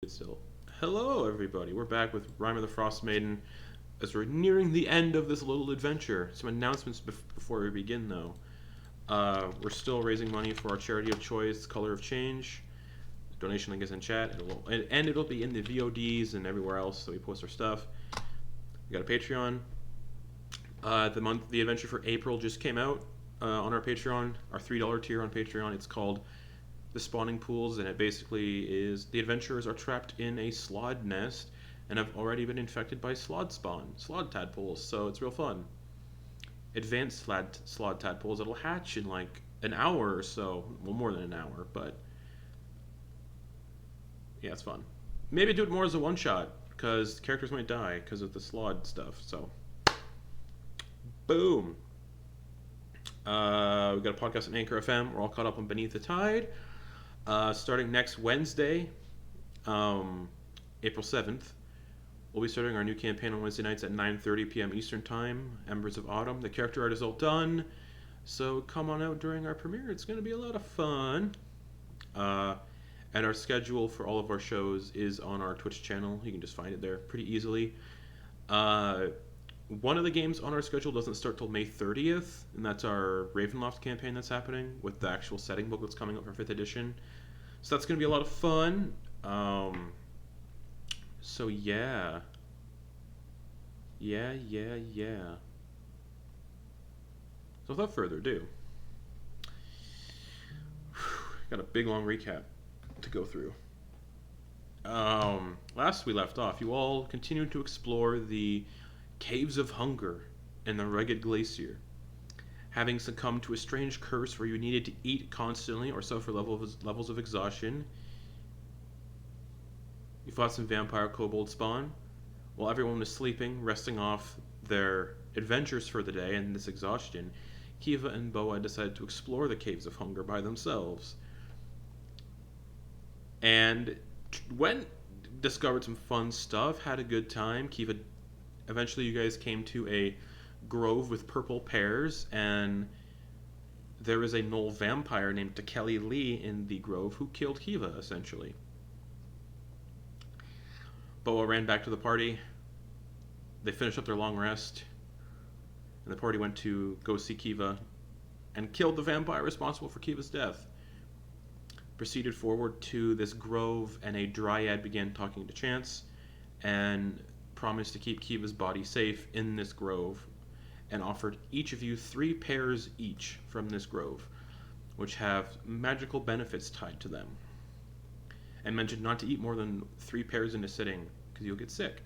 Still. Hello, everybody. We're back with Rime of the Frostmaiden as we're nearing the end of this little adventure. Some announcements before we begin, though. We're still raising money for our charity of choice, Color of Change. The donation link is in chat, and it'll be in the VODs and everywhere else that we post our stuff. We got a Patreon. The adventure for April just came out on our Patreon, our $3 tier on Patreon. It's called The Spawning Pools, and it basically is the adventurers are trapped in a slod nest and have already been infected by slod tadpoles, so it's real fun. Advanced slod tadpoles that'll hatch in like an hour or so, well, more than an hour, but yeah, it's fun. Maybe do it more as a one-shot, because characters might die because of the slod stuff, so boom. We got a podcast on Anchor FM. We're all caught up on Beneath the Tide. Starting next Wednesday, April 7th, we'll be starting our new campaign on Wednesday nights at 9:30 p.m. Eastern Time, Embers of Autumn. The character art is all done, so come on out during our premiere. It's going to be a lot of fun. And our schedule for all of our shows is on our Twitch channel. You can just find it there pretty easily. One of the games on our schedule doesn't start till May 30th, and that's our Ravenloft campaign that's happening with the actual setting book that's coming up for 5th edition. So that's going to be a lot of fun. So yeah. Yeah. So without further ado, got a big long recap to go through. Last we left off, you all continued to explore the Caves of Hunger in the rugged glacier. Having succumbed to a strange curse where you needed to eat constantly or suffer levels of exhaustion, you fought some vampire kobold spawn. While everyone was sleeping, resting off their adventures for the day and this exhaustion, Kiva and Boa decided to explore the Caves of Hunger by themselves. And discovered some fun stuff, had a good time. Kiva, eventually you guys came to a grove with purple pears, and there is a gnoll vampire named Tekeli-Li in the grove who killed Kiva, essentially. Boa ran back to the party. They finished up their long rest, and the party went to go see Kiva and killed the vampire responsible for Kiva's death. Proceeded forward to this grove, and a dryad began talking to Chance and promised to keep Kiva's body safe in this grove, and offered each of you 3 pears each from this grove, which have magical benefits tied to them, and mentioned not to eat more than 3 pears in a sitting because you'll get sick.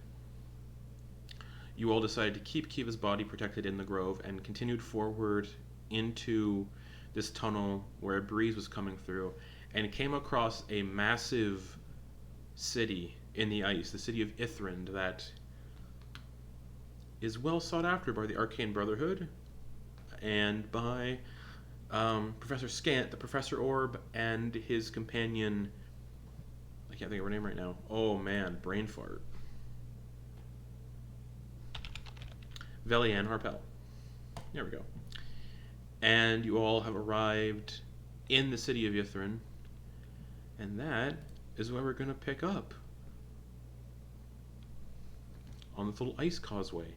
You all decided to keep Kiva's body protected in the grove and continued forward into this tunnel where a breeze was coming through, and came across a massive city in the ice, the city of Ythryn, that is well sought after by the Arcane Brotherhood and by Professor Scant, the Professor Orb, and his companion. I can't think of her name right now. Oh man, brain fart. Velian Harpel. There we go. And you all have arrived in the city of Ythryn, and that is where we're going to pick up. On this little ice causeway.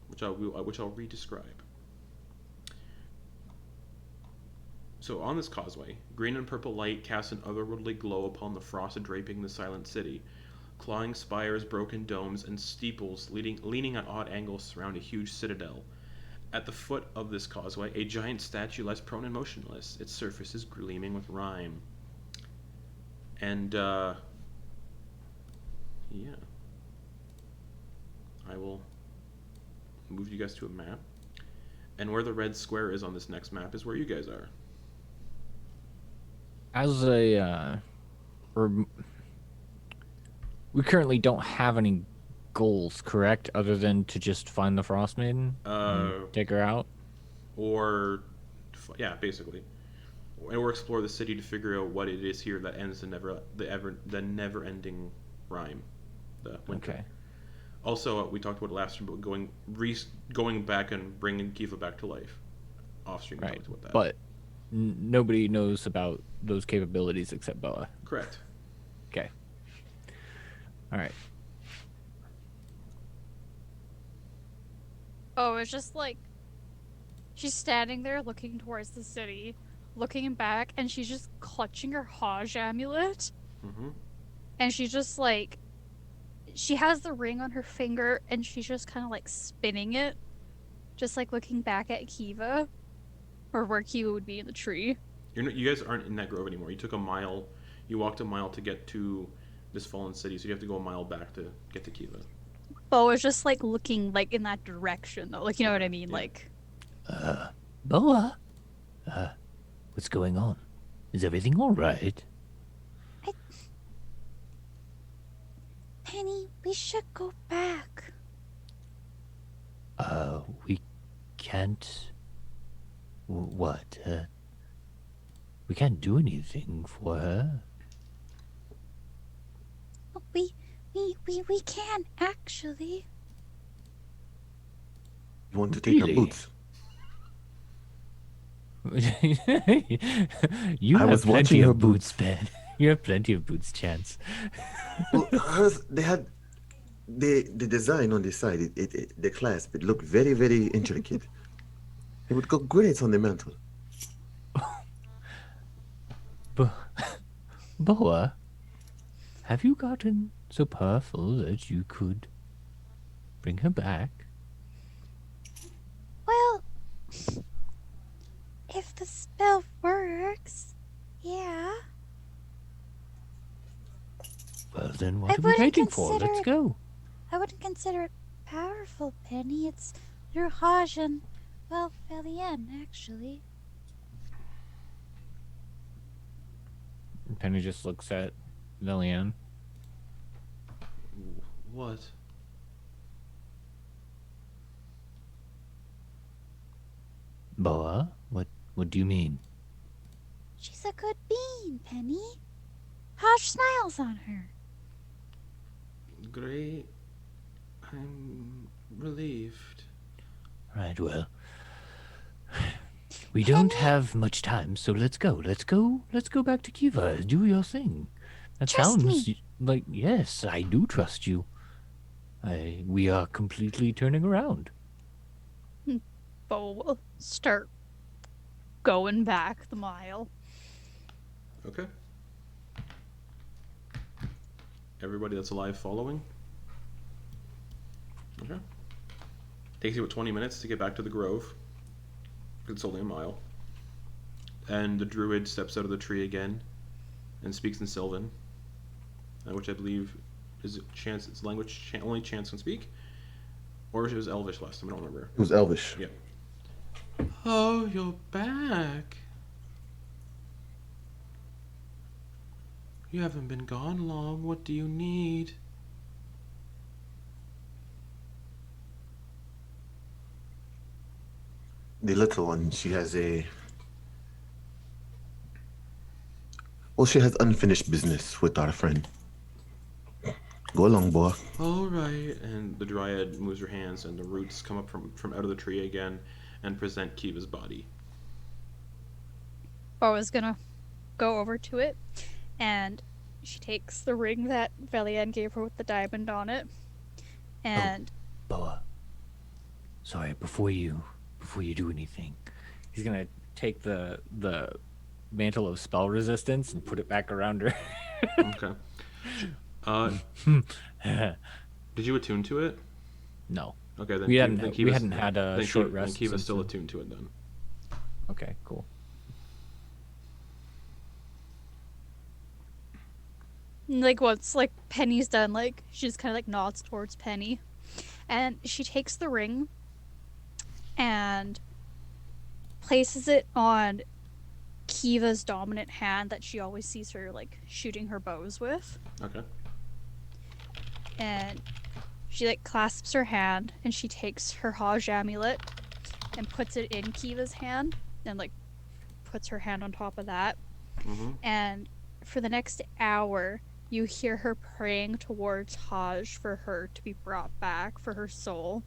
Which I'll re-describe. So on this causeway, green and purple light casts an otherworldly glow upon the frost draping the silent city. Clawing spires, broken domes, and steeples leaning at odd angles surround a huge citadel. At the foot of this causeway, a giant statue lies prone and motionless. Its surface is gleaming with rime. And, yeah. I will move you guys to a map. And where the red square is on this next map is where you guys are. As a, we currently don't have any goals, correct? Other than to just find the Frostmaiden and take her out? Or, yeah, basically. Or explore the city to figure out what it is here that ends the never-ending rime, the winter. Okay. Also, we talked about it last time, but going back and bringing Kiva back to life. Off-stream, we Right. talked about that. But nobody knows about those capabilities except Boa. Correct. Okay. All right. Oh, it's just like she's standing there looking towards the city, looking back, and she's just clutching her Hajj amulet. Mm-hmm. And she's just like, she has the ring on her finger, and she's just kind of like spinning it, just like looking back at Kiva, or where Kiva would be in the tree. You guys aren't in that grove anymore. You took a mile. You walked a mile to get to this fallen city, so you have to go a mile back to get to Kiva. Bo is just like looking like in that direction, though. Like, you know what I mean? Yeah. Like, Boa? What's going on? Is everything all right? Penny, we should go back. We can't... What? We can't do anything for her. We can, actually. You want to take her Really? boots? You I have was plenty watching of her boots, Ben. You have plenty of boots, Chance. Well, hers, they had the design on the side. The clasp. It looked very, very intricate. It would go great on the mantle. Boa, have you gotten so powerful that you could bring her back? Well, if the spell works, yeah. Well, then what I are we wouldn't waiting for? consider Let's it- go. I wouldn't consider it powerful, Penny. It's through Hajj and, well, Velian, actually. Penny just looks at Velian. What? Boa, what do you mean? She's a good bean, Penny. Hajj smiles on her. Great. I'm relieved. Right, well, we don't have much time, so let's go. Let's go back to Kiva. Do your thing. That Trust sounds me. like, yes, I do trust you. We are completely turning around. Bo will start going back the mile. Okay. Everybody that's alive following? Okay. Takes you about 20 minutes to get back to the grove. It's only a mile. And the druid steps out of the tree again and speaks in Sylvan, which I believe is Chance. It's language only Chance can speak, or it was Elvish last time. I don't remember. It was Elvish. Yeah. Oh, you're back. You haven't been gone long. What do you need? The little one, she has well, she has unfinished business with our friend. Go along, boy. All right. And the dryad moves her hands, and the roots come up from out of the tree again and present Kiva's body. Bo is gonna go over to it, and she takes the ring that Velian gave her with the diamond on it, and Boa, sorry, before you do anything, he's gonna take the mantle of spell resistance and put it back around her. Okay. Did you attune to it? No. Okay, then We then hadn't Kiva's- had a then short Kiva, rest. Then Kiva's since still then. attuned to it then. Okay, cool. Like once like Penny's done, like she just kind of like nods towards Penny, and she takes the ring and places it on Kiva's dominant hand that she always sees her like shooting her bows with, Okay. and she like clasps her hand and she takes her Hajj amulet and puts it in Kiva's hand and like puts her hand on top of that. Mm-hmm. And for the next hour, you hear her praying towards Hajj for her to be brought back for her soul.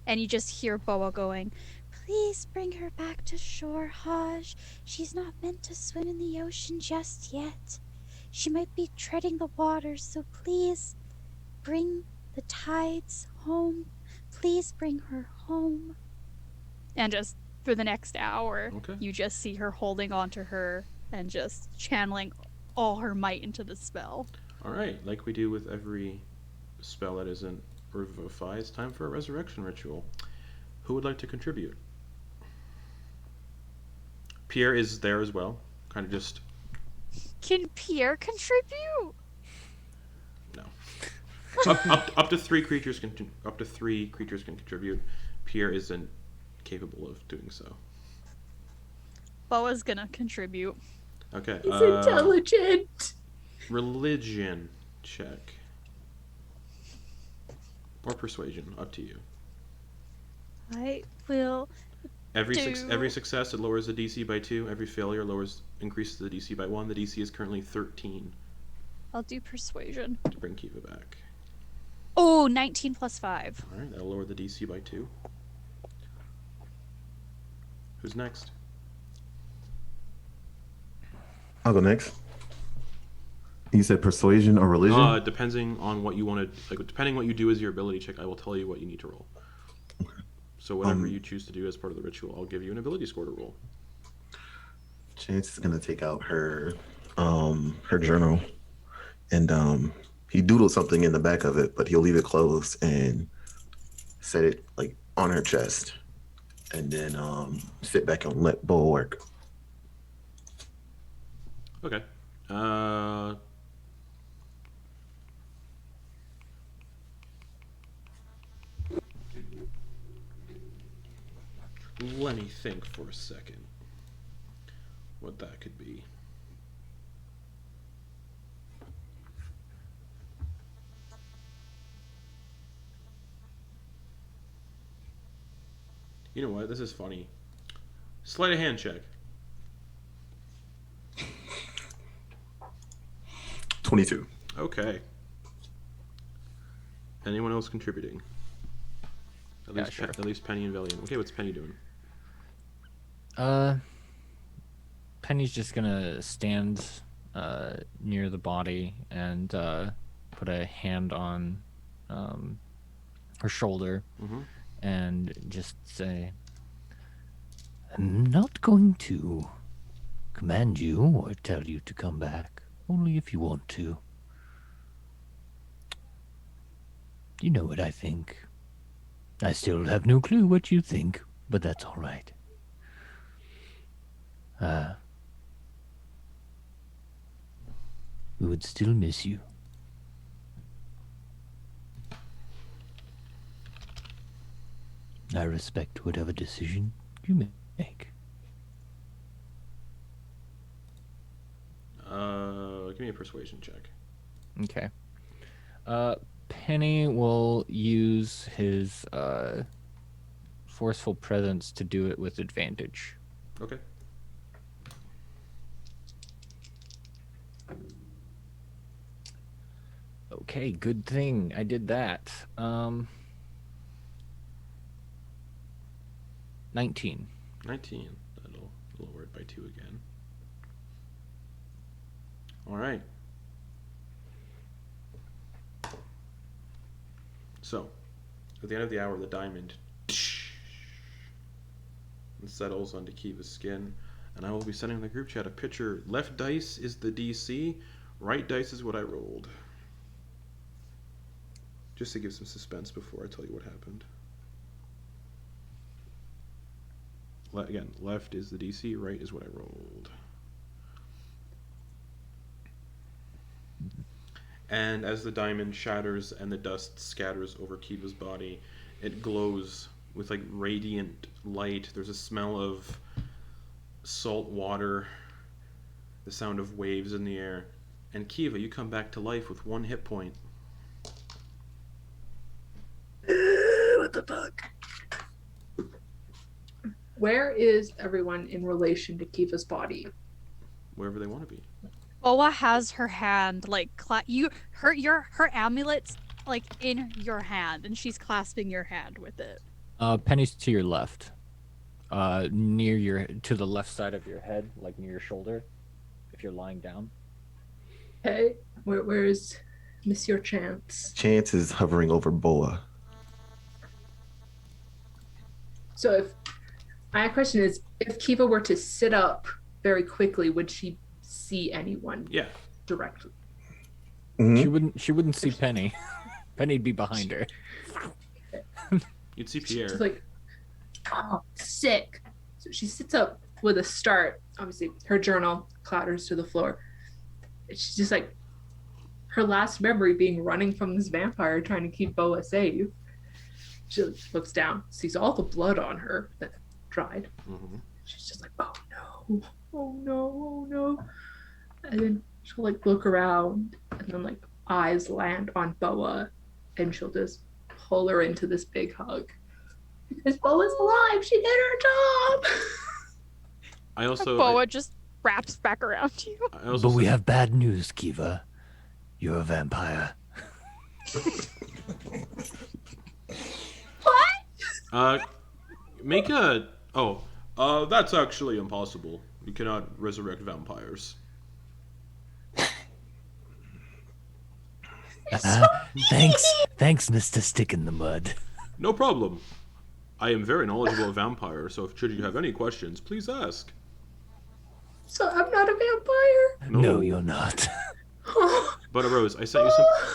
And you just hear Boa going, "Please bring her back to shore, Hajj. She's not meant to swim in the ocean just yet. She might be treading the waters, so please bring the tides home. Please bring her home." And just for the next hour, Okay. you just see her holding onto her and just channeling all her might into the spell. All right, like we do with every spell that isn't Revivify, it's time for a resurrection ritual. Who would like to contribute? Pierre is there as well. Kind of just Can Pierre contribute? no. Up to three creatures can contribute. Pierre isn't capable of doing so. Boa's gonna contribute. Okay. He's intelligent. Religion check. Or persuasion, up to you. I will. Every success it lowers the DC by 2. Every failure increases the DC by 1. The DC is currently 13 I'll do persuasion. to bring Kiva back. Oh, 19 plus 5. All right, that'll lower the DC by 2. Who's next? I'll go next. You said persuasion or religion? Depending on what you want to, depending what you do as your ability check, I will tell you what you need to roll. So whatever you choose to do as part of the ritual, I'll give you an ability score to roll. Chance is gonna take out her journal, and he doodled something in the back of it, but he'll leave it closed and set it like on her chest, and then sit back and let Bo work. Okay. Let me think for a second what that could be. You know what? This is funny. Sleight of hand check. 22. Okay. Anyone else contributing? At sure. At least Penny and Valiant. Okay, what's Penny doing? Penny's just gonna stand near the body and put a hand on her shoulder Mm-hmm. and just say, "I'm not going to command you or tell you to come back, only if you want to. You know what I think. I still have no clue what you think, but that's all right. We would still miss you. I respect whatever decision you make." Give me a persuasion check. Okay. Penny will use his forceful presence to do it with advantage. Okay. Okay, good thing I did that. 19. 19. That'll lower it by 2 again. All right. So, at the end of the hour, the diamond settles onto Kiva's skin, and I will be sending the group chat a picture. Left dice is the DC, right dice is what I rolled. Just to give some suspense before I tell you what happened. Again, left is the DC, right is what I rolled. And as the diamond shatters and the dust scatters over Kiva's body, it glows with like radiant light. There's a smell of salt water, the sound of waves in the air. And Kiva, you come back to life with 1 hit point. What the fuck? Where is everyone in relation to Kiva's body? Wherever they want to be. Boa has her hand like her amulet's like in your hand, and she's clasping your hand with it. Penny's to your left, to the left side of your head, like near your shoulder, if you're lying down. Okay, where is Monsieur Chance? Chance is hovering over Boa. So if my question is, if Kiva were to sit up very quickly, would she see anyone Yeah. directly? Mhm. She wouldn't see Penny. Penny'd be behind her. You'd see Pierre. She's like, oh, sick. So she sits up with a start. Obviously, her journal clatters to the floor. She's just like, her last memory being running from this vampire trying to keep Boa safe. She looks down, sees all the blood on her that dried. Mhm. She's just like, oh no, oh no, oh no. And then she'll like look around, and then like eyes land on Boa, and she'll just pull her into this big hug. Because Boa's alive, she did her job. I also Boa just wraps back around you. I also But we said- have bad news, Kiva. You're a vampire. Make a that's actually impossible. You cannot resurrect vampires. Thanks, Mr. Stick in the Mud. No problem. I am very knowledgeable of vampire, so should you have any questions, please ask. So I'm not a vampire? No, you're not. But Rose, I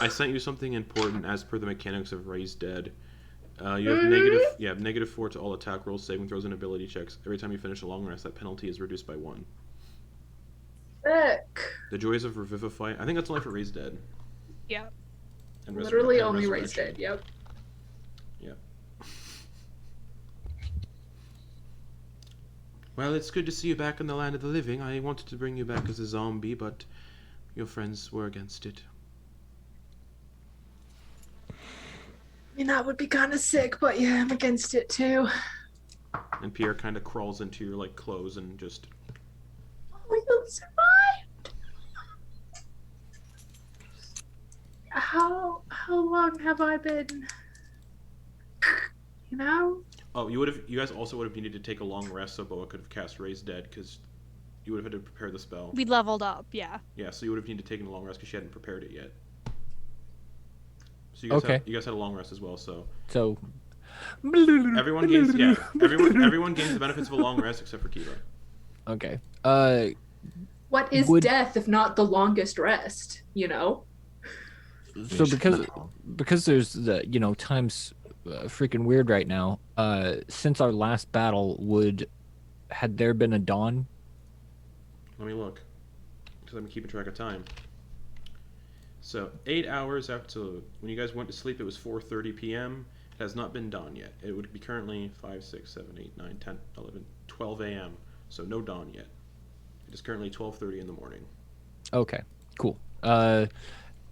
sent you something important as per the mechanics of Raised Dead. You have -4 to all attack rolls, saving throws, and ability checks. Every time you finish a long rest, that penalty is reduced by 1. Sick. The joys of Revivify. I think that's only for Raised Dead. Yeah. And Literally and only raised Resurrection. it, yep. Yep. Well, it's good to see you back in the land of the living. I wanted to bring you back as a zombie, but your friends were against it. I mean, that would be kind of sick, but yeah, I'm against it too. And Pierre kind of crawls into your like clothes and just. Oh, you survived! How long have I been? You know? Oh, you guys also would have needed to take a long rest so Boa could have cast Raised Dead because you would have had to prepare the spell. We leveled up, yeah. Yeah, so you would have needed to take a long rest because she hadn't prepared it yet. So you guys had a long rest as well. So everyone gains everyone gains the benefits of a long rest except for Kiva. Okay. What is death if not the longest rest, you know? So because there's the time's freaking weird right now. Since our last battle, had there been a dawn? Let me look, because I'm keeping track of time. So 8 hours after when you guys went to sleep, it was 4:30 p.m. It has not been dawn yet. It would be currently 5, 6, 7, 8, 9, 10, 11, 12 a.m. So no dawn yet. It is currently 12:30 in the morning. Okay, cool.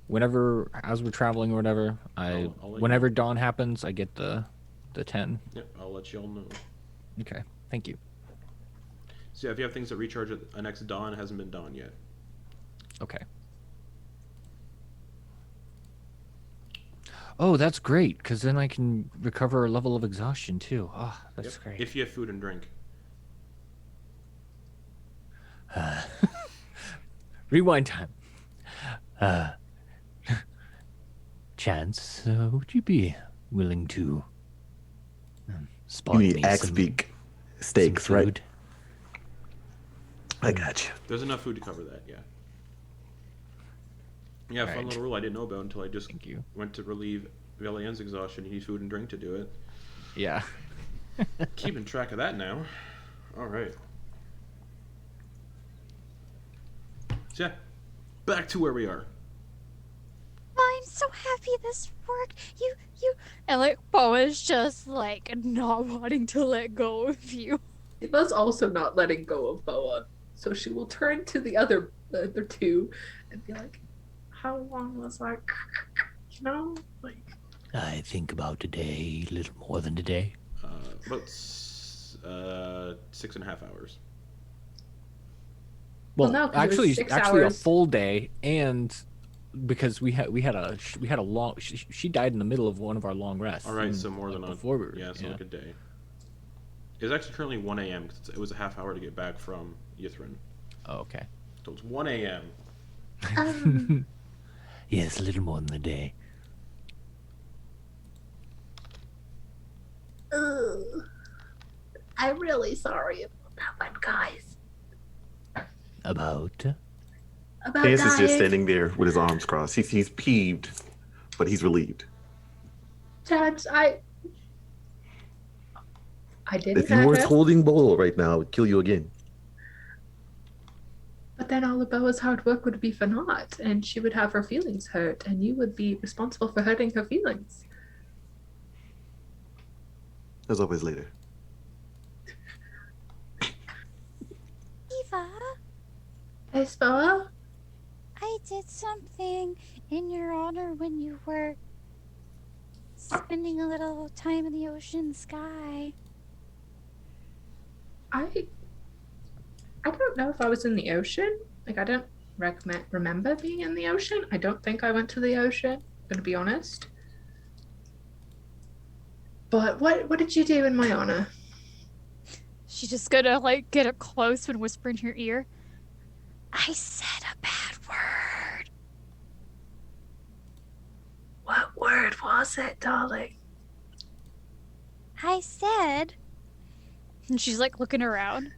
Whenever as we're traveling or whatever, I'll let whenever dawn happens, I get the 10. Yep, I'll let y'all know. Okay, thank you. So yeah, if you have things that recharge at the next dawn, it hasn't been dawn yet. Okay. Oh, that's great, because then I can recover a level of exhaustion too. Oh, that's great. If you have food and drink. Rewind time. Chance, would you be willing to spot You me need axe some, beak steaks, some right? food? I got you. There's enough food to cover that, yeah. Yeah, fun Alright. little rule I didn't know about until I just Thank you. went to relieve Valian's exhaustion. You need food and drink to do it. Yeah. Keeping track of that now. All right. So yeah, back to where we are. I'm so happy this worked. You. And like, Boa's just like not wanting to let go of you. Eva's also not letting go of Boa, so she will turn to the other two and be like, "How long was that? You know, like." I think about a day, a little more than a day. About 6.5 hours. Well, no, 'cause it was actually, 6 a hours. full day, and because we had a long. She died in the middle of one of our long rests. All right, so more than before we were, yeah, so like a day. It's actually currently 1 a.m. because it was a half hour to get back from Ythryn. Oh, okay. So it's 1 a.m. Yes, a little more than a day. I'm really sorry about that, guys. About? About Chance is just dying. standing there with his arms crossed. He's peeved, but he's relieved. Chance, I didn't If you hurt weren't her, holding Boa right now, I would kill you again. but then all of Boa's hard work would be for naught, and she would have her feelings hurt, and you would be responsible for hurting her feelings. There's always later. Eva, Hey, Boa? I did something in your honor when you were spending a little time in the ocean sky. I don't know if I was in the ocean. Like, I don't remember being in the ocean. I don't think I went to the ocean, I'm gonna be honest. But what did you do in my honor? She's just gonna like get up close and whisper in your ear. I said a bad word. What word was it, darling? I said. And she's like looking around.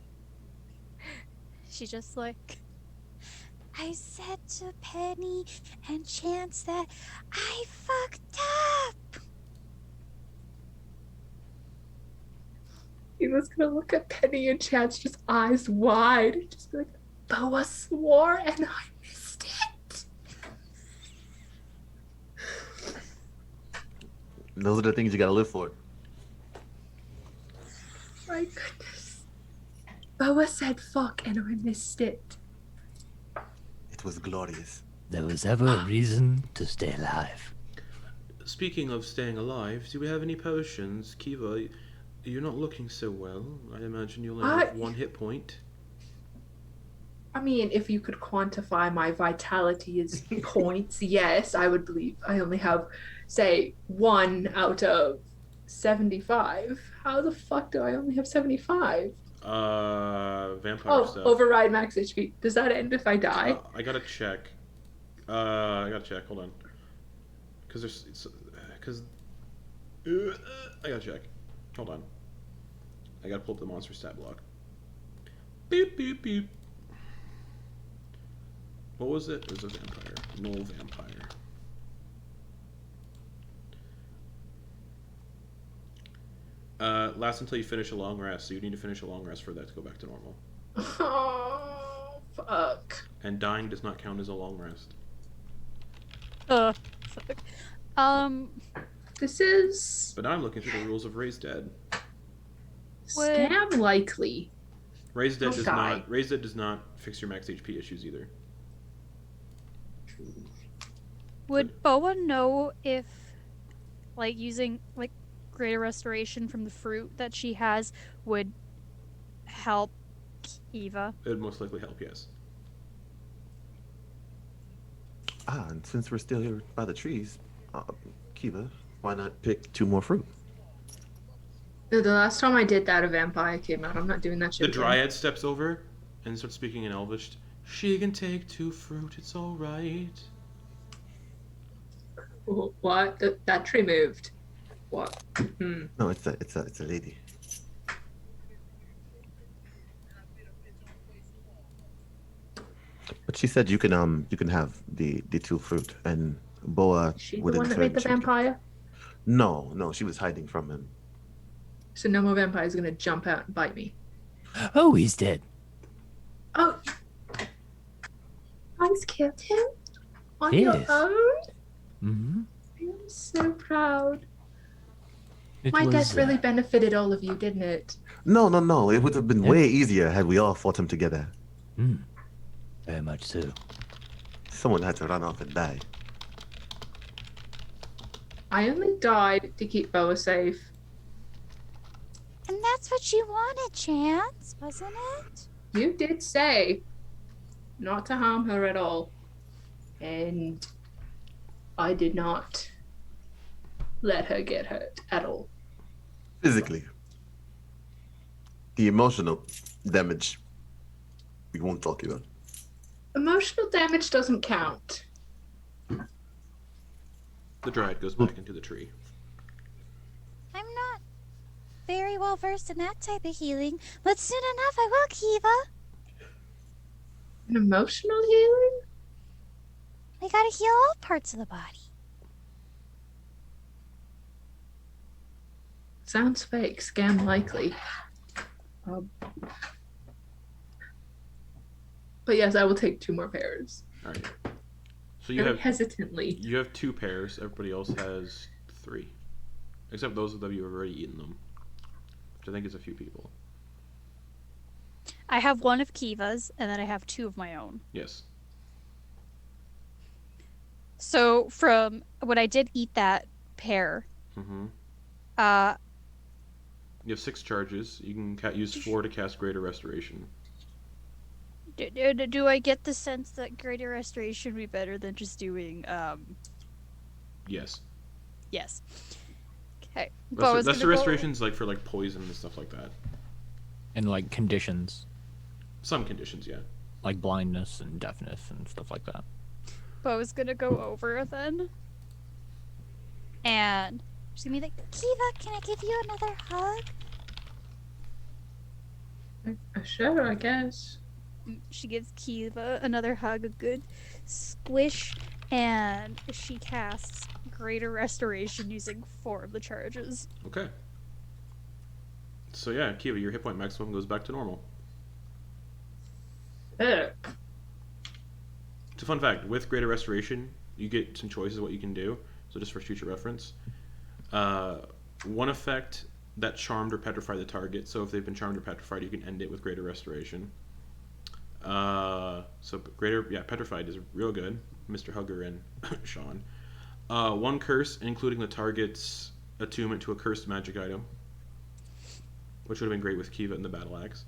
She just like. I said to Penny and Chance that I fucked up. He was gonna look at Penny and Chance, just eyes wide, and just be like, Boa swore and I missed it. And those are the things you gotta live for. My goodness. Boa said fuck and I missed it. It was glorious. There was ever a reason to stay alive. Speaking of staying alive, do we have any potions? Kiva, you're not looking so well. I imagine you only have 1 hit point. I mean, if you could quantify my vitality as points, yes, I would believe I only have, say, 1 out of 75. How the fuck do I only have 75? Vampire stuff. Override max HP. Does that end if I die? I gotta check. Hold on. I gotta check. Hold on. I gotta pull up the monster stat block. Beep beep beep. What was it? It was a vampire. Gnoll vampire. Lasts until you finish a long rest, so you need to finish a long rest for that to go back to normal. Oh, fuck. And dying does not count as a long rest. Fuck. This is But now I'm looking through the rules of Raise Dead. scam likely. Raise Dead Oh, die. does not fix your max HP issues either. Would Boa know if, like, using like greater restoration from the fruit that she has would help Eva? It would most likely help, yes. And since we're still here by the trees, Kiva, why not pick 2 more fruit? The last time I did that, a vampire came out. I'm not doing that shit. The again. dryad steps over and starts speaking in Elvish. She can take 2 fruit, it's alright. What? That tree moved. What? No, it's a lady. But she said you can have the 2 fruit, and Boa Is she would the in one that turn made the check- vampire? No, she was hiding from him. So no more vampires gonna jump out and bite me. Oh, he's dead. Oh, guys killed him on your Yes. own. Mm-hmm. I'm so proud. It My was, death really benefited all of you, didn't it? No. It would have been Yeah. way easier had we all fought him together. very much so. Someone had to run off and die. I only died to keep Boa safe. And that's what you wanted, Chance, wasn't it? You did say not to harm her at all. And I did not let her get hurt at all. Physically. The emotional damage, we won't talk about. Emotional damage doesn't count. The dryad goes back into the tree. I'm not very well versed in that type of healing, but soon enough I will, Kiva. An emotional healing? We gotta heal all parts of the body. Sounds fake, scam likely. But yes, I will take 2 more pairs. All right. So you Very have hesitantly. 2 pairs. Everybody else has 3, except those of you who have already eaten them, which I think is a few people. I have 1 of Kiva's, and then I have 2 of my own. Yes. So from when I did eat that pair, Mm-hmm. uh, You have 6 charges. You can use 4 to cast Greater Restoration. do I get the sense that Greater Restoration would be better than just doing, Yes. yes. Okay. But I was That's the gonna go- restorations like for like poison and stuff like that. And like conditions, Some conditions, yeah. like blindness and deafness and stuff like that. But I was gonna go over then. And she's gonna be like, Kiva, can I give you another hug? Sure, I guess. She gives Kiva another hug, a good squish, and she casts Greater Restoration using 4 of the charges. Okay. So yeah, Kiva, your hit point maximum goes back to normal. Ugh. It's a fun fact. With Greater Restoration, you get some choices of what you can do. So just for future reference. One effect that charmed or petrified the target. So if they've been charmed or petrified, you can end it with Greater Restoration. Petrified is real good. Mr. Hugger and Sean. 1 curse, including the target's attunement to a cursed magic item, which would have been great with Kiva and the Battle Axe.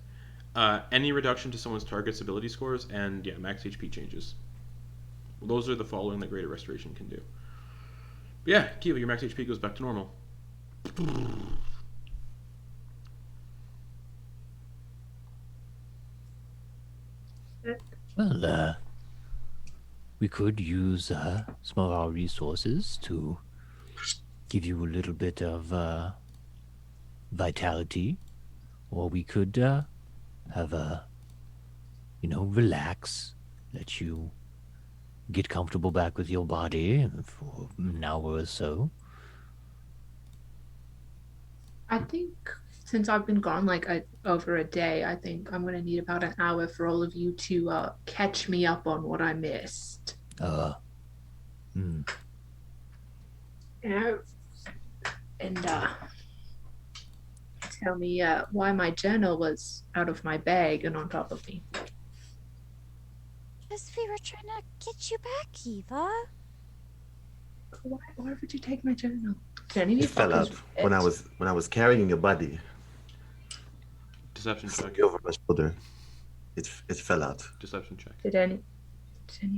Any reduction to someone's target's ability scores, and max HP changes. Those are the following that Greater Restoration can do. But yeah, Kiva, your max HP goes back to normal. Well, we could use some of our resources to give you a little bit of vitality, or we could have a, relax, let you get comfortable back with your body for an hour or so. I think since I've been gone over a day, I think I'm gonna need about an hour for all of you to catch me up on what I missed. Hmm. And tell me why my journal was out of my bag and on top of me. Because we were trying to get you back, Kiva. Why would you take my journal? Did any of you It fell out fuckers when I read was carrying your body. Deception check. Over my shoulder. It fell out. Deception check. Did any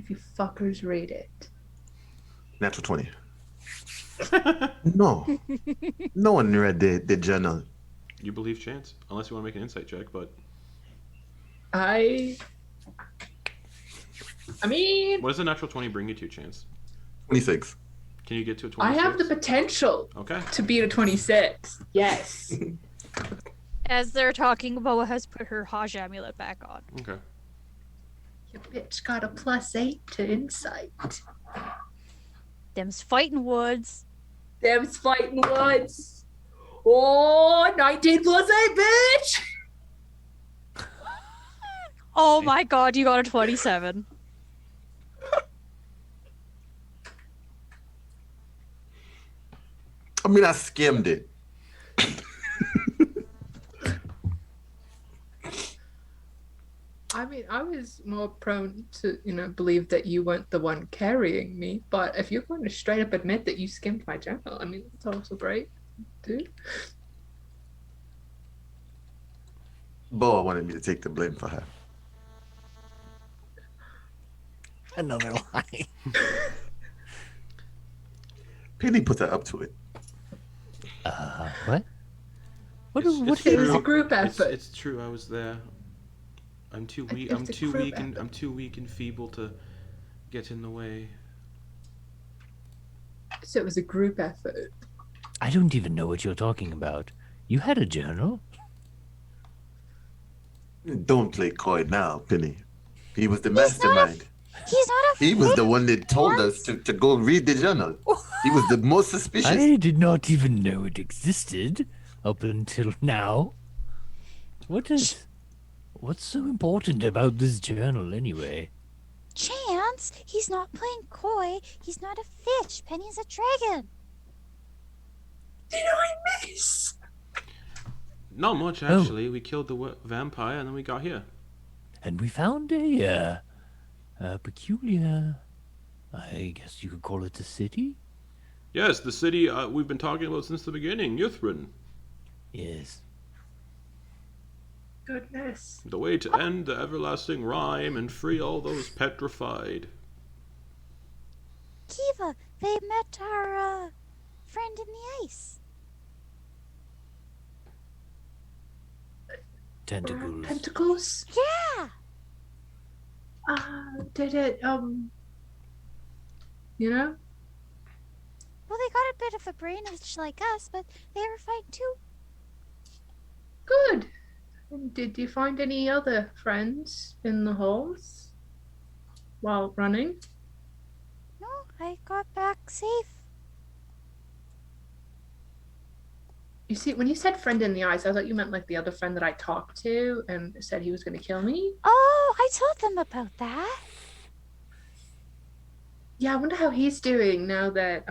of you fuckers read it? Natural 20. No. No one read the journal. You believe Chance, unless you want to make an insight check, but I mean, what does a natural 20 bring you to, Chance? 26. Can you get to a I 26? have the potential Okay. to beat a 26. Yes. As they're talking, Boa has put her Hajj amulet back on. Okay. Your bitch got a +8 to insight. Them's fighting woods. Them's fighting words. Oh, 19 plus 8, bitch! Oh my god, you got a 27. I mean, I skimmed it. I mean, I was more prone to, believe that you weren't the one carrying me. But if you're going to straight up admit that you skimmed my journal, I mean, that's also great, dude. Boa wanted me to take the blame for her. Another lie. Penny put her up to it. What? What? It's What? It was true. a group effort. It's true. I was there. I'm too weak. It's a group effort. I'm too weak and feeble to get in the way. So it was a group effort. I don't even know what you're talking about. You had a journal? Don't play coy now, Penny. He was the mastermind. He's not a He was the one that told us to go read the journal. He was the most suspicious. I did not even know it existed up until now. What's so important about this journal anyway? Chance. He's not playing coy. He's not a fish. Penny's a dragon. Did I miss? Not much actually. We killed the vampire and then we got here. And we found a peculiar, I guess you could call it a city? Yes, the city we've been talking about since the beginning, Ythryn. Yes. Goodness. The way to end the everlasting rhyme and free all those petrified. Kiva, they met our friend in the ice. Tentacles. Tentacles? Yeah. Did it, Well, they got a bit of a brain itch like us, but they were fine too. Good. And did you find any other friends in the halls while running? No, I got back safe. You see, when you said friend in the eyes, I thought you meant like the other friend that I talked to and said he was going to kill me. Oh, I told them about that. Yeah, I wonder how he's doing now that,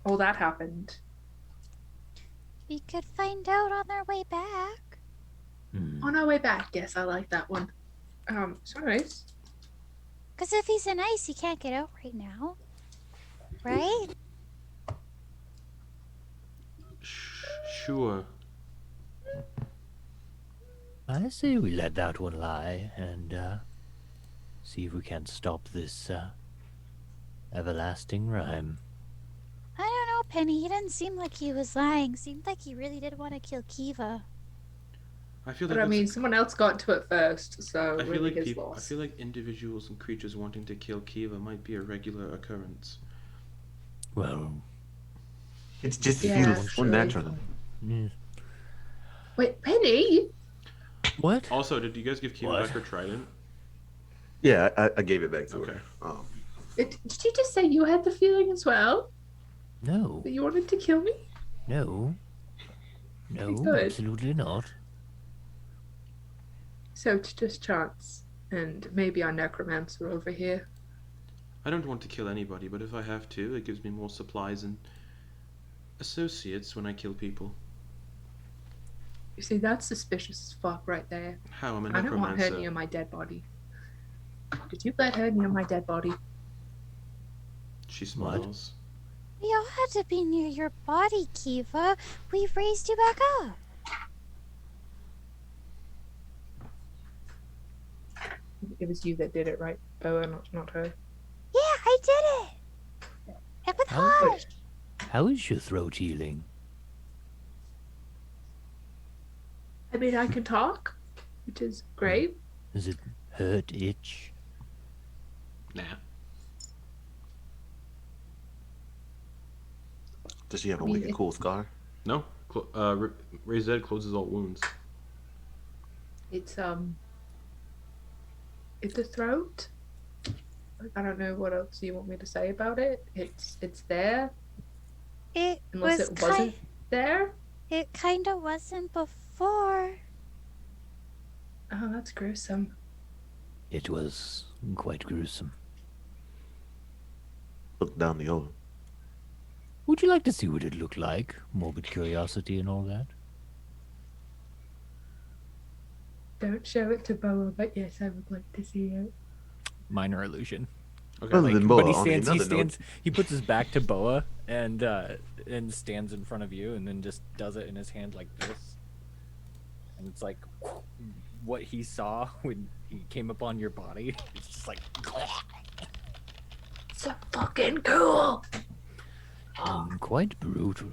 all that happened. We could find out on their way back. On our way back, yes, I like that one. So anyways, Because if he's in ice, he can't get out right now. Right? Sure. I say we let that one lie and see if we can stop this everlasting rhyme. I don't know, Penny. He didn't seem like he was lying. Seemed like he really did want to kill Kiva. I feel but like I mean, someone else got to it first, so I feel really like his people. I loss. feel like individuals and creatures wanting to kill Kiva might be a regular occurrence. Well, It just Yeah, feels sure. unnatural. yes. Wait, Penny? What? Also, did you guys give Kiva What? back her trident? Yeah, I gave it back to Okay. her. Did you just say you had the feeling as well No. that you wanted to kill me? No. No, Good. absolutely not. So it's just chance, and maybe our necromancer over here. I don't want to kill anybody, but if I have to, it gives me more supplies and associates when I kill people. You see, that's suspicious as fuck right there. How? I'm a I don't want her necromancer. near my dead body. Did you let her near my dead body? She smiles. We all had to be near your body, Kiva. We raised you back up. It was you that did it, right, Boa, not her. Yeah, I did it. And with How- Hodge. How is your throat healing? I mean, I can talk, which is great. Does it hurt, itch? Nah. Does she have a I mean, wicked cool scar? No. Raised Ed closes all wounds. It's the throat. Like, I don't know what else you want me to say about it. It's there, It unless was it wasn't there. It kind of wasn't before. Oh, that's gruesome. It was quite gruesome. Look down the hole. Would you like to see what it looked like? Morbid curiosity and all that? Don't show it to Boa, but yes, I would like to see it. Minor illusion. Okay. Other than Boa, But he on stands. He another note, stands. He puts his back to Boa and stands in front of you, and then just does it in his hand like this. And it's like what he saw when he came upon your body. It's just like So fucking cool. quite brutal.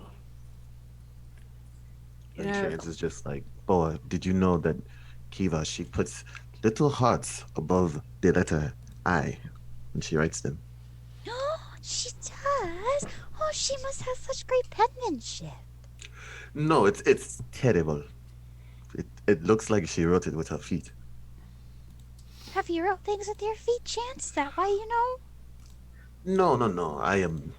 and Yeah. Chance is just like, boy, did you know that Kiva, she puts little hearts above the letter I when she writes them? She does. Oh, she must have such great penmanship. No, it's terrible. It looks like she wrote it with her feet. Have you wrote things with your feet, Chance? Is that why you know? No. I am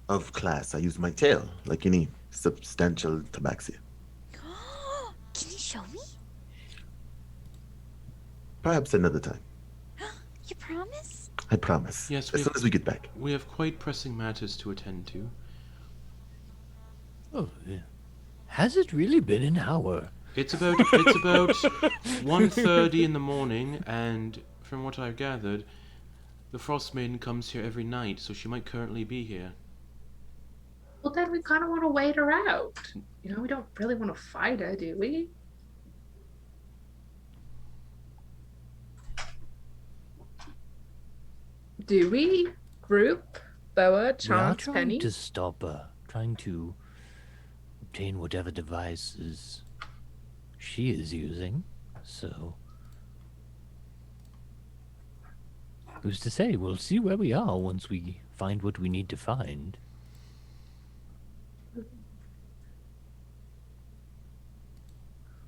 of class. I use my tail, like any substantial tabaxi. Can you show me? Perhaps another time. You promise? I promise. Yes, as soon as we get back. We have quite pressing matters to attend to. Oh, yeah. Has it really been an hour? It's about 1:30 in the morning, and from what I've gathered, the Frostmaiden comes here every night, so she might currently be here. Well, then we kind of want to wait her out. You know, we don't really want to fight her, do we? Do we? Group? Boa, We are Chance, trying Penny? to stop her, trying to obtain whatever devices she is using. So, who's to say? We'll see where we are once we find what we need to find.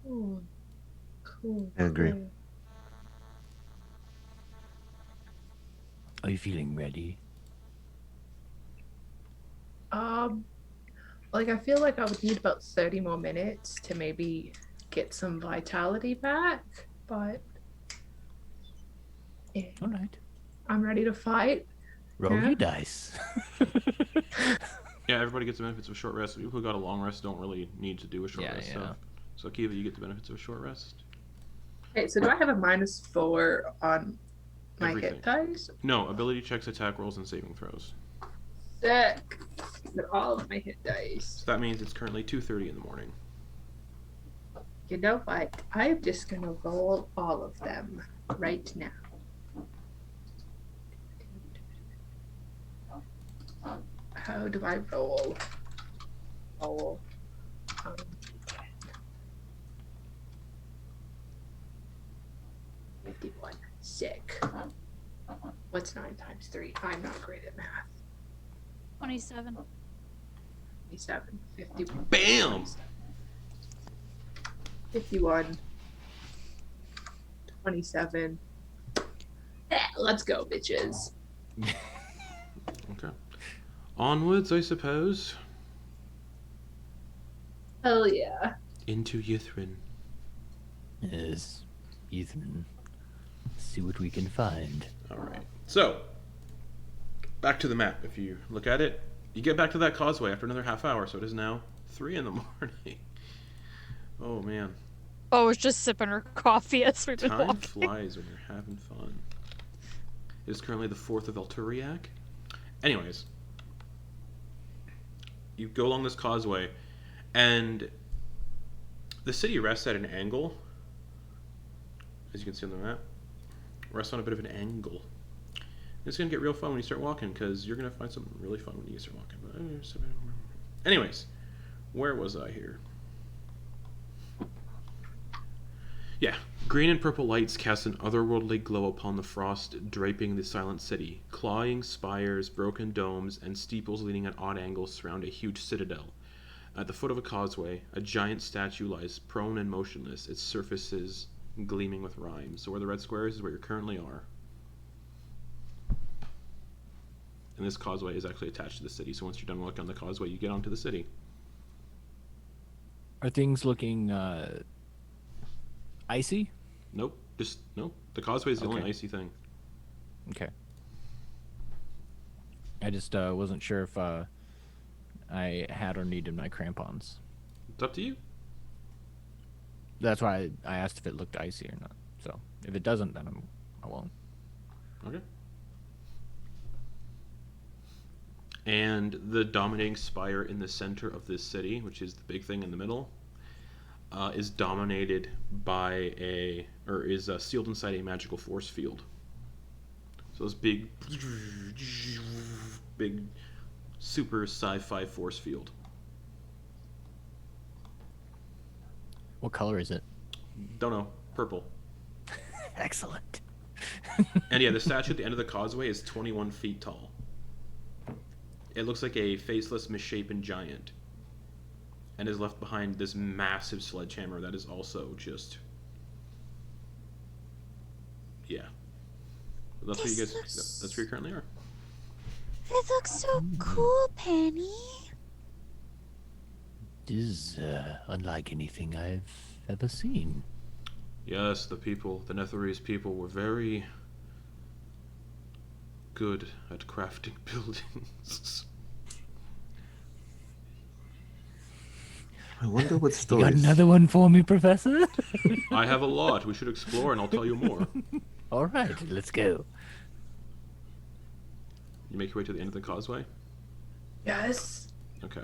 Cool. Cool. I agree. cool. Are you feeling ready? Like I feel like I would need about 30 more minutes to maybe get some vitality back, but yeah, All right. I'm ready to fight. Roll Yeah. your dice. Yeah, everybody gets the benefits of a short rest. People who got a long rest don't really need to do a short Yeah, rest yeah. stuff. So Kiva, you get the benefits of a short rest. Okay, so do I have a -4 on my Everything. hit dice? No, ability checks, attack rolls, and saving throws. Sick. They're all of my hit dice. So that means it's currently 2:30 in the morning. You know what? I'm just gonna roll all of them right now. How do I roll? Roll. 51. Sick. What's 9 times 3? I'm not great at math. 27. 27. 51. Bam! 51. 27. Let's go, bitches. Okay. Onwards, I suppose. Hell yeah. Into Ythryn. Yes, Ythryn. See what we can find. Alright. So, back to the map. If you look at it, you get back to that causeway after another half hour, so it is now 3 in the morning. Oh man. Oh, was just sipping her coffee as we've been Time walking. flies when you're having fun. It is currently the 4th of Elturiac. Anyways, you go along this causeway, and the city rests at an angle. As you can see on the map, rests on a bit of an angle. It's gonna get real fun when you start walking, because you're gonna find something really fun when you start walking. But anyways, where was I here? Yeah, green and purple lights cast an otherworldly glow upon the frost draping the silent city. Clawing spires, broken domes, and steeples leaning at odd angles surround a huge citadel. At the foot of a causeway, a giant statue lies prone and motionless, its surfaces gleaming with rime. So where the red square is where you currently are. And this causeway is actually attached to the city. So once you're done walking on the causeway, you get onto the city. Are things looking icy? Nope. Nope. The causeway is the only Okay. icy thing. Okay. I just wasn't sure if I had or needed my crampons. It's up to you. That's why I asked if it looked icy or not. So if it doesn't, then I won't. Okay. And the dominating spire in the center of this city, which is the big thing in the middle, is dominated by is sealed inside a magical force field. So this big super sci-fi force field. What color is it? Don't know. Purple. Excellent. And yeah, the statue at the end of the causeway is 21 feet tall. It looks like a faceless, misshapen giant. And is left behind this massive sledgehammer that is also just... Yeah. That's where you guys... That's where you currently are. It looks so cool, Penny. This is unlike anything I've ever seen. Yes, the Netherese people were very good at crafting buildings. I wonder what You got stories. another one for me, Professor? I have a lot. We should explore, and I'll tell you more. All right, let's go. You make your way to the end of the causeway? Yes. Okay.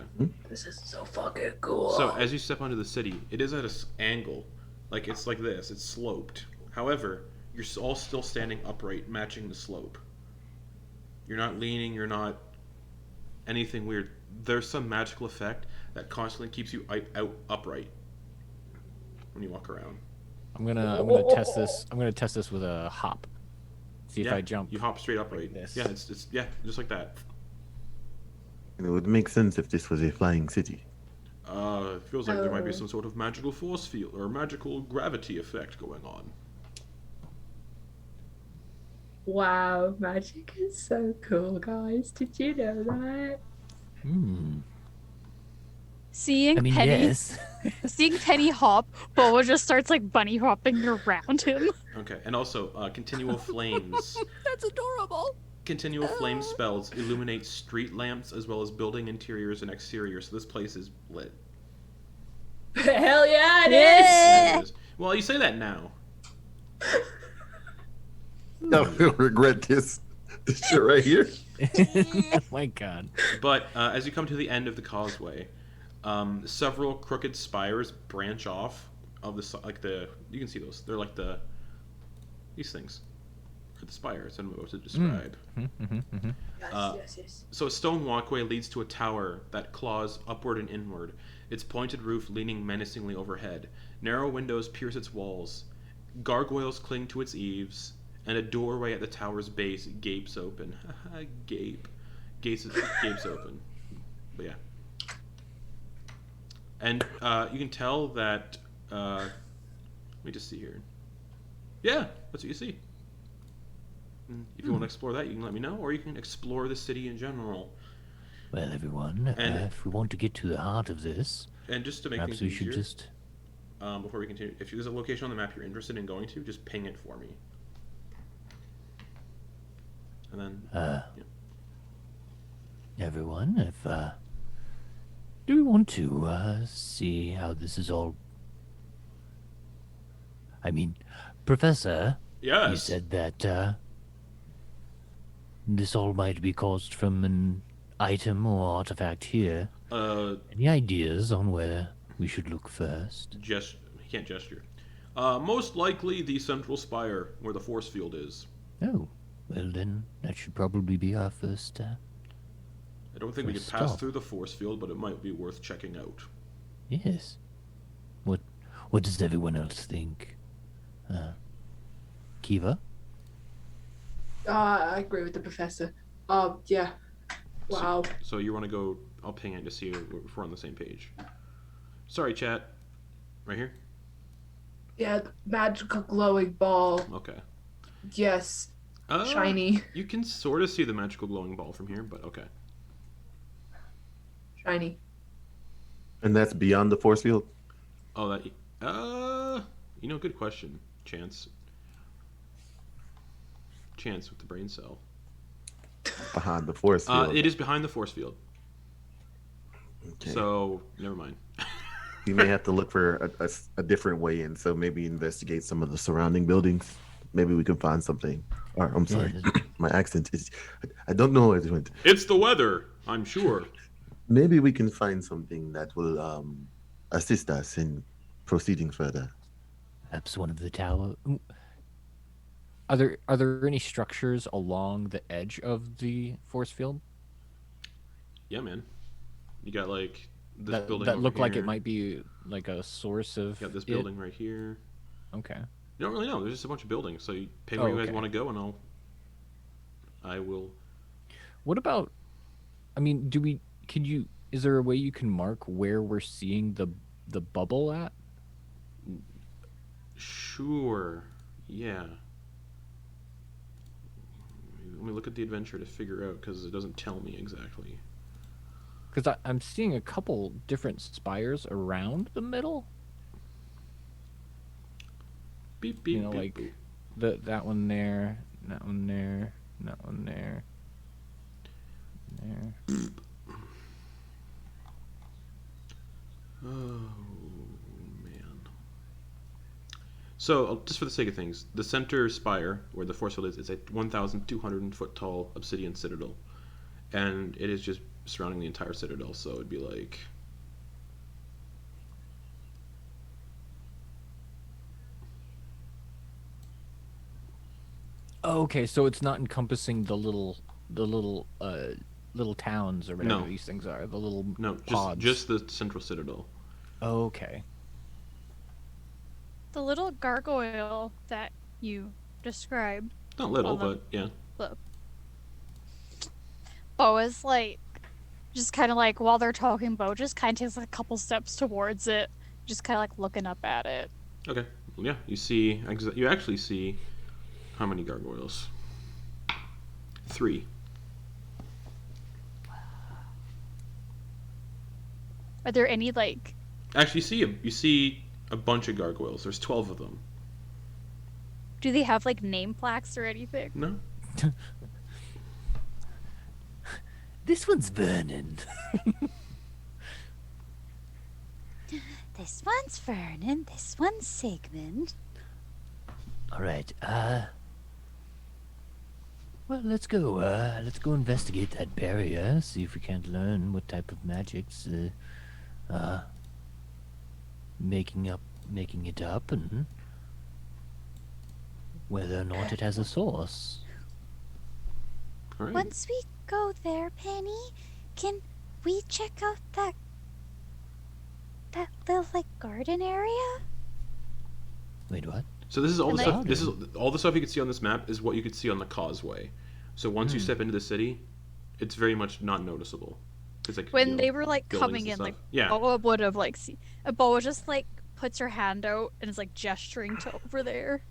This is so fucking cool. So, as you step onto the city, it is at an angle. Like, it's like this. It's sloped. However, you're all still standing upright, matching the slope. You're not leaning. You're not anything weird. There's some magical effect that constantly keeps you out upright when you walk around. I'm gonna test this. I'm gonna test this with a hop. See if I jump. You hop straight upright. this. Yeah, it's just like that. It would make sense if this was a flying city. It feels like there might be some sort of magical force field or magical gravity effect going on. Wow, magic is so cool, guys. Did you know that? Seeing I mean, Penny, yes. seeing Penny hop, Boa just starts like bunny hopping around him. Okay, and also continual flames. That's adorable. Continual flame spells illuminate street lamps as well as building interiors and exteriors. So this place is lit. Hell yeah, it is! Yeah, it is. Well, you say that now. I will regret this shit right here. Oh my god. But as you come to the end of the causeway, several crooked spires branch off of you can see those. They're like these things. Or the spires. I don't know what to describe. Yes. So a stone walkway leads to a tower that claws upward and inward, its pointed roof leaning menacingly overhead. Narrow windows pierce its walls. Gargoyles cling to its eaves, and a doorway at the tower's base gapes open. Gapes open. But yeah. And you can tell that... let me just see here. Yeah, that's what you see. If you want to explore that, you can let me know, or you can explore the city in general. Well, everyone, if we want to get to the heart of this, And just to make perhaps things we easier, should just... before we continue, if there's a location on the map you're interested in going to, just ping it for me. And then, Everyone, if do we want to see how this is all? I mean, Professor, yes. you said that this all might be caused from an item or artifact here. Any ideas on where we should look first? He can't gesture. Most likely the central spire where the force field is. Oh, well then, that should probably be our first. I don't think we can First pass stop. through the force field, but it might be worth checking out. Yes. What does everyone else think? Kiva? I agree with the professor. Yeah. Wow. So you want to go? I'll ping it to see if we're on the same page. Sorry, chat. Right here. Yeah, the magical glowing ball. Okay. Yes. Shiny. You can sort of see the magical glowing ball from here, but okay. Shiny. And that's beyond the force field? Oh, that. Good question. Chance with the brain cell. Behind the force field. It is behind the force field. Okay. So, never mind. You may have to look for a different way in, so maybe investigate some of the surrounding buildings. Maybe we can find something. Or, I'm sorry, my accent is... I don't know where it went. It's the weather, I'm sure. Maybe we can find something that will assist us in proceeding further. Perhaps one of the tower. Are there any structures along the edge of the force field Yeah, man. You got, like, this building that over look like here. it might be like a source of? You got this building right here. Okay. You don't really know. There's just a bunch of buildings. So you pick where you guys want to go, and I will. What about? I mean, is there a way you can mark where we're seeing the bubble at? Sure. Yeah. Let me look at the adventure to figure out, because it doesn't tell me exactly. Because I'm seeing a couple different spires around the middle. Beep beep. You know, beep, like beep. that one there, that one there, that one there, there. Oh man. So just for the sake of things, the center spire where the force field is a 1,200 foot tall obsidian citadel, and it is just surrounding the entire citadel. So it'd be like. Oh, okay, so it's not encompassing the little towns or whatever No. these things are. The little No, pods. just the central citadel. Okay. The little gargoyle that you described. Not little, On the- but yeah. Look. Bo is like, just kind of like, while they're talking, Bo just kind of takes like a couple steps towards it, just kind of like looking up at it. Okay. Yeah, you actually see how many gargoyles? 3. Are there any like? Actually, you see a bunch of gargoyles. There's 12 of them. Do they have like name plaques or anything? No? This one's Vernon. This one's Vernon. This one's Sigmund. All right. Well, let's go. Let's go investigate that barrier. See if we can't learn what type of magic's making it up, and whether or not it has a source. All right. Once we go there, Penny, can we check out that little like garden area? Wait, what? So this is all the And, stuff. This is all the stuff you can see on this map is what you could see on the causeway. So once you step into the city, it's very much not noticeable. It's like When they were like buildings coming and in, stuff. like Yeah. Boa would have like seen. Boa just like puts her hand out and is like gesturing to over there.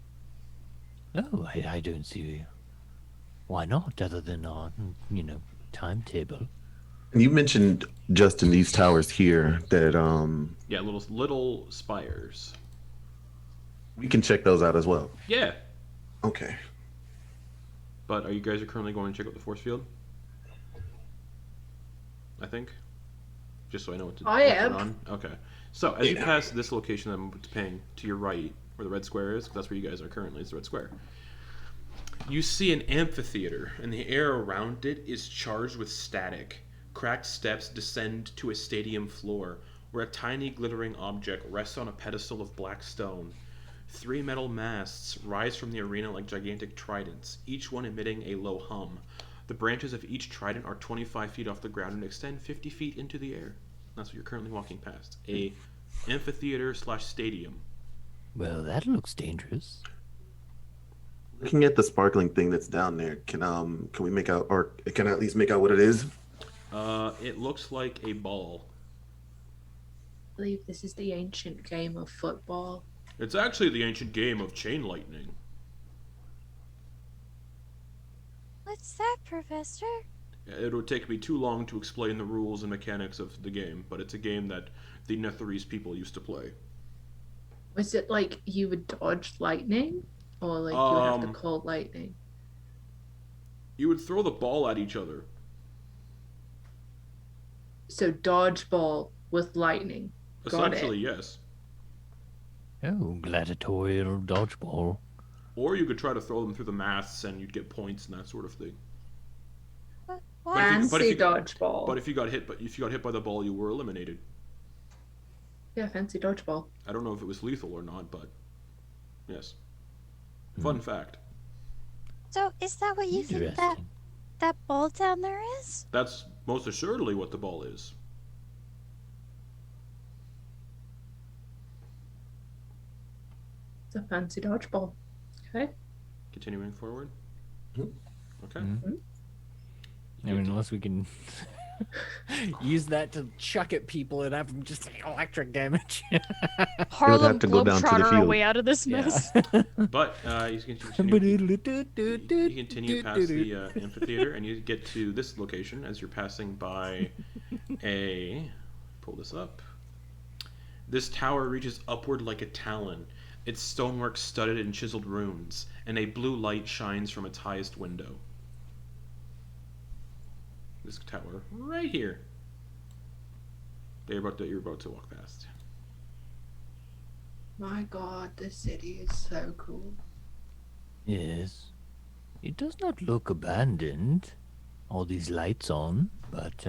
Oh, I don't see why not, other than on, timetable. And you mentioned just in these towers here that Yeah, little spires. we can check those out as well. Yeah. Okay. But are you guys currently going to check out the force field? I think. Just so I know what to I what to am. put on. Okay. So as you pass this location that I'm paying to your right, where the red square is, 'cause that's where you guys are currently, it's the red square. You see an amphitheater, and the air around it is charged with static. Cracked steps descend to a stadium floor, where a tiny glittering object rests on a pedestal of black stone. 3 metal masts rise from the arena like gigantic tridents, each one emitting a low hum. The branches of each trident are 25 feet off the ground and extend 50 feet into the air. That's what you're currently walking past. A amphitheater/stadium. Well, that looks dangerous. Looking at the sparkling thing that's down there, can we make out, or can I at least make out what it is? It looks like a ball. I believe this is the ancient game of football. It's actually the ancient game of chain lightning. What's that, Professor? It would take me too long to explain the rules and mechanics of the game, but it's a game that the Netherese people used to play. Was it like you would dodge lightning? Or like you would have to Um, call lightning? You would throw the ball at each other. So dodgeball with lightning. Got Essentially, it. yes. Oh, gladiatorial dodgeball. Or you could try to throw them through the masts and you'd get points and that sort of thing. What? But if you- Fancy but if you- dodgeball. But if you got hit by the ball, you were eliminated. Yeah, fancy dodgeball. I don't know if it was lethal or not, but yes. Fun fact. So is that what you think Interesting. that ball down there is? That's most assuredly what the ball is. It's a fancy dodgeball. Okay. Continuing forward. Mhm. Okay. Mhm. I mean, unless we can use that to chuck at people and have them just take electric damage. Harlem to go down to the Globetrotter our field. way out of this mess. But you can continue past the amphitheater, and you get to this location as you're passing by a. Pull this up. This tower reaches upward like a talon. Its stonework studded in chiseled runes, and a blue light shines from its highest window. This tower right here. You're about to walk past. My god, this city is so cool. Yes. It does not look abandoned. All these lights on, but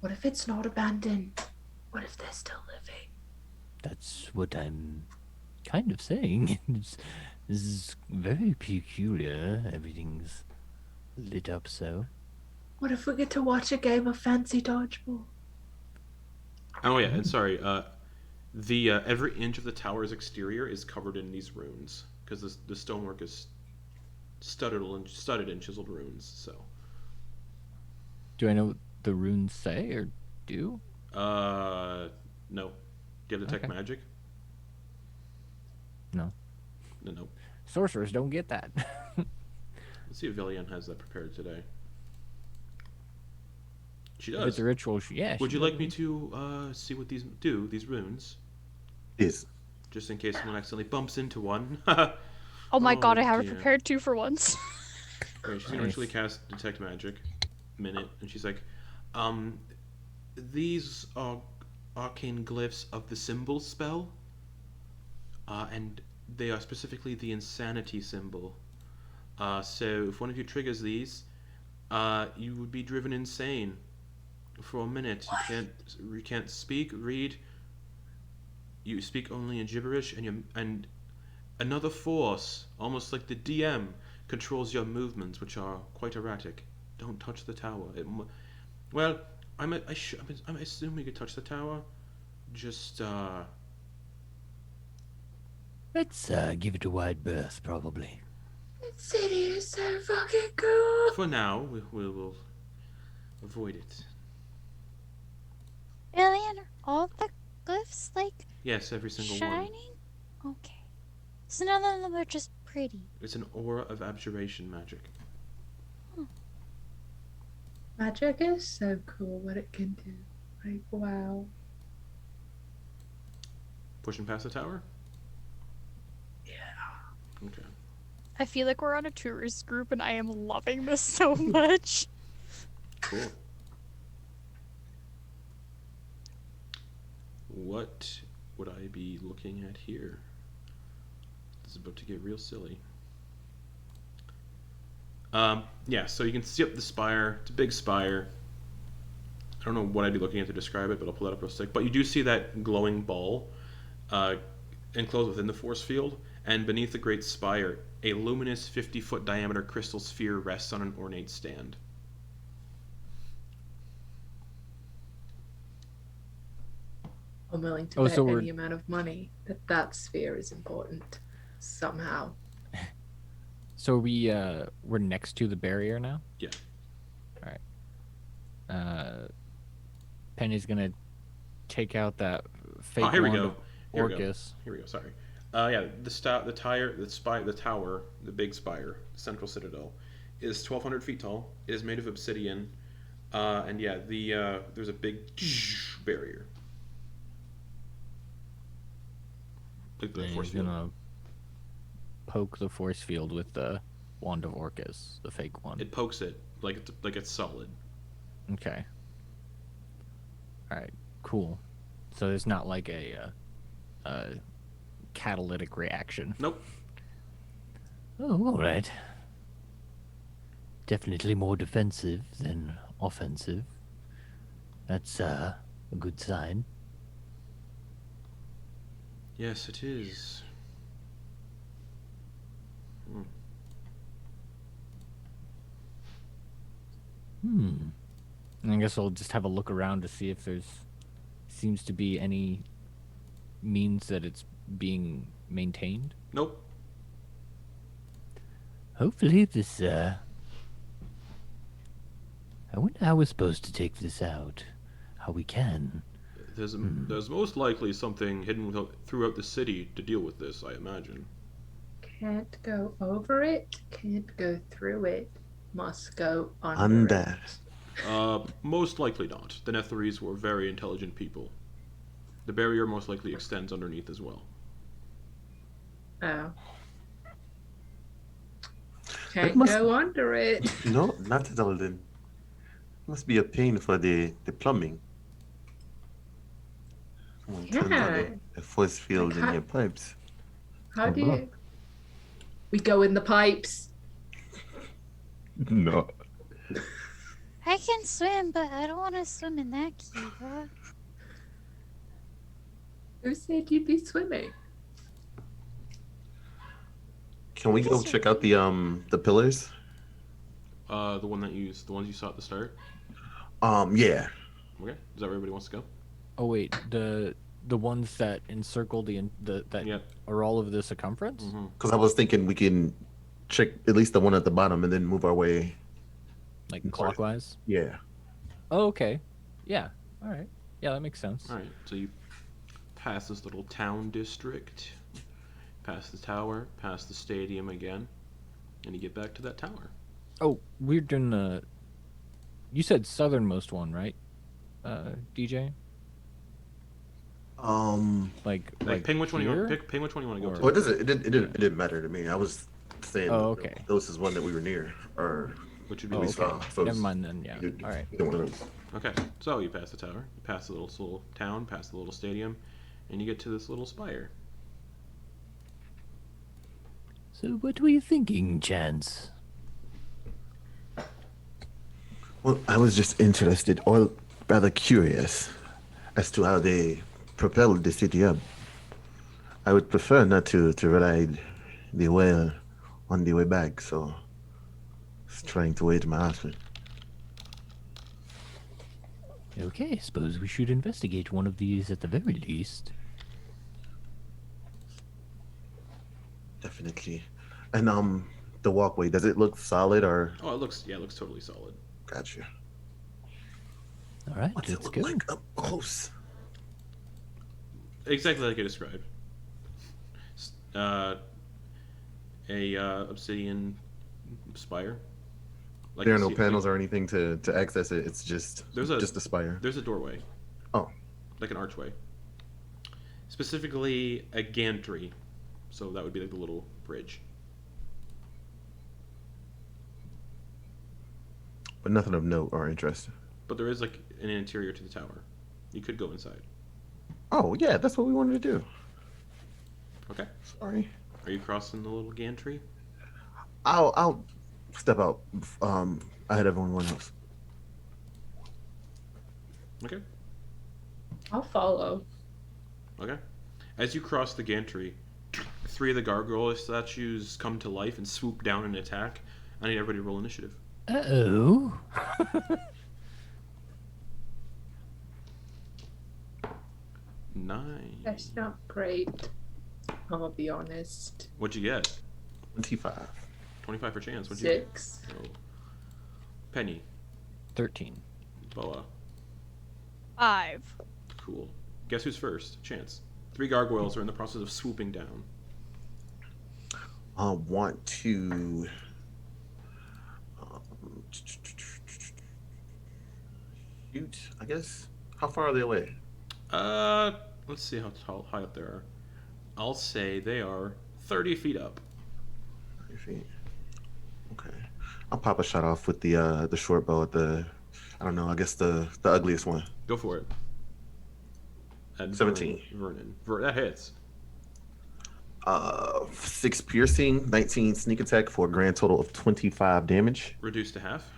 What if it's not abandoned? What if they're still living? that's what I'm kind of saying. This is very peculiar. Everything's lit up so. What if we get to watch a game of fancy dodgeball? Oh yeah, and sorry. The every inch of the tower's exterior is covered in these runes because the stonework is studded in chiseled runes. So, Do I know what the runes say or do? no. Do you have detect Okay. magic? No. No. Sorcerers don't get that. Let's see if Villian has that prepared today. She If does. it's a ritual, yeah. Would she you like does. me to see what these do? These runes, Yes. just in case someone accidentally bumps into one. Oh my god, I have it dear. prepared too for once. Okay, she's gonna Nice. actually cast detect magic. Minute, and she's like, these are arcane glyphs of the symbol spell, and they are specifically the insanity symbol. So if one of you triggers these, you would be driven insane for a minute. You can't speak, read. You speak only in gibberish, and another force, almost like the DM, controls your movements, which are quite erratic. Don't touch the tower. Well, I assume we could touch the tower. Just Let's give it a wide berth, probably. This city is so fucking cool. for now, we'll avoid it. Alien, are all the glyphs like Yes, every single one. shining? Okay. So none of them are just pretty. It's an aura of abjuration magic. Magic is so cool what it can do. Like, wow. Pushing past the tower? Yeah. Okay. I feel like we're on a tourist group and I am loving this so much. Cool. What would I be looking at here? This is about to get real silly. Yeah, so you can see up the spire. It's a big spire. I don't know what I'd be looking at to describe it, but I'll pull that up real quick. But you do see that glowing ball enclosed within the force field, and beneath the great spire, a luminous 50-foot diameter crystal sphere rests on an ornate stand. I'm willing to Oh, bet so any we're- amount of money that that sphere is important somehow. So we're next to the barrier now? Yeah. Alright. Penny's gonna take out that fake Oh, here we wand go. of Here we go. Orcus. Here we go. Sorry. Yeah, the tower, the big spire, the central citadel, is 1,200 feet tall. It is made of obsidian, and yeah, there's a big barrier, like the And force he's field. gonna poke the force field with the wand of Orcus, the fake one. It pokes it like it's solid. Okay. All right. Cool. So there's not like a catalytic reaction. Nope. Oh, all right. Definitely more defensive than offensive. That's a good sign. Yes, it is. I guess I'll just have a look around to see if there's seems to be any means that it's being maintained. Nope. Hopefully this I wonder how we're supposed to take this out. How we can. There's most likely something hidden throughout the city to deal with this, I imagine. Can't go over it, can't go through it, must go under Under. Most likely not. The Netherese were very intelligent people. The barrier most likely extends underneath as well. it. Oh. Can't must- go under it. No, not at all then. Must be a pain for the plumbing. Someone turns on Yeah. a force field Like in how- your pipes. How do you? We go in the pipes. No. I can swim, but I don't want to swim in that, Kiva. Who said you'd be swimming? Can we go check out the pillars? The ones you saw at the start. Yeah. Okay. Is that where everybody wants to go? Oh wait, the ones that encircle that Yeah. are all of the circumference? Mm-hmm. Because I was thinking we can check at least the one at the bottom and then move our way. Like Sorry. clockwise? Yeah. Oh, okay. Yeah. All right. Yeah, that makes sense. All right. So you pass this little town district, past the tower, past the stadium again, and you get back to that tower. Oh, we're doing the. You said southernmost one, right? DJ. Like Ping which one you want. here? Ping which one you want to go Or- to. Well, it didn't matter to me. I was saying Oh, okay. the closest one that we were near, or Which would be Oh, we okay. saw. So Never mind then. Yeah. either- All right. either one of those. Okay, so you pass the tower, you pass the little town, past the little stadium, and you get to this little spire. So, what were you thinking, Chance? Well, I was just interested, or rather curious, as to how they propelled the city up. I would prefer not to ride the whale on the way back, so I was trying to wait my option. Okay, suppose we should investigate one of these at the very least. Definitely. And the walkway, does it look solid or? Oh, it looks totally solid. Gotcha. All right, What's it let's look go. like up close? Exactly like I described. Obsidian spire. Like There are you no see- panels or anything to access it. It's just There's just a spire. There's a doorway. Oh. Like an archway. Specifically a gantry. So that would be like the little bridge. But nothing of note or interest. But there is like an interior to the tower. You could go inside. Oh yeah, that's what we wanted to do. Okay. Sorry. Are you crossing the little gantry? I'll step out ahead of everyone else. Okay. I'll follow. Okay. As you cross the gantry, 3 of the gargoyle statues come to life and swoop down and attack. I need everybody to roll initiative. Uh-oh. Nine. That's not great. I'm gonna be honest. What'd you get? 25. 25 for chance. What'd you get? 6. Oh. Penny. 13. Boa. 5. Cool. Guess who's first? Chance. 3 gargoyles are in the process of swooping down. want to shoot, I guess. How far are they away? Let's see how high up they are. I'll say they are 30 feet up. 30 feet. Okay. I'll pop a shot off with the short bow at the, I don't know, I guess the ugliest one. Go for it. At 17. Vernon. That hits. 6 piercing, 19 sneak attack for a grand total of 25 damage. Reduced to half.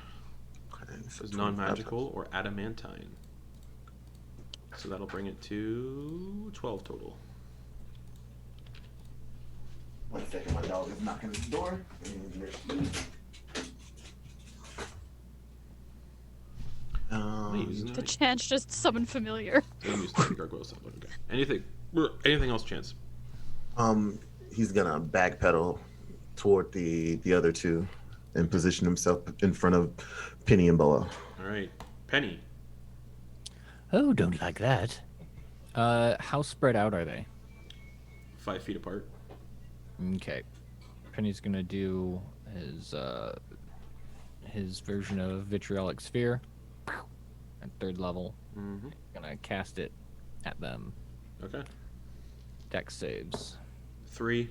Okay, so It's non-magical or adamantine. So that'll bring it to 12 total. 1 second, my dog is knocking at the door. The chance just summon familiar. Anything else, Chance? He's gonna backpedal toward the other two and position himself in front of Penny and Boa. All right, Penny. Oh, don't like that. How spread out are they? 5 feet apart. Okay. Penny's gonna do his version of vitriolic sphere at 3rd level. Mm-hmm. Gonna cast it at them. Okay. Dex saves. 3,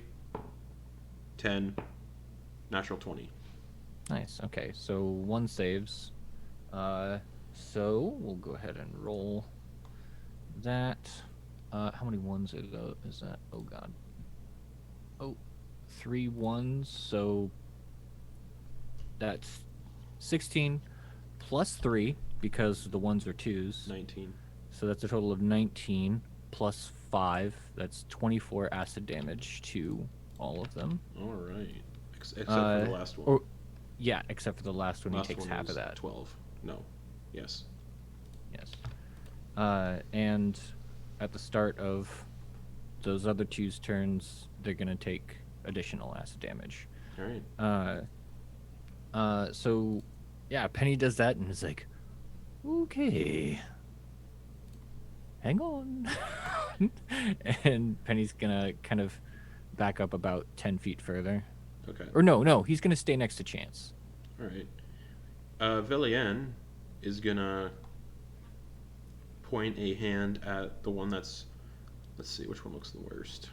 10, natural 20. Nice. Okay, so 1 saves. So we'll go ahead and roll that. How many ones is that? Oh god. Oh, 3 ones. So that's 16 plus 3 because the ones are 2s. 19. So that's a total of 19 plus 5. That's 24 acid damage to all of them. All right. Except for the last one. Yeah, except for the last one. He takes half of that. 12. No. Yes. Yes. And at the start of those other two's turns, they're gonna take additional acid damage. All right. So yeah, Penny does that and is like, okay, hang on. And Penny's gonna kind of back up about 10 feet further. Okay. Or no, he's gonna stay next to Chance. All right. Velienne is gonna point a hand at the one that's. Let's see, which one looks the worst?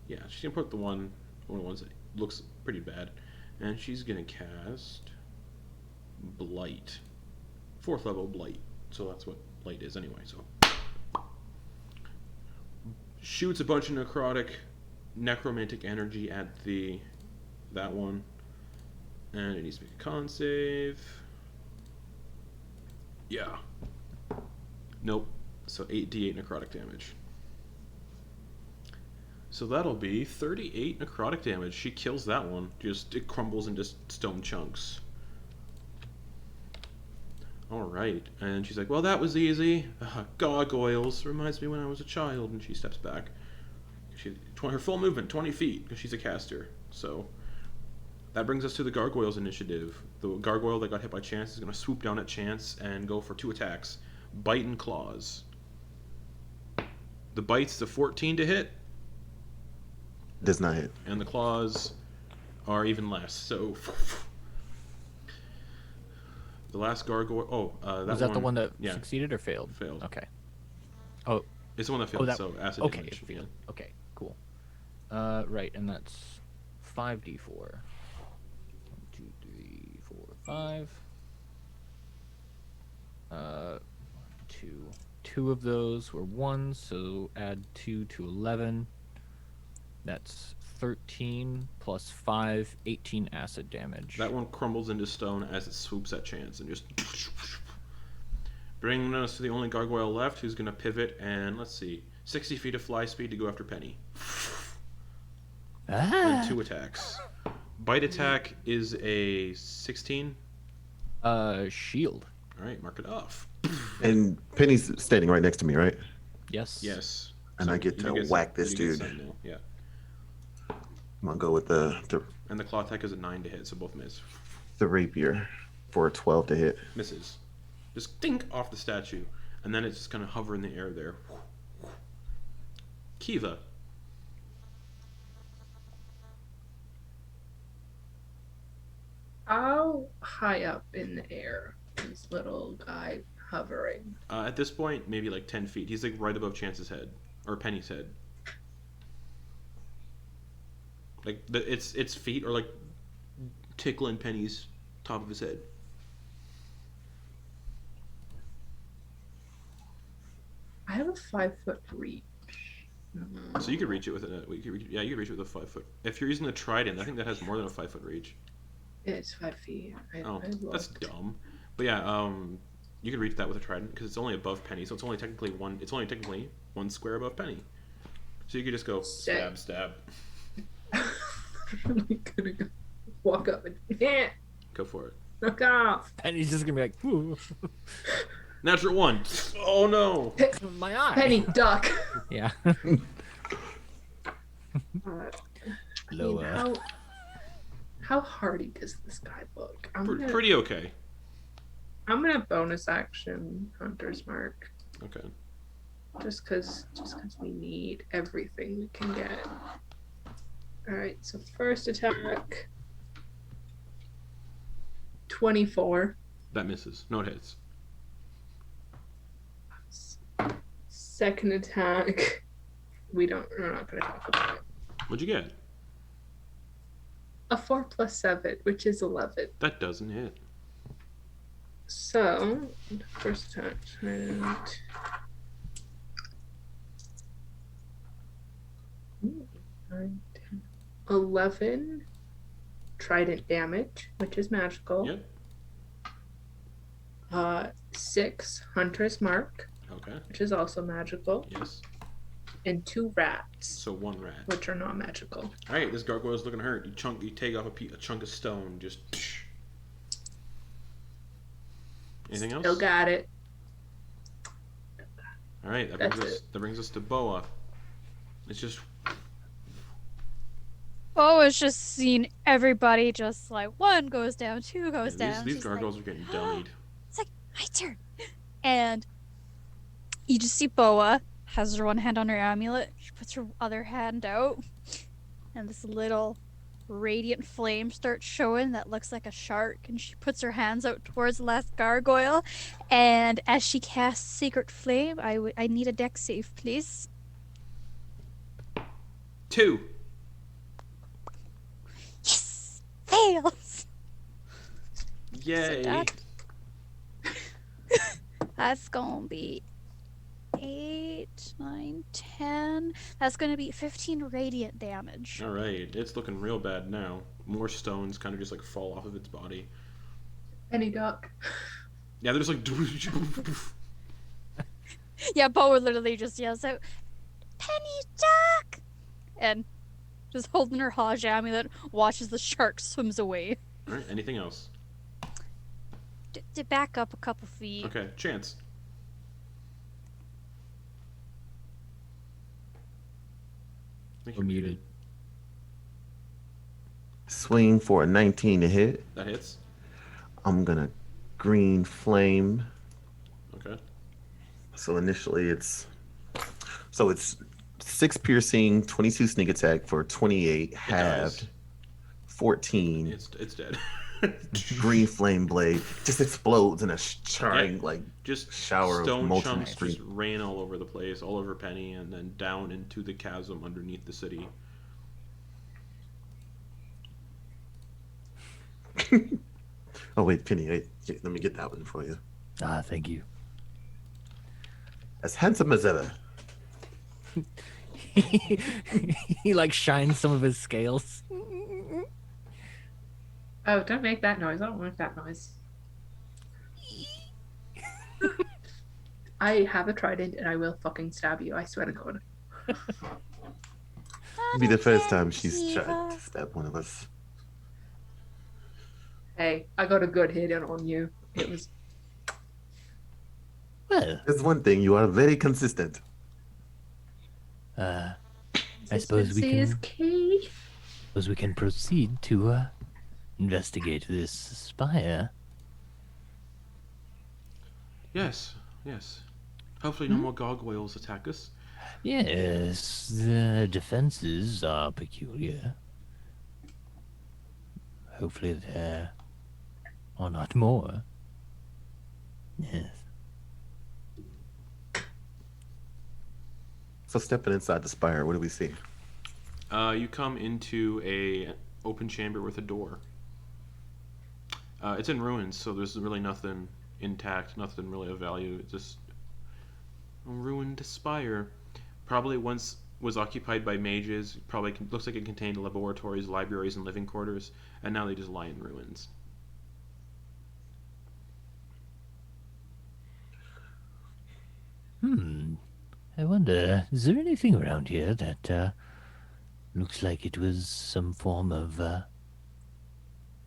Yeah, she's gonna put one of the ones that looks pretty bad, and she's gonna cast Blight, 4th level Blight. So that's what Blight is anyway. So shoots a bunch of necromantic energy at that one, and it needs to make a con save. Yeah. Nope. So 8d8 necrotic damage. So that'll be 38 necrotic damage. She kills that one. It crumbles into stone chunks. Alright. And she's like, well, that was easy. Gargoyles. Reminds me when I was a child. And she steps back. Her full movement, 20 feet, because she's a caster. So that brings us to the Gargoyles initiative. The Gargoyle that got hit by Chance is going to swoop down at Chance and go for 2 attacks. Bite and Claws. The Bite's a 14 to hit. Does not hit. And the Claws are even less. So the last Gargoyle... Was that the one that succeeded or failed? Failed. Okay. Oh. It's the one that failed, so acid damage. Okay, okay, cool. Right, and that's 5d4. 1, 2, 3, 4, 5. 2 of those were 1s, so add 2 to 11. That's 13 plus 5, 18 acid damage. That one crumbles into stone as it swoops at Chance and just... Bringing us to the only Gargoyle left, who's going to pivot and, let's see, 60 feet of fly speed to go after Penny. And 2 attacks. Bite attack is a 16. Shield. All right, mark it off. And Penny's standing right next to me, right? Yes. Yes. And So I get to whack this dude. Yeah. I'm gonna go with the And the claw attack is a 9 to hit, so both miss. rapier for a 12 to hit. Misses. Just dink off the statue, and then it's just kind of hover in the air there. Kiva. How high up in the air is this little guy hovering? At this point, maybe like 10 feet. He's like right above Chance's head or Penny's head. Like its feet are like tickling Penny's top of his head. I have a 5-foot reach. So you could reach it with you could reach it with a 5 foot. If you're using the trident, I think that has more than a 5 foot reach. It's 5 feet. I That's looked. dumb. But yeah, you could reach that with a trident because it's only above Penny, so it's only technically one square above Penny. So you could just go stab, stab. I'm gonna go walk up and Go for it. knock off. Penny's just gonna be like, ooh, Natural 1. Oh no. my eye. Penny duck. Yeah. I mean, Lower. how hardy does this guy look? I'm Pretty okay. gonna bonus action Hunter's Mark Okay. just cause we need everything we can get. All right, so first attack 24. That misses. No, it hits. Second attack, we're not gonna talk about it. What'd you get? A 4 + 7, which is 11. That doesn't hit. So, first attack, and 9, 10, 11 trident damage, which is magical. Yep. 6 Hunter's Mark, Okay. which is also magical, Yes. and 2 rats, So 1 rat. which are not magical. All right, this gargoyle's looking hurt. You take off a chunk of stone. Just. Anything else? Still got it. All right, that That's brings us to Boa. It's just Bo has just seen everybody just like one goes down, two goes down. these She's gargoyles like, are getting dummied. it's like my turn, and you just see Boa has her one hand on her amulet. She puts her other hand out, and this little radiant flame starts showing that looks like a shark. And she puts her hands out towards the last gargoyle, and as she casts Secret Flame, I need a dex save, please. 2. Yes, fails. Yay! that- That's gonna be 8, 9, 10. That's gonna be 15 radiant damage. All right, it's looking real bad now. More stones kind of just like fall off of its body. Penny duck. Yeah, they're just like. Yeah, Boa literally just yells out, "Penny duck!" and just holding her Hajj amulet, watches the shark swims away. All right, anything else? To back up a couple feet. Okay, Chance. Make We're it muted. Swing for a 19 to hit. That hits. I'm gonna green flame. Okay. So initially it's 6 piercing, 22 sneak attack for 28 dies. halved, 14. It's dead. Green flame blade just explodes in a charring like Just shower of stone molten chunks street. just rain all over the place, all over Penny, and then down into the chasm underneath the city. Oh wait, Penny, wait, let me get that one for you. Ah, thank you. As handsome as ever. He like shines some of his scales. Oh, don't make that noise. I don't like that noise. I have a trident and I will fucking stab you. I swear to God. It'll be the first time she's tried to stab one of us. Hey, I got a good hit in on you. It was Well, There's one thing, you are very consistent. I suppose we consistency is can. key. Suppose we can proceed to investigate this spire. Yes, yes. Hopefully, no more gargoyles attack us. Yes, the defenses are peculiar. Hopefully they're or not more. Yes. So stepping inside the spire, what do we see? You come into a open chamber with a door. It's in ruins, so there's really nothing intact, nothing really of value. It's just a ruined spire. Probably once was occupied by mages. Probably looks like it contained laboratories, libraries, and living quarters, and now they just lie in ruins. I wonder, is there anything around here that looks like it was some form of,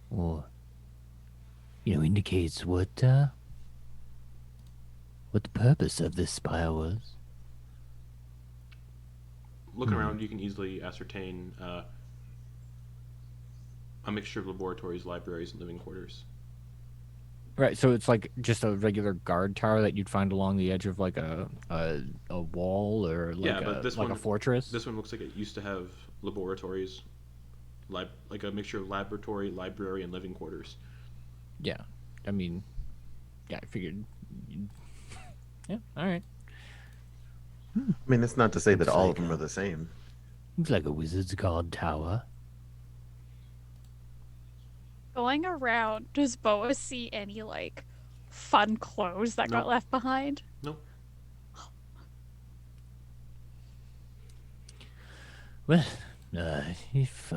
or, indicates what the purpose of this spire was? Looking around, you can easily ascertain a mixture of laboratories, libraries, and living quarters. Right, so it's like just a regular guard tower that you'd find along the edge of like a wall or like, a fortress. This one looks like it used to have laboratories, like a mixture of laboratory, library, and living quarters. Yeah, I mean, yeah, I figured. Yeah, all right. I mean, it's not to say that Looks all like of them are the same. Looks like a wizard's guard tower. Going around, does Boa see any like fun clothes that got Nope. left behind? Nope. Well, if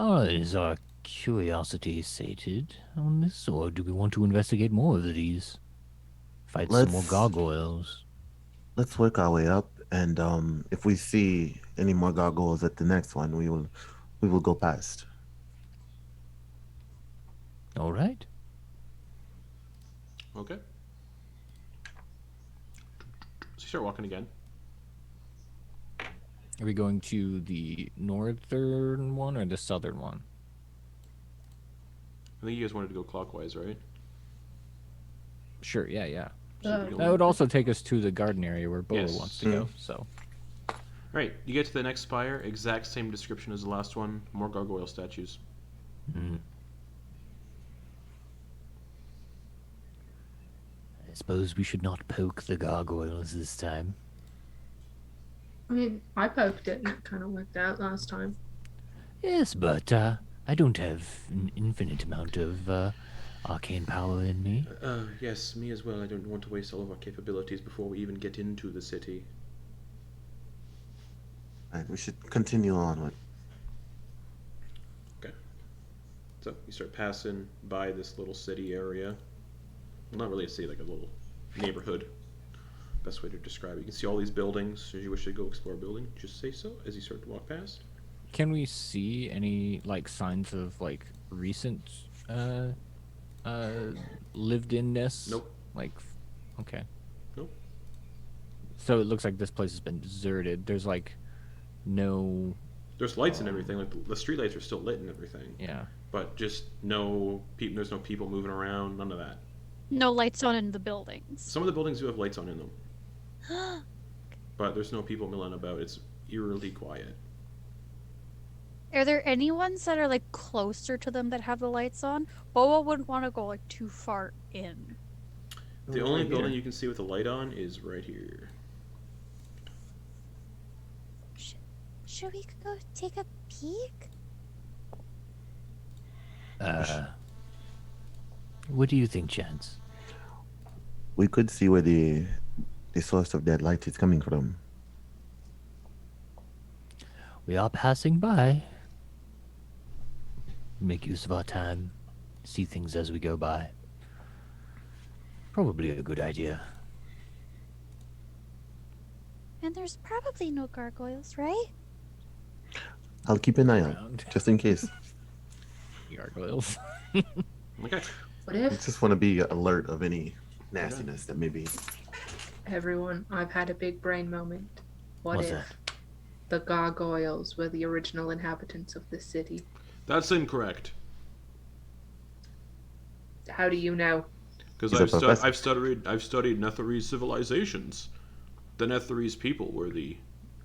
is our curiosity sated on this, or do we want to investigate more of these? Fight some more Let's- gargoyles. Let's work our way up, and if we see any more gargoyles at the next one, we will go past. All right. Okay. So you start walking again. Are we going to the northern one or the southern one? I think you guys wanted to go clockwise, right? Sure. Yeah. So Uh, you're going- That would also take us to the garden area where Boa Yes. wants to go. So. Right, you get to the next spire, exact same description as the last one, more gargoyle statues. I suppose we should not poke the gargoyles this time. I mean, I poked it and it kind of worked out last time. Yes, but I don't have an infinite amount of arcane power in me. Yes, me as well. I don't want to waste all of our capabilities before we even get into the city. Right, we should continue on with. So you start passing by this little city area. Well, not really a city, like a little neighborhood. Best way to describe it. You can see all these buildings. If you wish to go explore a building, just say so as you start to walk past. Can we see any like signs of like recent lived-inness? Nope. Like, okay. Nope. So it looks like this place has been deserted. There's like no. There's lights and everything. Like the street lights are still lit and everything, Yeah. but just no people. There's no people moving around. None of that. No lights on in the buildings. Some of the buildings do have lights on in them, but there's no people milling about. It's eerily quiet. Are there any ones that are like closer to them that have the lights on? Boa wouldn't want to go like too far in. The Oh, only right building here. you can see with a light on is right here. Should we go take a peek? What do you think, Chance? We could see where the source of that light is coming from. We are passing by. Make use of our time. See things as we go by. Probably a good idea. And there's probably no gargoyles, right? I'll keep an eye out, Around. just in case. Gargoyles. Okay. What I if just want to be alert of any nastiness that may be. everyone? I've had a big brain moment. What What's if that? the gargoyles were the original inhabitants of the city? That's incorrect. How do you know? Because He's a professor. I've studied Netherese civilizations. The Netherese people were the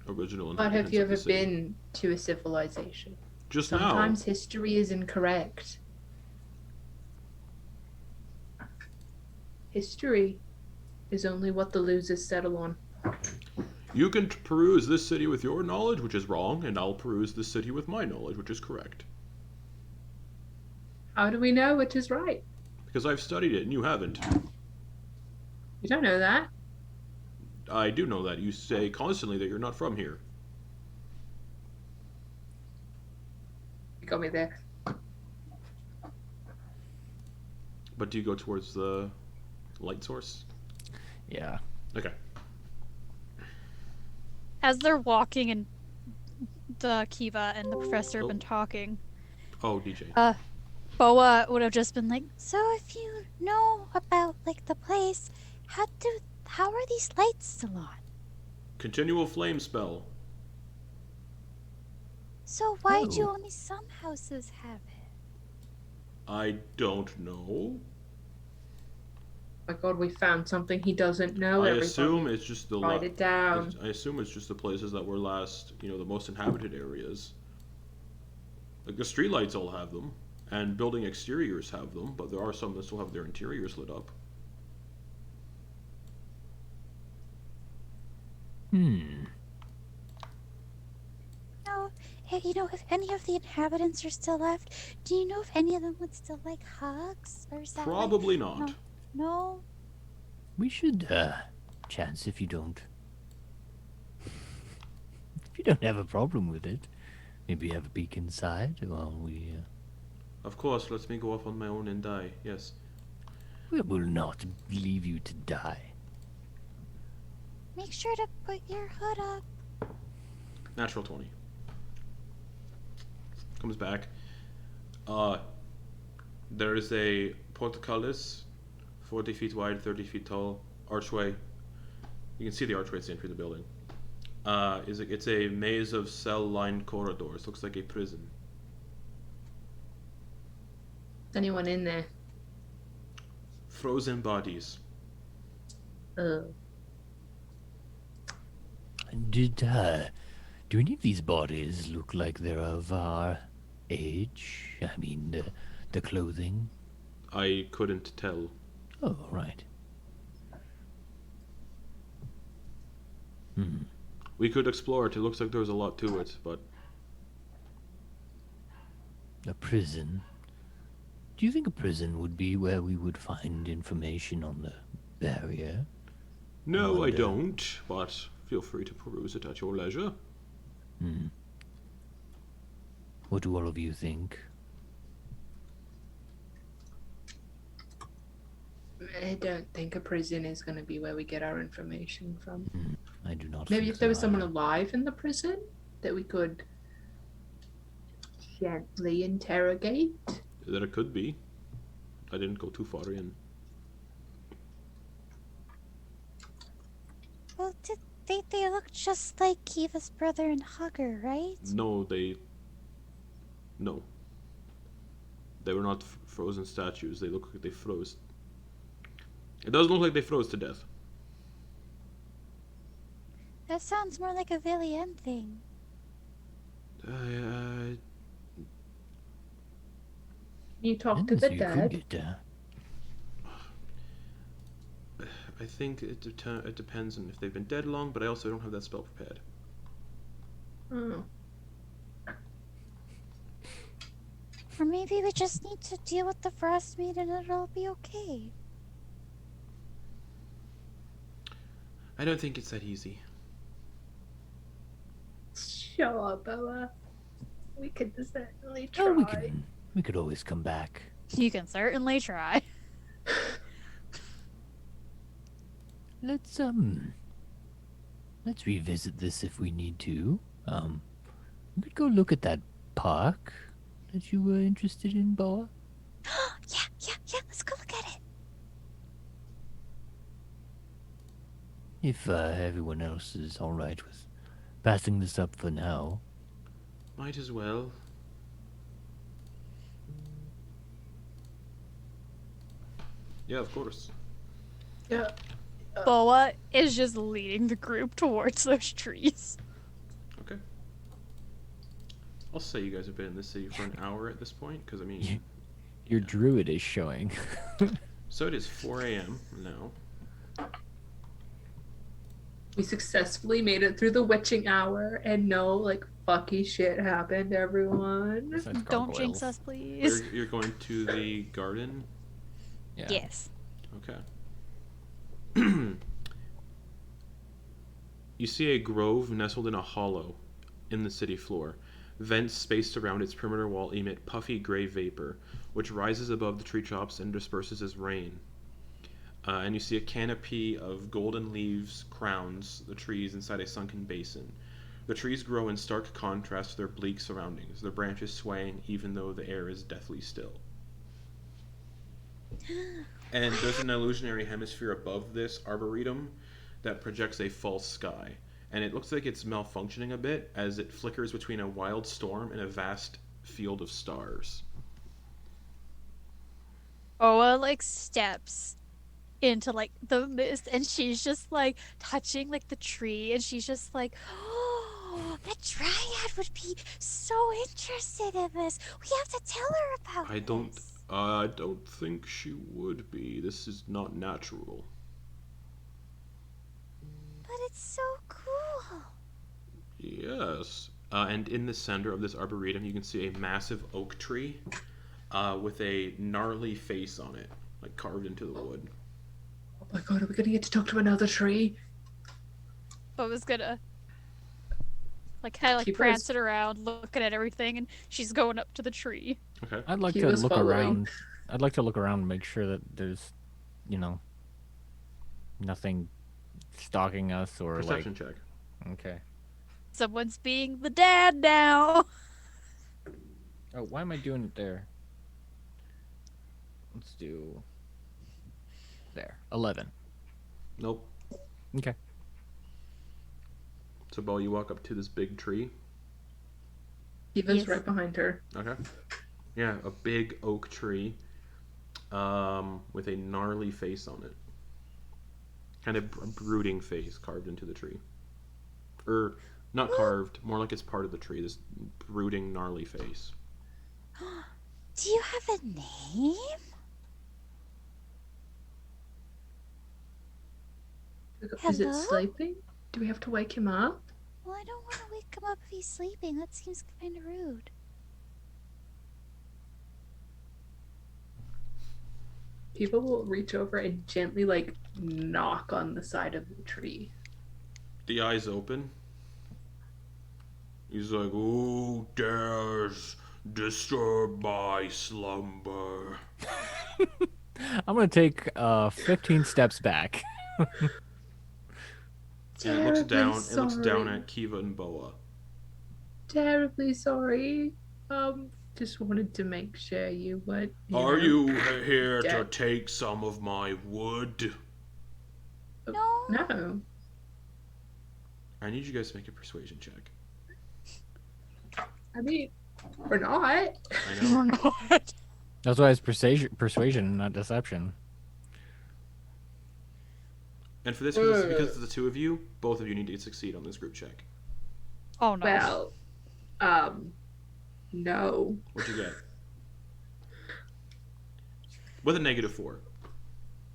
original But inhabitants have you of the ever city. been to a civilization? Just Sometimes history is incorrect. History is only what the losers settle on. You can peruse this city with your knowledge, which is wrong, and I'll peruse this city with my knowledge, which is correct. How do we know which is right? Because I've studied it and you haven't. You don't know that. I do know that. You say constantly that you're not from here. You got me there. But do you go towards the light source? Yeah. Okay. As they're walking and the Kiva and the professor have been talking, Oh, DJ. Boa would have just been like, so if you know about like the place, how are these lights still on? Continual flame spell. So why do Oh. only some houses have it? I don't know. Oh my god, we found something he doesn't know. I Everybody assume it's just the write it down. I assume it's just the places that were last, the most inhabited areas. Like the streetlights all have them, and building exteriors have them, but there are some that still have their interiors lit up. Hmm. No, if any of the inhabitants are still left, do you know if any of them would still like hugs? Or is that Probably not. No? We should, chance if you don't. If you don't have a problem with it, maybe have a peek inside while we, Of course, let me go off on my own and die. Yes. we will not leave you to die. Make sure to put your hood up. Natural 20. Comes back. There is a portcullis, 40 feet wide, 30 feet tall, archway. You can see the archway at the entry of the building. It's a maze of cell-lined corridors. Looks like a prison. Anyone in there? Frozen bodies. Do any of these bodies look like they're of our age? I mean, the clothing? I couldn't tell. Oh, right. Hmm. We could explore it. It looks like there's a lot to it, but A prison? Do you think a prison would be where we would find information on the barrier? no, I Wonder. don't. But feel free to peruse it at your leisure. Hmm. What do all of you think? I don't think a prison is going to be where we get our information from. I do not Maybe think if there so was someone either. alive in the prison that we could gently interrogate. That it could be. I didn't go too far in. Well, they look just like Kiva's brother and Hugger, right? No. They were not frozen statues. They look like they froze. It doesn't look like they froze to death. That sounds more like a Villian thing. You talk to Yes, the you dead. could get, I think it depends on if they've been dead long, but I also don't have that spell prepared. Oh. Or maybe we just need to deal with the Frostmaiden and it'll be okay. I don't think it's that easy. Show up, Bella. We could certainly try. oh, we could always come back. You can certainly try. Let's revisit this if we need to. We could go look at that park that you were interested in, Boa. yeah, let's go look at it. If everyone else is all right with passing this up for now. Might as well. Yeah, of course. Yeah. Boa is just leading the group towards those trees. Okay. I'll say you guys have been in this city for an hour at this point, because I mean, Your druid is showing. So it is 4 a.m. now. We successfully made it through the witching hour, and no, like, fucky shit happened, everyone. Besides Don't jinx gargoyles. us, Where please. you're going to the garden? Yeah. Yes. Okay. You see a grove nestled in a hollow in the city floor. Vents spaced around its perimeter wall emit puffy gray vapor, which rises above the tree tops and disperses as rain. And you see a canopy of golden leaves crowns the trees inside a sunken basin. The trees grow in stark contrast to their bleak surroundings, their branches swaying even though the air is deathly still. And there's an illusionary hemisphere above this arboretum that projects a false sky. And it looks like it's malfunctioning a bit as it flickers between a wild storm and a vast field of stars. Oa like steps into like the mist, and she's just like touching like the tree, and she's just like, oh, the dryad would be so interested in this. We have to tell her about I don't this. think she would be. This is not natural. But it's so cool. Yes. And in the center of this arboretum, you can see a massive oak tree with a gnarly face on it, like carved into the wood. Oh my god, are we gonna get to talk to another tree? Oa's gonna like kind of like Keep her prancing around, looking at everything, and she's going up to the tree. Okay. I'd like He to was look following. around. I'd like to look around and make sure that there's, nothing stalking us or Perception check. Okay. Someone's being the dad now. Oh, why am I doing it there? Let's do there. 11. Nope. Okay. So, Bo, you walk up to this big tree. Eva's Yes. right behind her. Okay. Yeah, a big oak tree with a gnarly face on it. Kind of a brooding face carved into the tree. Or, not carved, more like it's part of the tree, this brooding, gnarly face. Do you have a name? Is it Hello? sleeping? Do we have to wake him up? Well, I don't want to wake him up if he's sleeping. That seems kind of rude. People will reach over and gently, like, knock on the side of the tree. The eyes open. He's like, "Who dares disturb my slumber?" I'm gonna take 15 steps back. And it looks down. Terribly It looks down sorry. at Kiva and Boa. Terribly sorry. Just wanted to make sure you would. Are you here to dead. take some of my wood? No. No. I need you guys to make a persuasion check. I mean, we're not. I know. Or not. That's why it's persuasion, not deception. And for this, because of the two of you, both of you need to succeed on this group check. Oh no. Well, no. What'd you get? With a -4.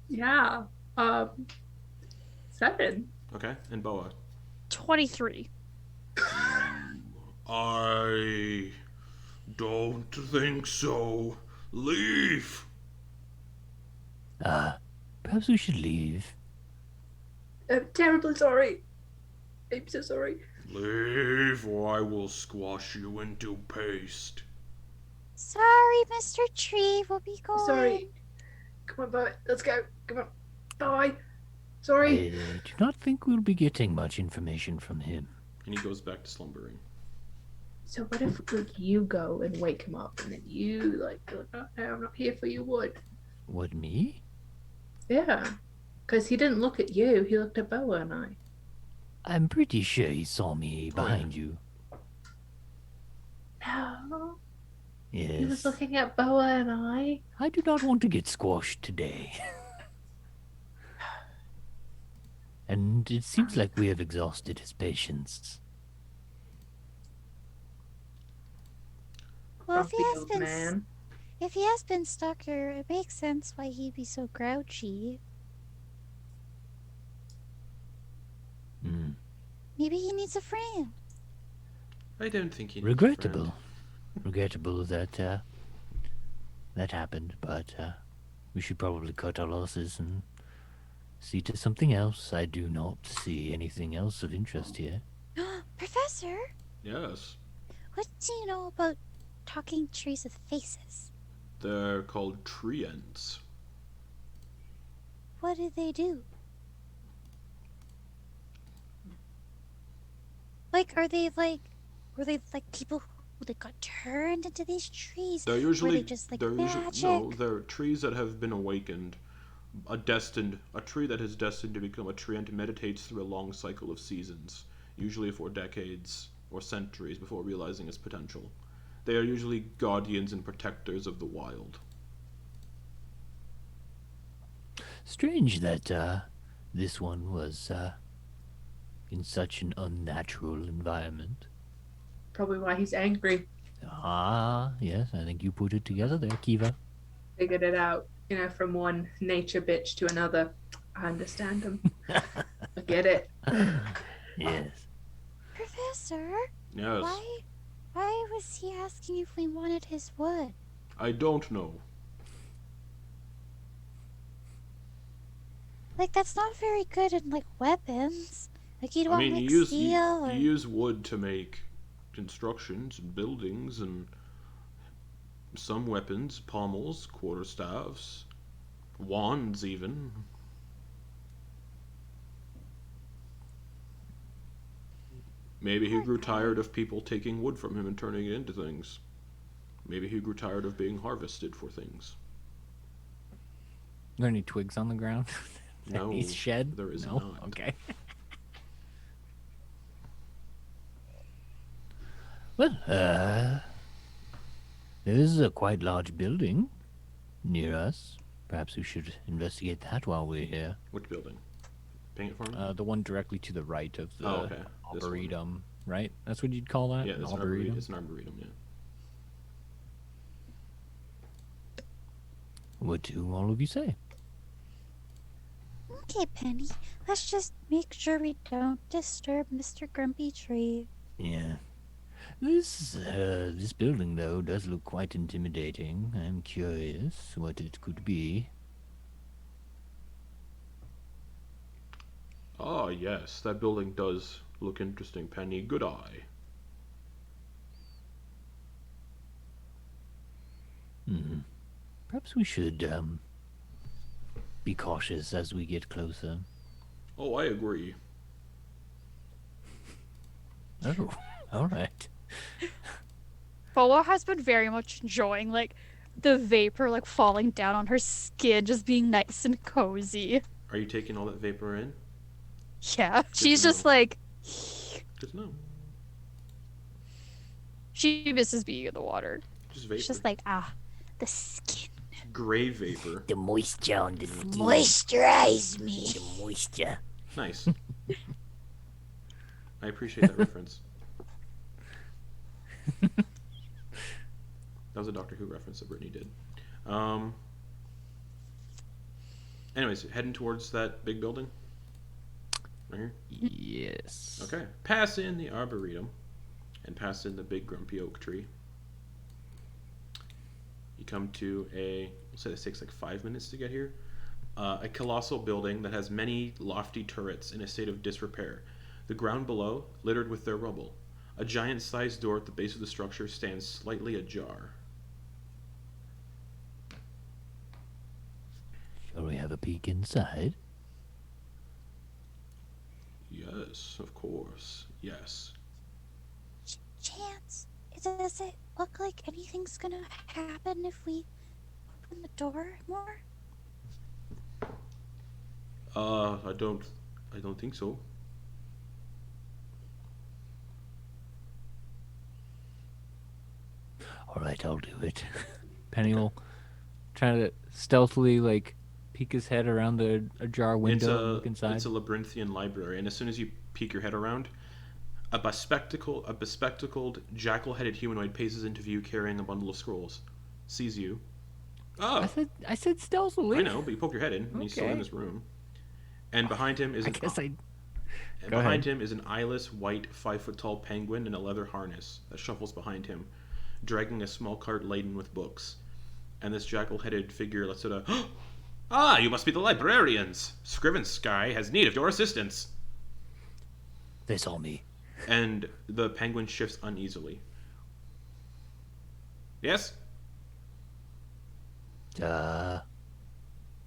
Yeah. 7. Okay, and Boa. 23. I don't think so. Leave. Perhaps we should leave. I'm terribly sorry. I'm so sorry. Leave, or I will squash you into paste. Sorry, Mr. Tree. We'll be going. Sorry. Come on, boy. Let's go. Come on. Bye. Sorry. I do not think we'll be getting much information from him. And he goes back to slumbering. So what if like you go and wake him up, and then you like, oh, no, I'm not here for your wood. What, me? Yeah, because he didn't look at you. He looked at Boa and I. I'm pretty sure he saw me Oh, yeah. behind you. No, he was Yes. looking at Boa and I. I do not want to get squashed today. And it seems like we have exhausted his patience. Well, if he Grumpy has old been man. If he has been stuck here, it makes sense why he'd be so grouchy. Hmm. Maybe he needs a friend. I don't think he needs a Regrettable. friend. Regrettable that that happened, but we should probably cut our losses and see to something else. I do not see anything else of interest here. Professor, Yes. what do you know about talking trees with faces? They're called treants. What do they do? Like, were they like people who got turned into these trees? They're Were usually they just like they're magic? usually no, they're trees that have been awakened. A tree that is destined to become a treant meditates through a long cycle of seasons, usually for decades or centuries before realizing its potential. They are usually guardians and protectors of the wild. Strange that this one was in such an unnatural environment. Probably why he's angry. Ah, yes, I think you put it together there, Kiva. Figured it out. From one nature bitch to another. I understand him. I get it. Yes. Professor, Yes. why was he asking if we wanted his wood? I don't know. Like, that's not very good in like weapons. Like, you'd I want mean, like you steel or use wood to make constructions and buildings and some weapons, pommels, quarterstaffs, wands even. Maybe he grew tired of people taking wood from him and turning it into things. Maybe he grew tired of being harvested for things. Are there any twigs on the ground? No, Any shed? there is no? not. Okay. Well, there is a quite large building near us. Perhaps we should investigate that while we're here. Which building? Paying it for me? The one directly to the right of the Oh, okay. This one. arboretum, right? That's what you'd call that? Yeah, An it's an arboretum. It's an arboretum, yeah. What do all of you say? Okay, Penny. Let's just make sure we don't disturb Mr. Grumpy Tree. Yeah. This building, though, does look quite intimidating. I'm curious what it could be. Ah, yes, that building does look interesting, Penny. Good eye. Perhaps we should, be cautious as we get closer. Oh, I agree. Oh, all right. Boa has been very much enjoying like the vapor like falling down on her skin, just being nice and cozy. Are you taking all that vapor in? Yeah, she's to just know. like Good to know. she misses being in the water. Just vapor. She's just like the skin. Gray vapor. The moisture on the skin. Moisturize me. The moisture. Nice. I appreciate that reference. That was a Doctor Who reference that Brittany did. Anyways, heading towards that big building. Right here. Yes. Okay. Pass in the arboretum and pass in the big grumpy oak tree. You come to we'll say this takes like 5 minutes to get here. A colossal building that has many lofty turrets in a state of disrepair. The ground below littered with their rubble. A giant-sized door at the base of the structure stands slightly ajar. Shall we have a peek inside? Yes, of course. Yes. Chance, does it look like anything's gonna happen if we open the door more? I don't think so. All right, I'll do it. Penny will try to stealthily like peek his head around the ajar window and look inside. It's a labyrinthian library, and as soon as you peek your head around, a bespectacled, jackal-headed humanoid paces into view carrying a bundle of scrolls. sees you. I Oh, said stealthily. I know, but you poke your head in, and he's still in Okay. this room. And behind him is I guess I. and Go behind ahead. him is an eyeless, white, 5-foot-tall penguin in a leather harness that shuffles behind him, dragging a small cart laden with books. And this jackal-headed figure lets out a, "Ah, you must be the librarians! Scriven-Sky has need of your assistance." They saw me. And the penguin shifts uneasily. Yes?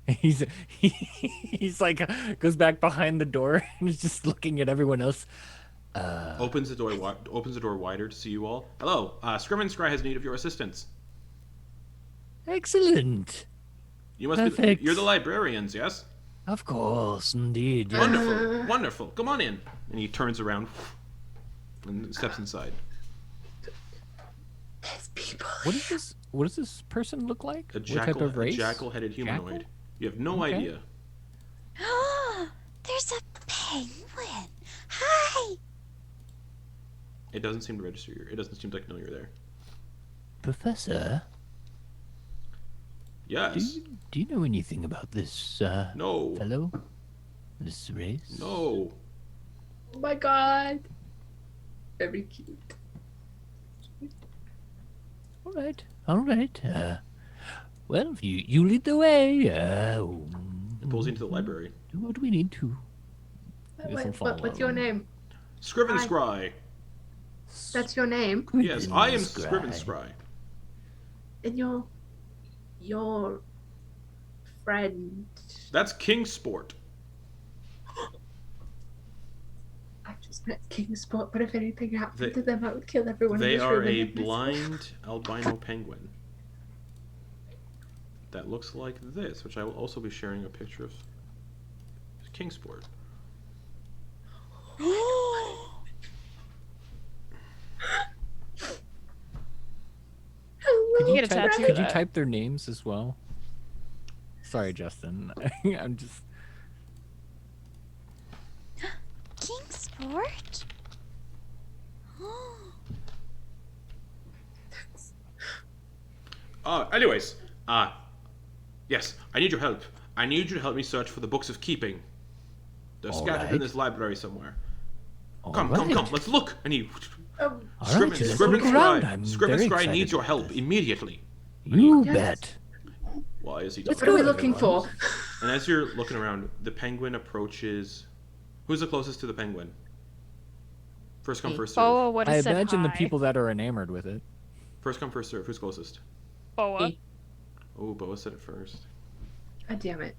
He's like goes back behind the door and is just looking at everyone else. Opens the door wider to see you all. "Hello, Scriven-Sky has need of your assistance." Excellent. You must Perfect. be. You're the librarians, yes? Of course, indeed. Yeah. Wonderful, wonderful. Come on in. And he turns around and steps inside. There's people. What is this? What does this person look like? A What type of race? jackal-headed humanoid. Jackal? You have no Okay. idea. There's a penguin. Hi. It doesn't seem to register you. It doesn't seem to know you're there. Professor, Yes. do you know anything about this No. fellow? This race? No. Oh my god. Very cute. All right. All right. Well, you lead the way. It pulls you into the library. Do what we need to. guess I'll follow What's your him. name? Scriven-Scry. That's your name. Yes, I am Scry. Scriven-Scry. And your friend. That's Kingsport. I just met Kingsport, but if anything happened They- to them, I would kill everyone They in this are room. a and myself. blind albino penguin that looks like this, which I will also be sharing a picture of Kingsport. Hello, Could you, Get a type, tattoo could of you that. type their names as well? Sorry, Justin. I'm just. Kingsport? Anyways, yes, I need your help. I need you to help me search for the books of keeping. They're All scattered in right. this library somewhere. All Come, right. let's look. And he, All right, let's Scriven look around. Scry, I'm Scriven very Scry excited needs your about help this. immediately. You Yes. bet. Why is he What talking? are we go, looking everyone. for? And as you're looking around, the penguin approaches. Who's the closest to the penguin? First come, Me. first serve. Boa would I have said imagine the hi. people that are enamored with it. First come, first serve. Who's closest? Boa. Me. Oh, Boa said it first. God damn it.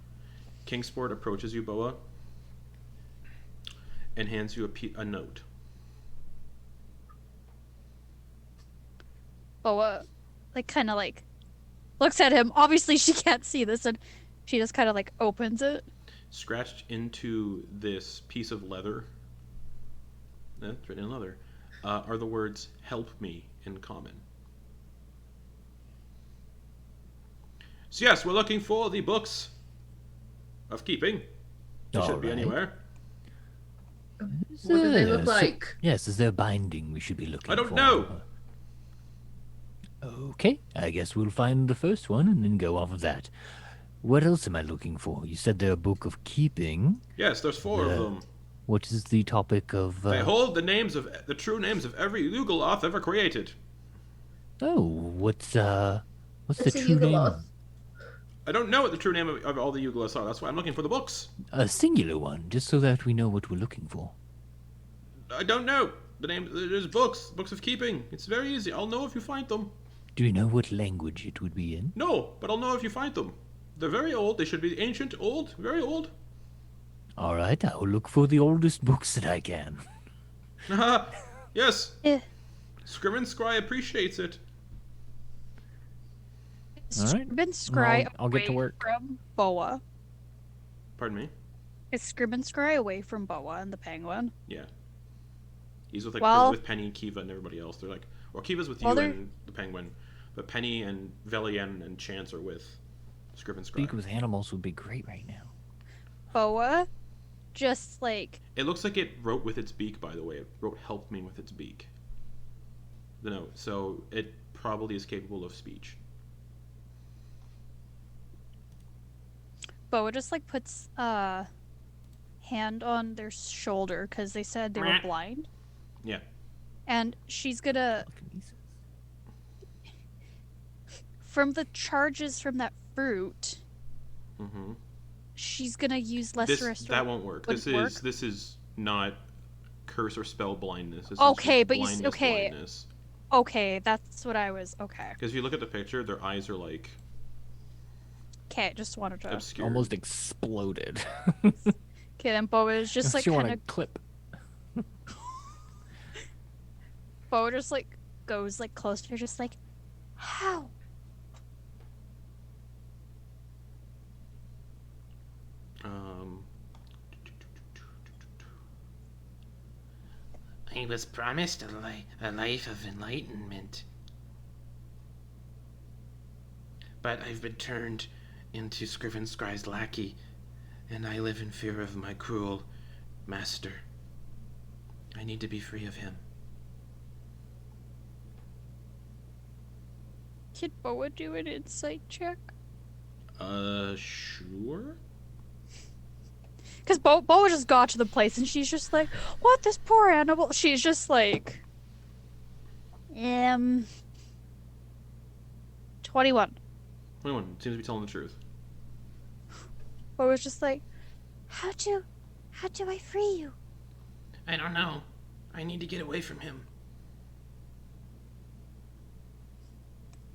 Kingsport approaches you, Boa, and hands you a note. Boa, kind of looks at him. Obviously, she can't see this, and she just kind of opens it. Scratched into this piece of leather, it's written in leather, are the words "Help me" in common. So yes, we're looking for the books of keeping. They should be All right. anywhere. What do they look So- like? Yes, is there binding we should be looking for? I don't know. Okay, I guess we'll find the first one and then go off of that. What else am I looking for? You said they're a book of keeping. Yes, there's 4 of Yeah. them. What is the topic of... They hold the true names of every Yugoloth ever created. Oh, what's the What's a true name? Yugoloth? I don't know what the true name of all the Yugoloths are. That's why I'm looking for the books. A singular one, just so that we know what we're looking for. I don't know. The name, there's books of keeping. It's very easy. I'll know if you find them. Do you know what language it would be in? No, but I'll know if you find them. They're very old. They should be ancient, old, very old. All right, I will look for the oldest books that I can. Yes. Eh. Scriven Scry appreciates it. All right. Scriben Scry I'll get to away work. from Boa. Pardon me? Is Scriben Scry away from Boa and the penguin? Yeah. He's with Well- with Penny, Kiva, and everybody else. They're well, Kiva's with Well, you they're- and the penguin, but Penny and Velian and Chance are with Scriven Speak Scry. with animals would be great right now. Boa just It looks like it wrote with its beak, by the way. It wrote "help me" with its beak. The note, so it probably is capable of speech. Boa just like puts a hand on their shoulder because they said they were Meh. blind. Yeah. And she's gonna, Telekinesis. from the charges from that fruit, Mm-hmm. she's gonna use lesser restoration. That won't work. Wouldn't work? This is not curse or spell blindness. This Okay, is but blindness, okay. blindness. Okay, that's what I was. Okay. Because if you look at the picture, their eyes are like Okay, just wanted to. obscured. Almost exploded. Okay, then Boa is just like you want kind to clip. of. Boa just like goes like close to her, just like, how? I was promised a life of enlightenment. But I've been turned into Scrivenscry's lackey, and I live in fear of my cruel master. I need to be free of him. Can Boa do an insight check? Sure. Because Boa just got to the place and she's just like, what, this poor animal? She's just like, 21. 21. Seems to be telling the truth. Boa's just like, how do I free you? I don't know. I need to get away from him.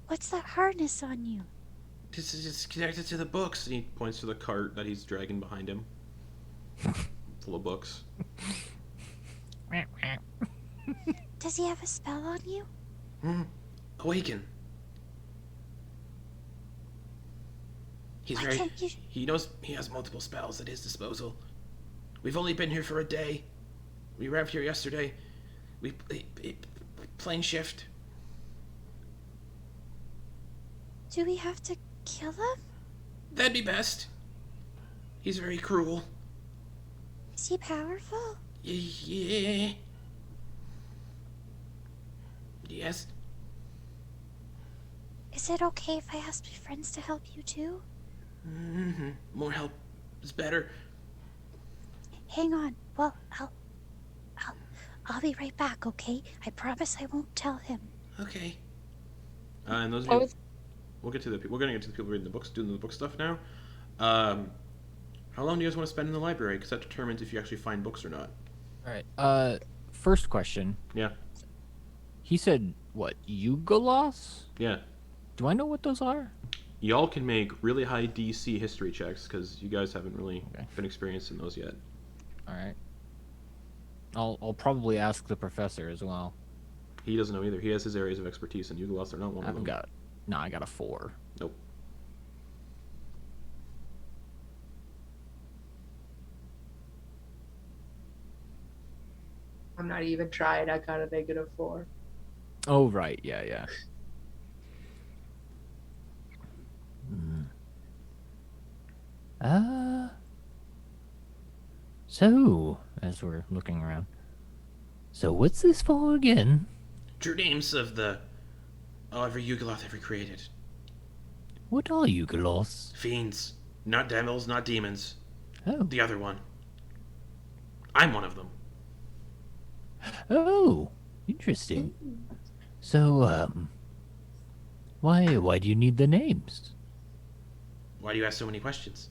What's that harness on you? This is just connected to the books. And he points to the cart that he's dragging behind him. Full of books. Does he have a spell on you? Awaken. He's Why very. can't you? He knows he has multiple spells at his disposal. We've only been here for a day. We arrived here yesterday. We plane shift. Do we have to kill him? That'd be best. He's very cruel. Is he powerful? Yeah. Yes. Is it okay if I ask my friends to help you too? Mm-hmm. More help is better. Hang on. Well, I'll be right back, okay? I promise I won't tell him. Okay. And those of you, we're gonna get to the people reading the books, doing the book stuff now. How long do you guys want to spend in the library? Because that determines if you actually find books or not. All right. First question. Yeah. He said what? Yugolos? Yeah. Do I know what those are? Y'all can make really high DC history checks because you guys haven't really been experienced in those yet. All right. I'll probably ask the professor as well. He doesn't know either. He has his areas of expertise, and Yugolos are not one I of them. I got a 4. Nope. I'm not even tried. I got a -4. Oh right, yeah. So, as we're looking around, so what's this for again? True names of every Yugoloth ever created. What are Yugolos? Fiends. Not devils, not demons. Oh, The other one. I'm one of them. oh, interesting. So, why do you need the names? Why do you ask so many questions?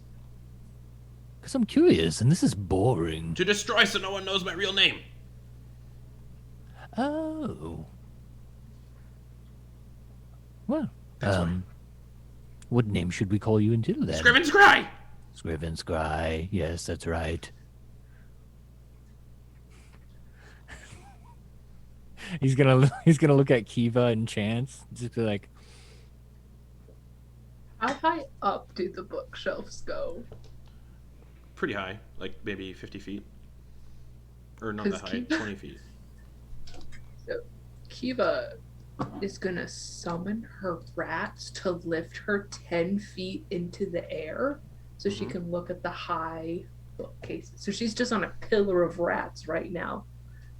Because I'm curious, and this is boring. To destroy so no one knows my real name. Oh. Well, That's why. what name should we call you until then? Scrivenscry! Scrivenscry. Yes, that's right. He's gonna look at Kiva and Chance, just be like, How high up do the bookshelves go? Pretty high, like maybe 50 feet. Or not 'Cause that high, Kiva- 20 feet. Kiva is gonna summon her rats to lift her 10 feet into the air so she Mhm. can look at the high bookcases. So she's just on a pillar of rats right now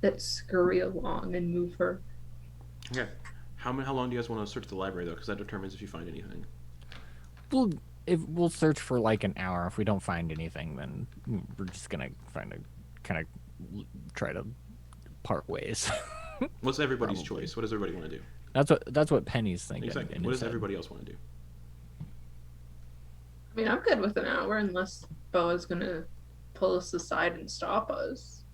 that scurry along and move her. Okay. How long do you guys want to search the library, though? Because that determines if you find anything. well, if we'll search for like an hour. If we don't find anything, then we're just gonna kind of try to part ways. What's everybody's Probably. choice? What does everybody want to do? That's what Penny's thinking. Exactly. in What his does head. everybody else want to do? I mean, I'm good with an hour unless Boa's gonna pull us aside and stop us.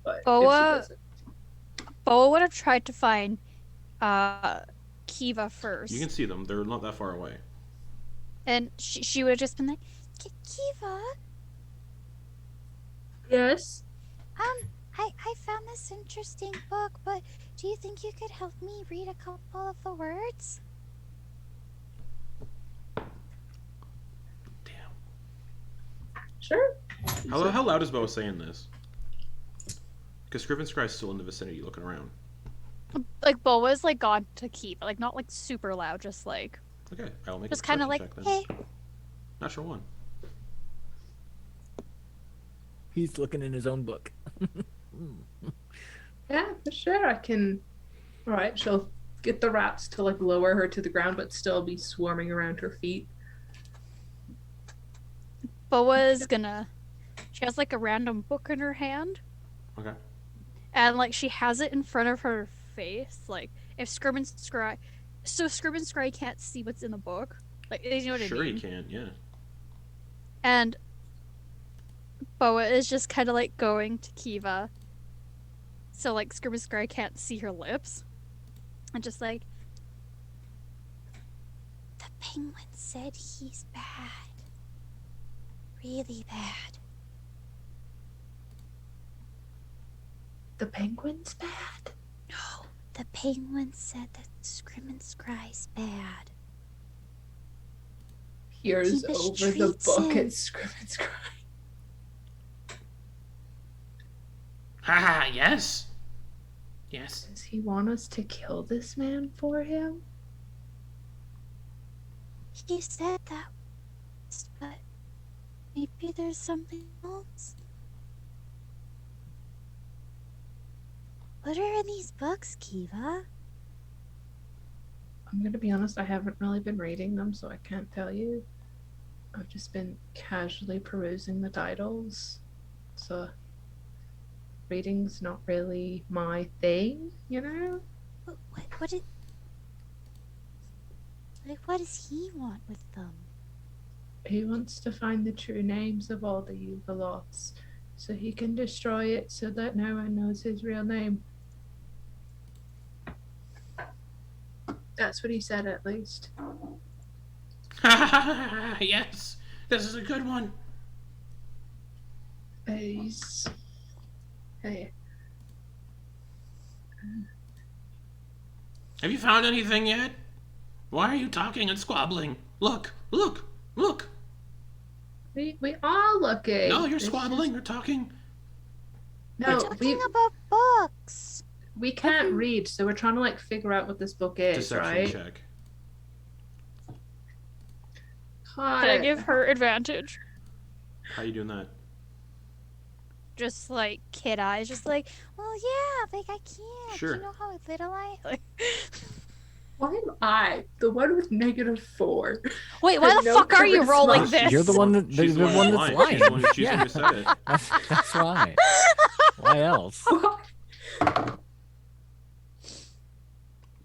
But if she Boa- doesn't, Boa would have tried to find Kiva first. You can see them. They're not that far away. And she would have just been like, Kiva, yes. I found this interesting book, but do you think you could help me read a couple of the words? Damn. Sure. How loud is Bo saying this? Because Scriven Scry's still in the vicinity looking around. Like, Boa's, like, gone to Kiva. Like, not, like, super loud, just, like... Okay, I'll make Just a kind of perception like, check then. hey. Natural 1. He's looking in his own book. Yeah, for sure. I can. All right, she'll get the rats to like lower her to the ground, but still be swarming around her feet. Boa's gonna... She has, like, a random book in her hand. Okay. And, like, she has it in front of her face. Like, if Scriven Scry... So Scriven Scry can't see what's in the book. Like, you know what I mean? Sure you can, yeah. And Boa is just kind of, like, going to Kiva. So, like, Scriven Scry can't see her lips. And just, like... The penguin said he's bad. Really bad. The penguin's bad. No, the penguin said that Scriven Scry's bad. Peers He over the mistreats book him. at Scriven Scry. Haha, yes. Yes. Does he want us to kill this man for him? He said that, but maybe there's something else. What are in these books, Kiva? I'm gonna be honest, I haven't really been reading them, so I can't tell you. I've just been casually perusing the titles. So reading's not really my thing, you know? What does he want with them? He wants to find the true names of all the Yugoloths so he can destroy it so that no one knows his real name. That's what he said, at least. Yes. This is a good one. He's... Hey, Have you found anything yet? Why are you talking and squabbling? Look, look, look. we are looking. No, you're It's squabbling. just- You're talking. No, Talking about books. we can't read, so we're trying to like figure out what this book is, Deception right? check. Can I give her advantage? How you doing that? Just like kid eyes, just like, well, yeah, like I can't. Sure. You know how little I. Like... Why am I the one with -4? Wait, why the No fuck are you charisma. rolling this? You're the one that She's the one lying. that's She's lying. the one who Yeah, said it. that's why. Why else?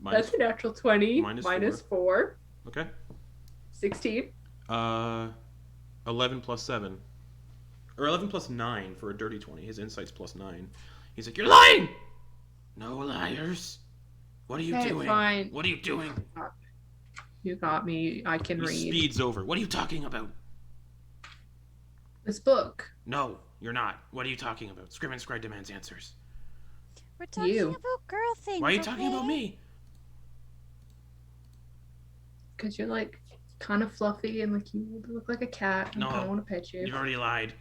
Minus, That's a natural 20. minus minus 4. okay. 16. 11 plus 7. Or 11 plus 9 for a dirty 20. His insight's plus 9. He's like, you're lying! No liars. What are you Okay, doing? fine. What are you doing? You got me. I can He read. speeds over. What are you talking about? This book. No, you're not. What are you talking about? Scrim and Scry demands answers. We're talking You. about girl things. Why are you talking okay? about me? Because you're like kind of fluffy and like you look like a cat. And No. I kind of want to pet you. You've already lied.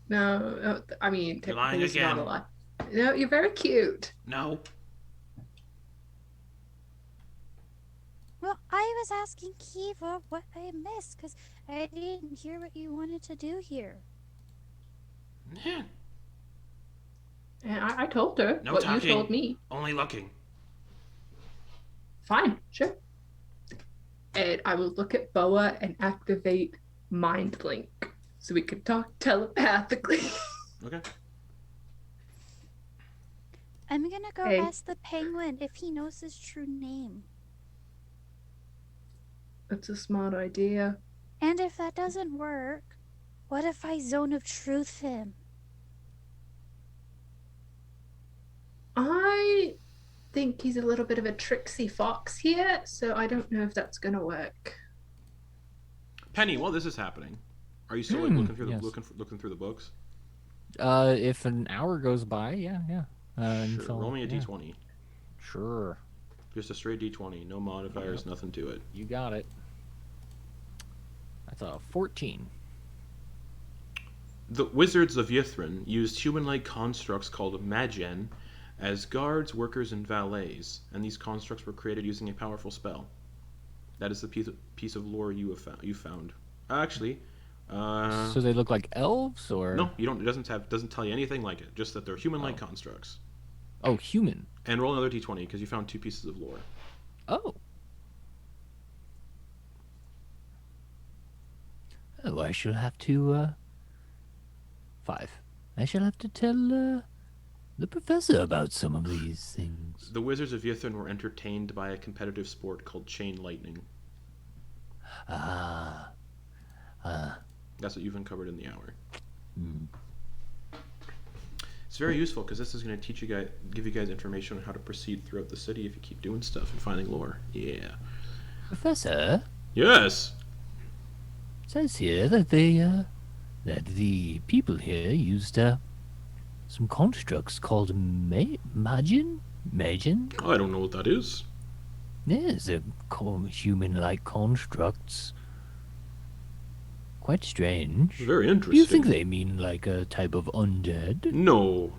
No, I mean, You're lying technically it's not again. a lie. No, you're very cute. No. Well, I was asking Kiva what I missed because I didn't hear what you wanted to do here. Yeah. And I told her No what talking. you told me. Only looking. Fine, sure. and I will look at Boa and activate Mind Link so we can talk telepathically. Okay. I'm gonna go Hey. ask the penguin if he knows his true name. That's a smart idea. And if that doesn't work, what if I zone of truth him? I think he's a little bit of a tricksy fox here, so I don't know if that's gonna work. Penny, while this is happening, are you still like looking through the looking through the books? If an hour goes by, yeah. Sure. Until, Roll me a d20. Sure. Just a straight d20, no modifiers, nothing to it. You got it. That's a 14. The wizards of Ythryn used human-like constructs called Magen as guards, workers, and valets, and these constructs were created using a powerful spell. That is the piece of lore you found. Actually, So they look like elves, or no, you don't. It doesn't tell you anything like it. Just that they're human-like constructs. Oh, human. And roll another d20 because you found 2 pieces of lore. Oh. Oh, I shall have to, 5. I shall have to tell, the professor about some of these things. The wizards of Ythryn were entertained by a competitive sport called chain lightning. That's what you've uncovered in the hour. It's very useful because this is going to teach you guys, give you guys information on how to proceed throughout the city if you keep doing stuff and finding lore. Yeah. Professor, Yes. it says here that that the people here used, some constructs called Magen? I don't know what that is. Yes, they're human-like constructs. Quite strange. Very Do interesting. you think they mean like a type of undead? No.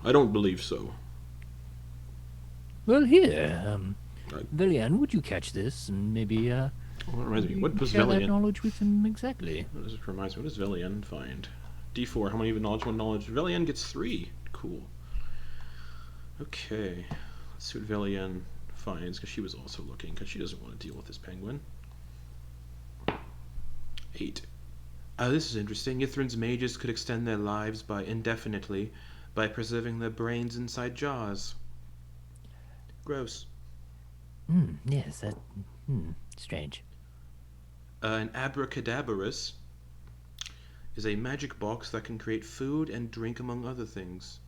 I don't believe so. Well, here, Right. Velian, would you catch this and maybe, Oh, that reminds me. What does share that Velian? knowledge with him exactly? This reminds me. What does Velian find? D4. How many even knowledge? 1 knowledge. Velian gets 3. Cool. Okay. Let's see what Velian finds because she was also looking because she doesn't want to deal with this penguin. 8. This is interesting. Ythryn's mages could extend their lives by indefinitely by preserving their brains inside jars. Gross. Yes, that, strange. An abracadabrus is a magic box that can create food and drink among other things.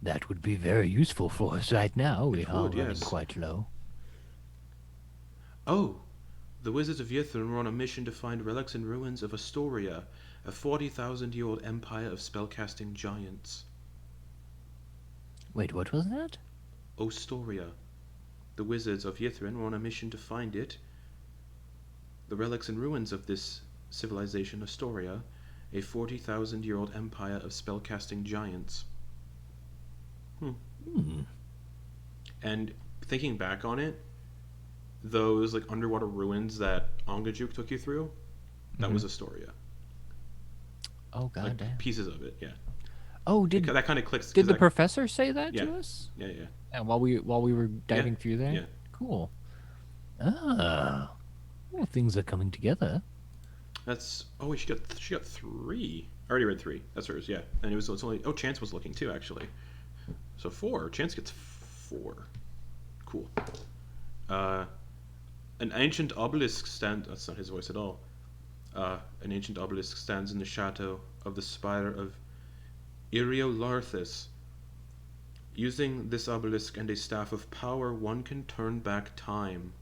That would be very useful for us right now. We are would, running yes. quite low. Oh, the wizards of Ythryn were on a mission to find relics and ruins of Astoria, a 40,000-year-old empire of spellcasting giants. Wait, what was that? Ostoria. The wizards of Ythryn were on a mission to find it. The relics and ruins of this civilization, Astoria, a 40,000-year-old empire of spellcasting giants. And thinking back on it, those like underwater ruins that Ongajuk took you through, that was Astoria. Oh, god Like damn. pieces of it, yeah. Oh, did That kind of clicks. 'cause did the that- professor say that Yeah. to us? Yeah. And while we were diving through there? Yeah. Cool. Ah. Well, things are coming together. That's wait, she got 3. I already read 3. That's hers, yeah. And it's only Chance was looking too actually. So 4. Chance gets 4. Cool. An ancient obelisk that's not his voice at all. An ancient obelisk stands in the shadow of the spire of Iriolarthus. Using this obelisk and a staff of power, one can turn back time.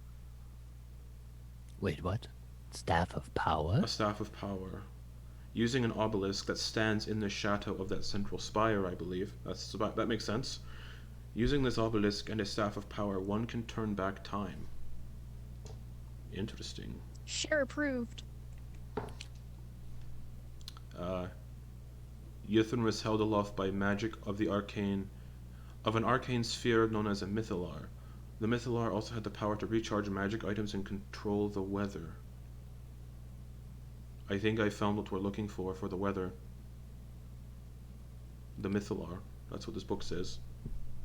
Wait, what? Staff of power? A staff of power. Using an obelisk that stands in the shadow of that central spire, I believe. That makes sense. Using this obelisk and a staff of power, one can turn back time. Interesting. Share approved. Ythryn was held aloft by magic of an arcane sphere known as a mythallar. The mythallar also had the power to recharge magic items and control the weather. I think I found what we're looking for the weather. The mythallar. That's what this book says.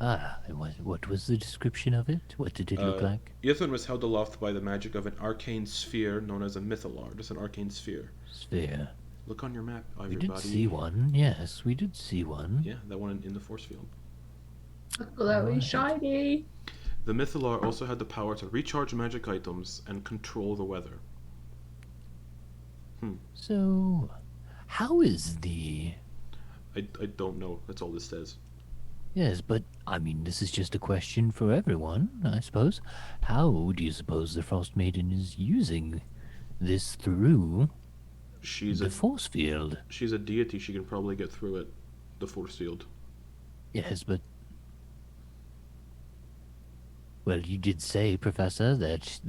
Ah, and what was the description of it? What did it look like? Ythryn was held aloft by the magic of an arcane sphere known as a mythallar. Just an arcane sphere. Sphere. Look on your map, We everybody. did see one. Yes, we did see one. Yeah, that one in the force field. Glowy Right. shiny. The mythallar also had the power to recharge magic items and control the weather. So, how is the... I don't know. That's all this says. Yes, but, I mean, this is just a question for everyone, I suppose. How do you suppose the Frostmaiden is using this through She's the a force field? she's a deity. She can probably get through it. The force field. Yes, but... Well, you did say, Professor, that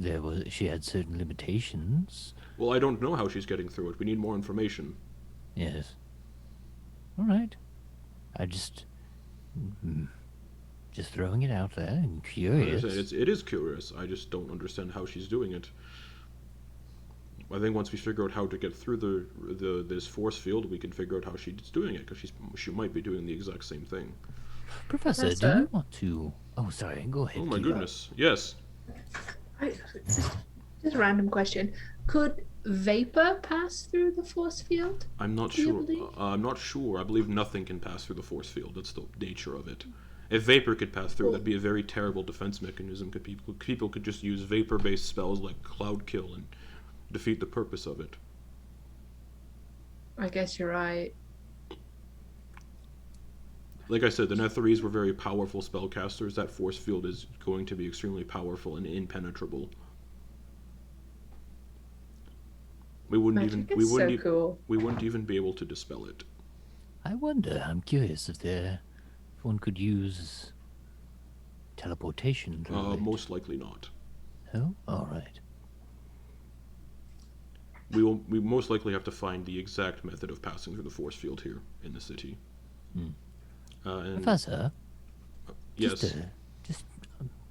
she had certain limitations. Well, I don't know how she's getting through it. We need more information. Yes. All right. I just throwing it out there. I'm Like I curious. said, it is curious. I just don't understand how she's doing it. I think once we figure out how to get through this force field, we can figure out how she's doing it, because she might be doing the exact same thing. Professor, do you want to? Oh, sorry. Go ahead. Oh my Kiva. goodness! Yes, Just a random question. Could vapor pass through the force field? I'm not Do you sure. believe? I'm not sure. I believe nothing can pass through the force field. That's the nature of it. If vapor could pass through, that'd be a very terrible defense mechanism. People could just use vapor-based spells like Cloud Kill and defeat the purpose of it. I guess you're right. Like I said, the Netherese were very powerful spellcasters. That force field is going to be extremely powerful and impenetrable. We wouldn't Magic even is so cool. we wouldn't even be able to dispel it. I wonder. I'm curious if one could use teleportation through it. Most likely not. Oh, all right. We most likely have to find the exact method of passing through the force field here in the city. And Professor, yes, just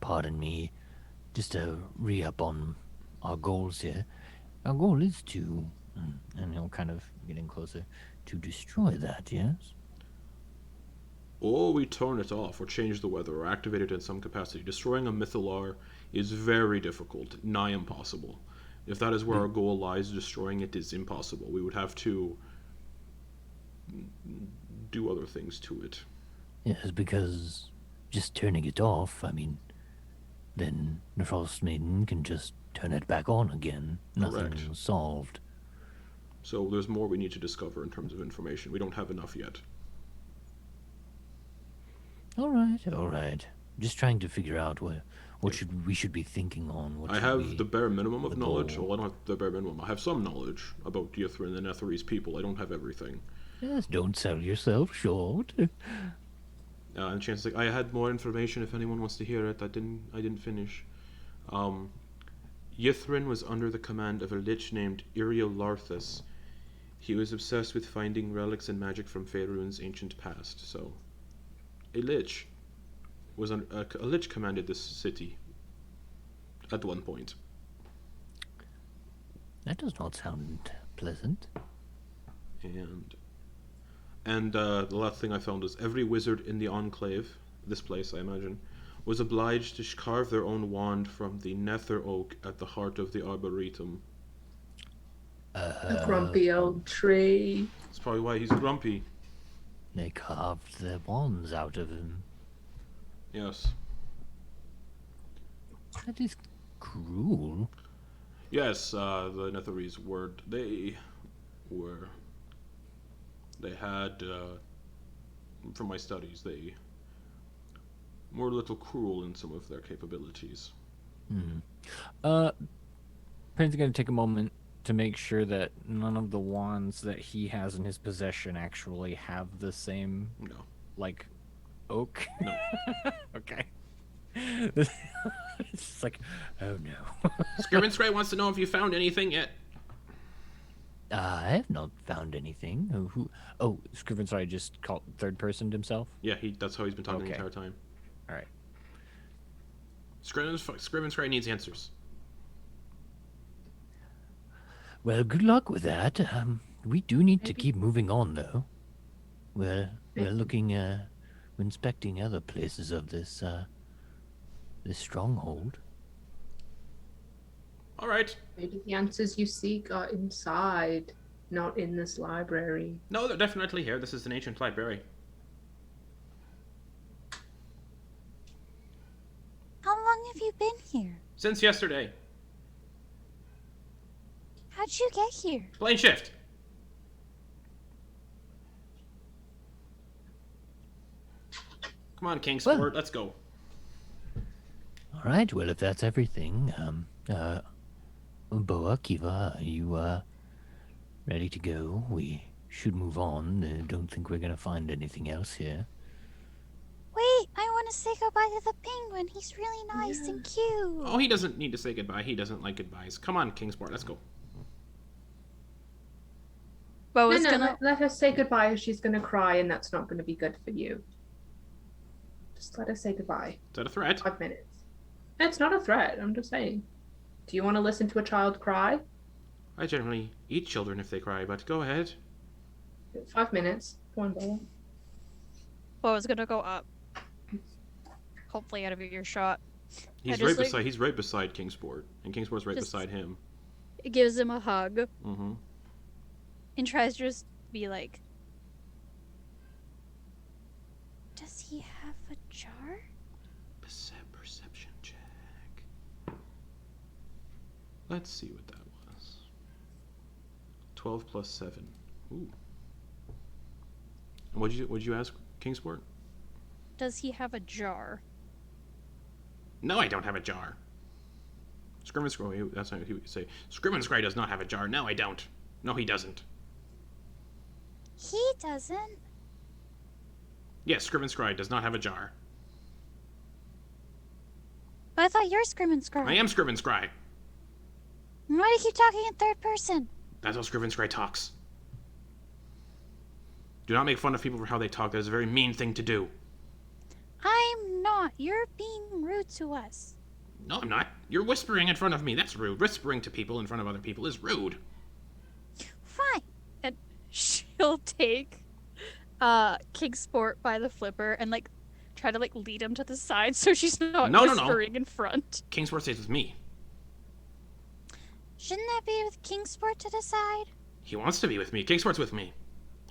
pardon me, just to re-up on our goals here. Our goal is to, and he'll kind of getting closer, to destroy that, yes? or we turn it off, or change the weather, or activate it in some capacity. Destroying a mythallar is very difficult, nigh impossible. If that is where our goal lies, destroying it is impossible. We would have to do other things to it. Yes, because just turning it off, I mean, then the Frostmaiden can just turn it back on again. Nothing Correct. solved. So there's more we need to discover in terms of information. We don't have enough yet. All right. Just trying to figure out what we should be thinking on. What I should have be the bare minimum of the knowledge. goal. Well, I don't have the bare minimum. I have some knowledge about Ythryn and the Netherese people. I don't have everything. Yes, don't sell yourself short. And chances I had more information if anyone wants to hear it. I didn't finish. Ythryn was under the command of a lich named Larthus. He was obsessed with finding relics and magic from Faerun's ancient past. So, a lich a lich commanded this city at one point. That does not sound pleasant. And the last thing I found is every wizard in the Enclave, this place I imagine, was obliged to carve their own wand from the nether oak at the heart of the arboretum. A grumpy old tree. That's probably why he's grumpy. They carved their wands out of him. Yes. That is cruel. Yes, the Netherese word. They had, from my studies, they were a little cruel in some of their capabilities. Prin's gonna take a moment to make sure that none of the wands that he has in his possession actually have the same, No. like, oak. No. Okay. It's just like, oh no. Scriven Scry wants to know if you found anything yet. I have not found anything. Oh, Scriven, sorry, just called third personed himself. Yeah, that's how he's been talking the Okay. entire time. All right. Scriven Scry needs answers. Well, good luck with that. We do need to keep moving on, though. We're looking inspecting other places of this stronghold. All right. Maybe the answers you seek are inside, not in this library. No, they're definitely here. This is an ancient library. How long have you been here? Since yesterday. How'd you get here? Plane shift. Come on, Kingsport. Well. Let's go. All right. Well, if that's everything, Boa, Kiva, are you ready to go? We should move on. Don't think we're gonna find anything else here. Wait, I want to say goodbye to the penguin. He's really nice and cute. Oh, he doesn't need to say goodbye. He doesn't like goodbyes. Come on, Kingsport. Let's go. Boa's No, gonna. let her say goodbye, or she's gonna cry, and that's not gonna be good for you. Just let her say goodbye. Is that a threat? 5 minutes. It's not a threat. I'm just saying. Do you want to listen to a child cry? I generally eat children if they cry, but go ahead. 5 minutes. Go on, Boa. Boa's gonna go up. Hopefully out of earshot. He's I right just, beside. He's right beside Kingsport, and Kingsport's right Just- beside him. It gives him a hug Mm-hmm. and tries to just be like, does he have a jar? Perception check. Let's see what that was. 12 plus 7. Ooh. And what'd you ask, Kingsport? Does he have a jar? No, I don't have a jar. Scrim and Scry, that's not what he would say. Scrim and Scry does not have a jar. No, I don't. No, he doesn't. He doesn't. Yes, Scrim and Scry does not have a jar. But I thought you're Scrim and Scry. I am Scrim and Scry. Why do you keep talking in third person? That's how Scrim and Scry talks. Do not make fun of people for how they talk. That is a very mean thing to do. I'm not. You're being rude to us. No, I'm not. You're whispering in front of me. That's rude. Whispering to people in front of other people is rude. Fine. And she'll take Kingsport by the flipper and like try to like lead him to the side so she's not No. whispering in front. Kingsport stays with me. Shouldn't that be with Kingsport to decide? He wants to be with me. Kingsport's with me.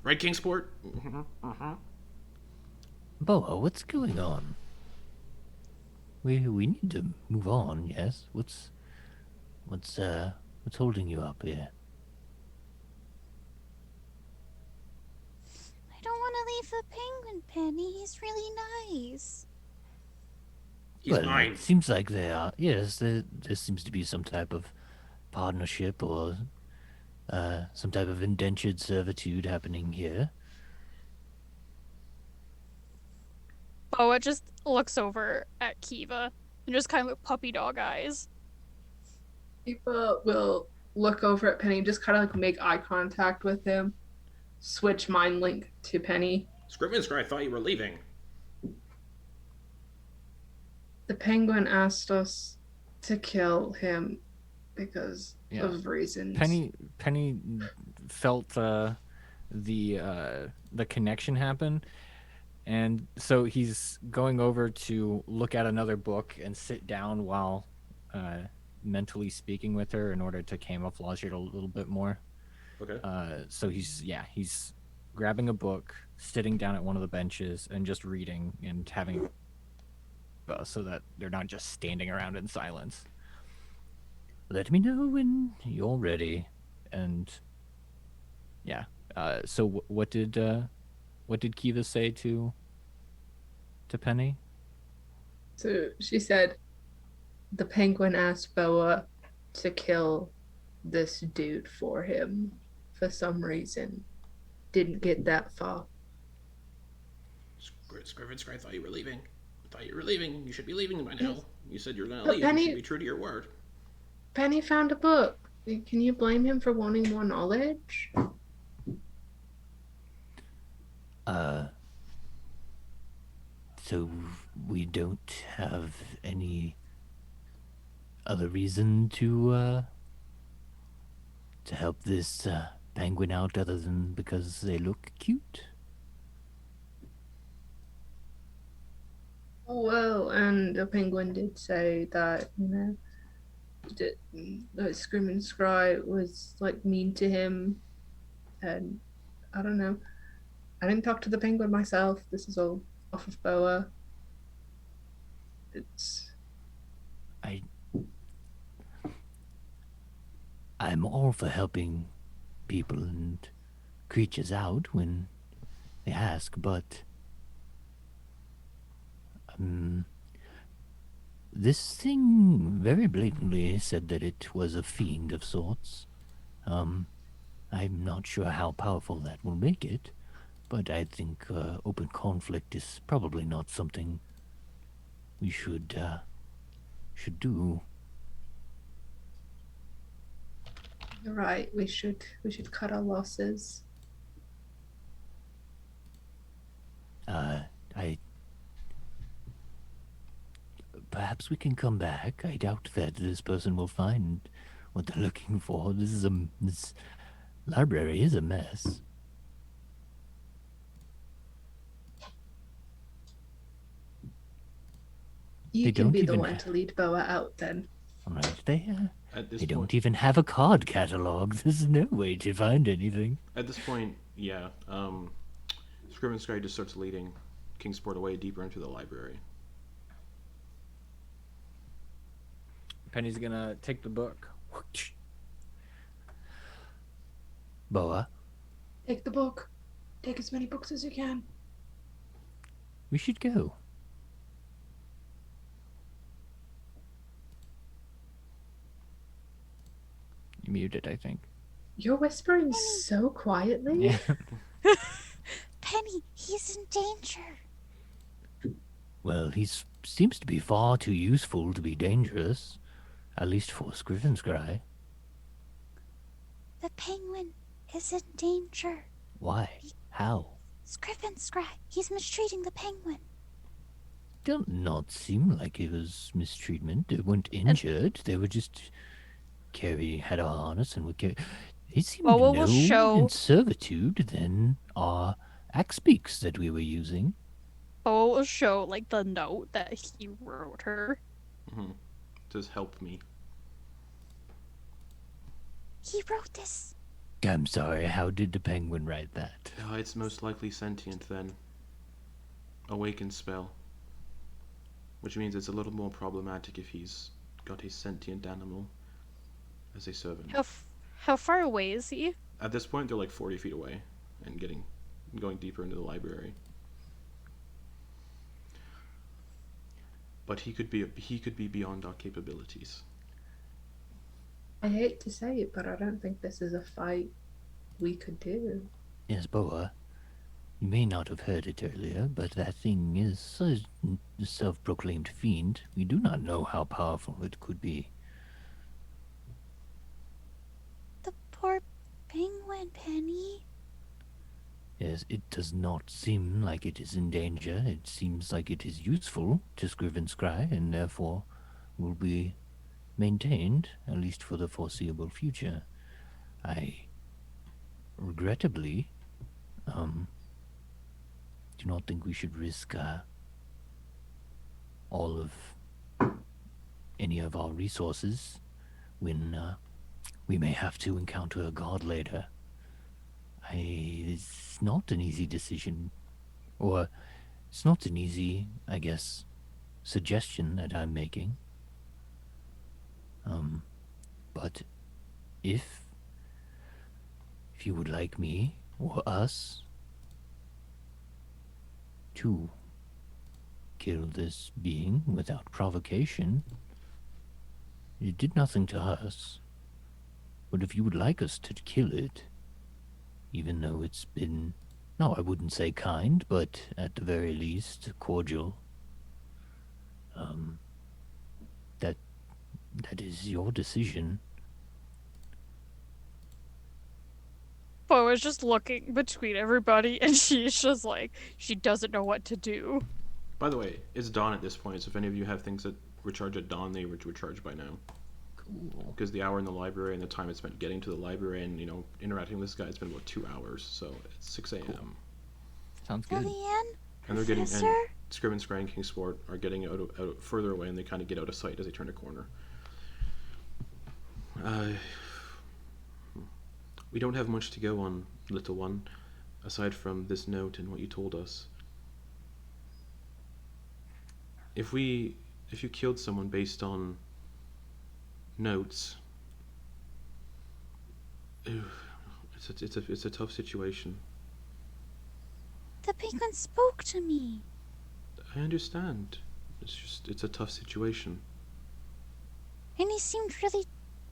Right, Kingsport? Boa, what's going on? We need to move on. Yes. What's holding you up here? I don't want to leave the penguin, Penny. He's really nice. He's well, mine. it seems like they are. Yes, there seems to be some type of partnership or some type of indentured servitude happening here. Boa just looks over at Kiva and just kind of with puppy dog eyes. Kiva will look over at Penny and just kind of like make eye contact with him. Switch mind link to Penny. Scrim and Scry, I thought you were leaving. The penguin asked us to kill him because of reasons. Penny felt the connection happen, and so he's going over to look at another book and sit down while mentally speaking with her in order to camouflage it a little bit more. Okay. So he's grabbing a book, sitting down at one of the benches, and just reading and having so that they're not just standing around in silence. Let me know when you're ready. And yeah, so what did Kiva say to Penny? So she said, the penguin asked Boa to kill this dude for him for some reason. Didn't get that far. Scrim and Scry, I thought you were leaving. You should be leaving by now. You said you're going to But leave. Penny- You should be true to your word. Penny found a book. Can you blame him for wanting more knowledge? So we don't have any other reason to help this penguin out other than because they look cute? Well, and the penguin did say that, that Screaming Scry was like mean to him, and I don't know. I didn't talk to the penguin myself. This is all off of Boa. It's I'm all for helping people and creatures out when they ask, but this thing very blatantly said that it was a fiend of sorts. I'm not sure how powerful that will make it, but I think open conflict is probably not something we should do. You're right. We should cut our losses. Perhaps we can come back. I doubt that this person will find what they're looking for. This library is a mess. You They can don't be the even one to lead Boa out then. All right, they At this they point, don't even have a card catalog. There's no way to find anything. At this point, yeah. Scriven Sky just starts leading Kingsport away deeper into the library. Penny's gonna take the book. Boa, Take the book. Take as many books as you can. we should go. You muted, I think. You're whispering so quietly. Yeah. Penny, he's in danger. Well, he seems to be far too useful to be dangerous, at least for Scrivenscry. The penguin is in danger. Why? How? Scriven-Scry, he's mistreating the penguin. Don't not seem like it was mistreatment. They weren't injured. They were just had a harness and would carry. They seemed Well, we'll no show- in servitude than our axe beaks that we were using. Bo will show like the note that he wrote her. Mm-hmm. It says, "Help me." He wrote this. I'm sorry. How did the penguin write that? It's most likely sentient then. Awakened spell. Which means it's a little more problematic if he's got a sentient animal as a servant. How far away is he? At this point, they're like 40 feet away and going deeper into the library. But he could be beyond our capabilities. I hate to say it, but I don't think this is a fight we could do. Yes, Boa. You may not have heard it earlier, but that thing is a self-proclaimed fiend. We do not know how powerful it could be. The poor penguin, Penny. Yes, it does not seem like it is in danger. It seems like it is useful to Scrivenscry, and therefore will be maintained, at least for the foreseeable future. I regrettably do not think we should risk all of any of our resources when we may have to encounter a god later. It's not an easy decision, or it's not an easy, I guess, suggestion that I'm making. But if you would like me or us to kill this being without provocation, it did nothing to us. But if you would like us to kill it, even though it's been, no, I wouldn't say kind, but at the very least cordial, that is your decision. Bo was just looking between everybody, and she's just like, she doesn't know what to do. By the way, it's dawn at this point, so if any of you have things that recharge at dawn, they would recharge by now. Cool. Because the hour in the library and the time it's spent getting to the library and, interacting with this guy, it's been about 2 hours, so it's 6 a.m. Sounds good. Lillian? And they're getting... Professor? Scriven, Scry, and Kingsport are getting out further away, and they kind of get out of sight as they turn a corner. We don't have much to go on, little one, aside from this note and what you told us. If you killed someone based on notes, it's a tough situation. The penguin spoke to me. I understand. It's a tough situation. And he seemed really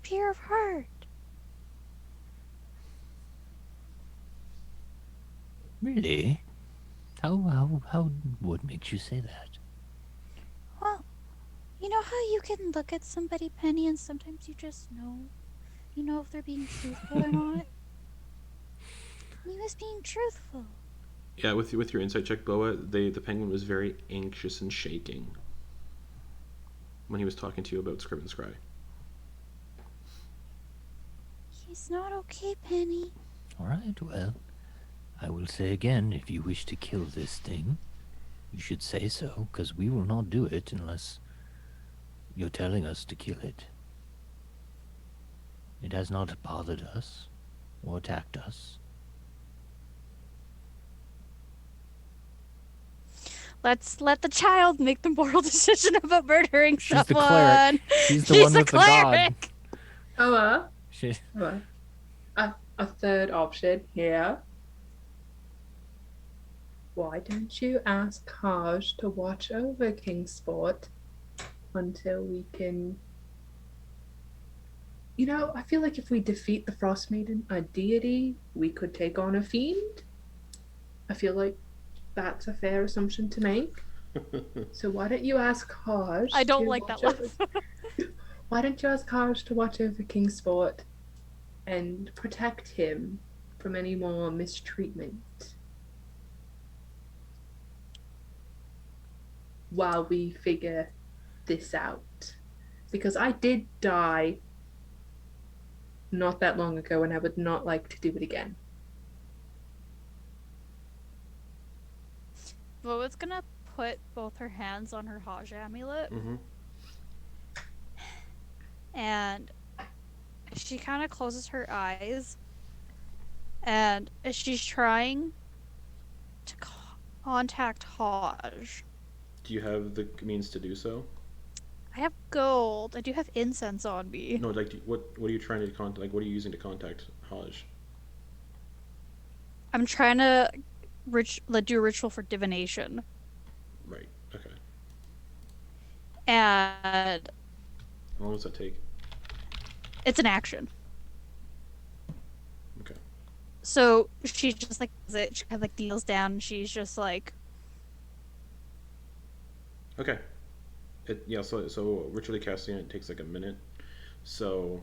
pure of heart. Really? How, what makes you say that? Well, you know how you can look at somebody, Penny, and sometimes you just know? You know if they're being truthful or not? He was being truthful. Yeah, with your insight check, Boa, the penguin was very anxious and shaking when he was talking to you about Scriven Scry. He's not okay, Penny. All right, well, I will say again, if you wish to kill this thing, you should say so, because we will not do it unless you're telling us to kill it. It has not bothered us or attacked us. Let's let the child make the moral decision about murdering She's the someone. cleric. She's the one with the god. Oh, She, a third option here. Why don't you ask Haj to watch over Kingsport until we can... You know, I feel like if we defeat the Frostmaiden, a deity, we could take on a fiend. I feel like that's a fair assumption to make. So why don't you ask Haj... I don't to like that watch laugh. Why don't you ask Haj to watch over Kingsport and protect him from any more mistreatment while we figure this out? Because I did die not that long ago and I would not like to do it again. Boa's gonna put both her hands on her Haj amulet. Mm-hmm. And she kind of closes her eyes, and she's trying to contact Haj. Do you have the means to do so? I have gold. I do have incense on me. No, like, what are you trying to contact? Like, what are you using to contact Haj? I'm trying to do a ritual for divination. Right. Okay. And How long does that take? it's an action. Okay. So she just like does it. She kind of like kneels down. And she's just like, Okay. So ritually casting it takes like a minute. So,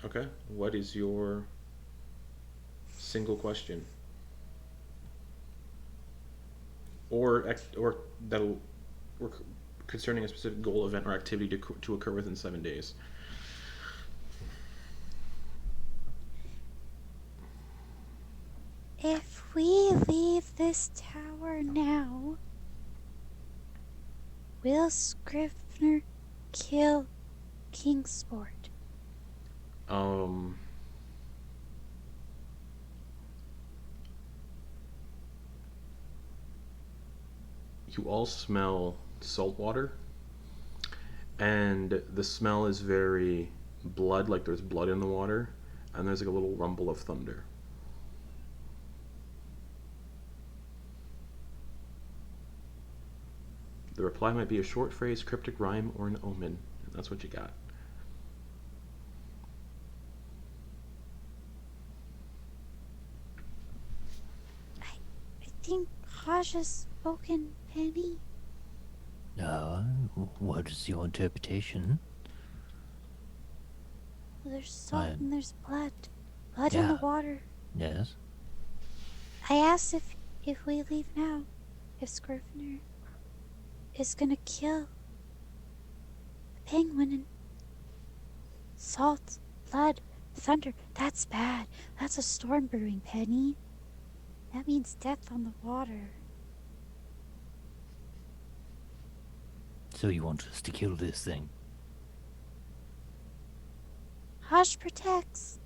okay. What is your single question? Or that'll work concerning a specific goal, event, or activity to occur within 7 days. if we leave this tower now, will Scrivener kill Kingsport? You all smell salt water, and the smell is very blood, like there's blood in the water, and there's like a little rumble of thunder. The reply might be a short phrase, cryptic rhyme, or an omen, and that's what you got. I think Haj has spoken, Penny. What is your interpretation? There's salt Fine. and there's blood. Blood in the Yeah. water. Yes? I asked if we leave now, if Scrivener is gonna kill the penguin, and salt, blood, thunder. That's bad. That's a storm brewing, Penny. That means death on the water. So you want us to kill this thing? Hush protects.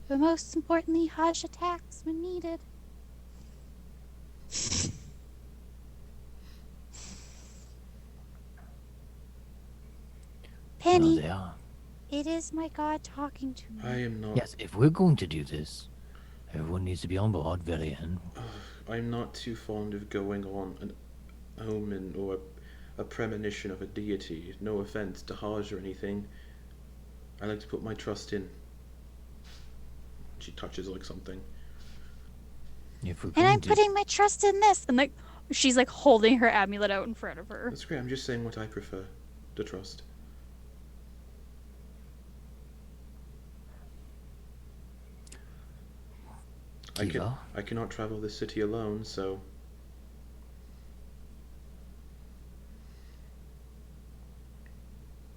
But most importantly, Hush attacks when needed. Well, Penny, they are. it is my god talking to me. I am not. Yes, if we're going to do this, everyone needs to be on board, Velian. I'm not too fond of going on an omen or a premonition of a deity. No offense to Haj or anything. I like to put my trust in. She touches like something. If we're And going I'm to... putting my trust in this. And like, she's like holding her amulet out in front of her. That's great. I'm just saying what I prefer to trust. Kiva? I cannot travel this city alone, so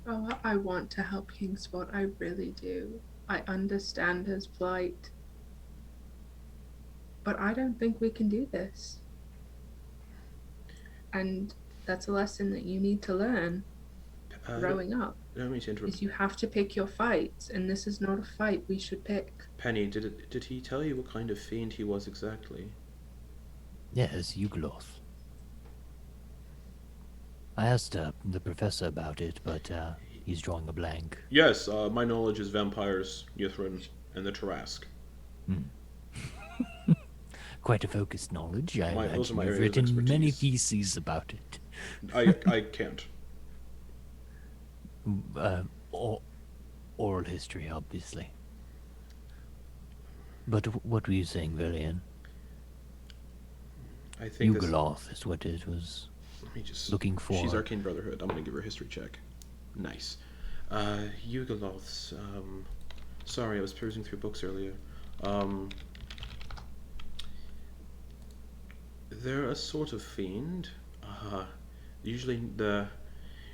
Oh, I want to help Kingspot. I really do. I understand his plight. But I don't think we can do this. And that's a lesson that you need to learn growing up. I don't mean to interrupt. Is you have to pick your fights, and this is not a fight we should pick. Penny, did he tell you what kind of fiend he was exactly? Yes, Yugoloth. I asked the professor about it, but he's drawing a blank. Yes, my knowledge is vampires, Ythryn, and the Tarask. Quite a focused knowledge. Those are my I've areas of written many expertise. theses about it. I can't. Oral history, obviously. But what were you saying, Velian? I think this, Yugoloth is what it was let me just looking for. She's Arcane Brotherhood. I'm gonna give her a history check. Nice. Yugoloths. Sorry, I was perusing through books earlier. They're a sort of fiend. Usually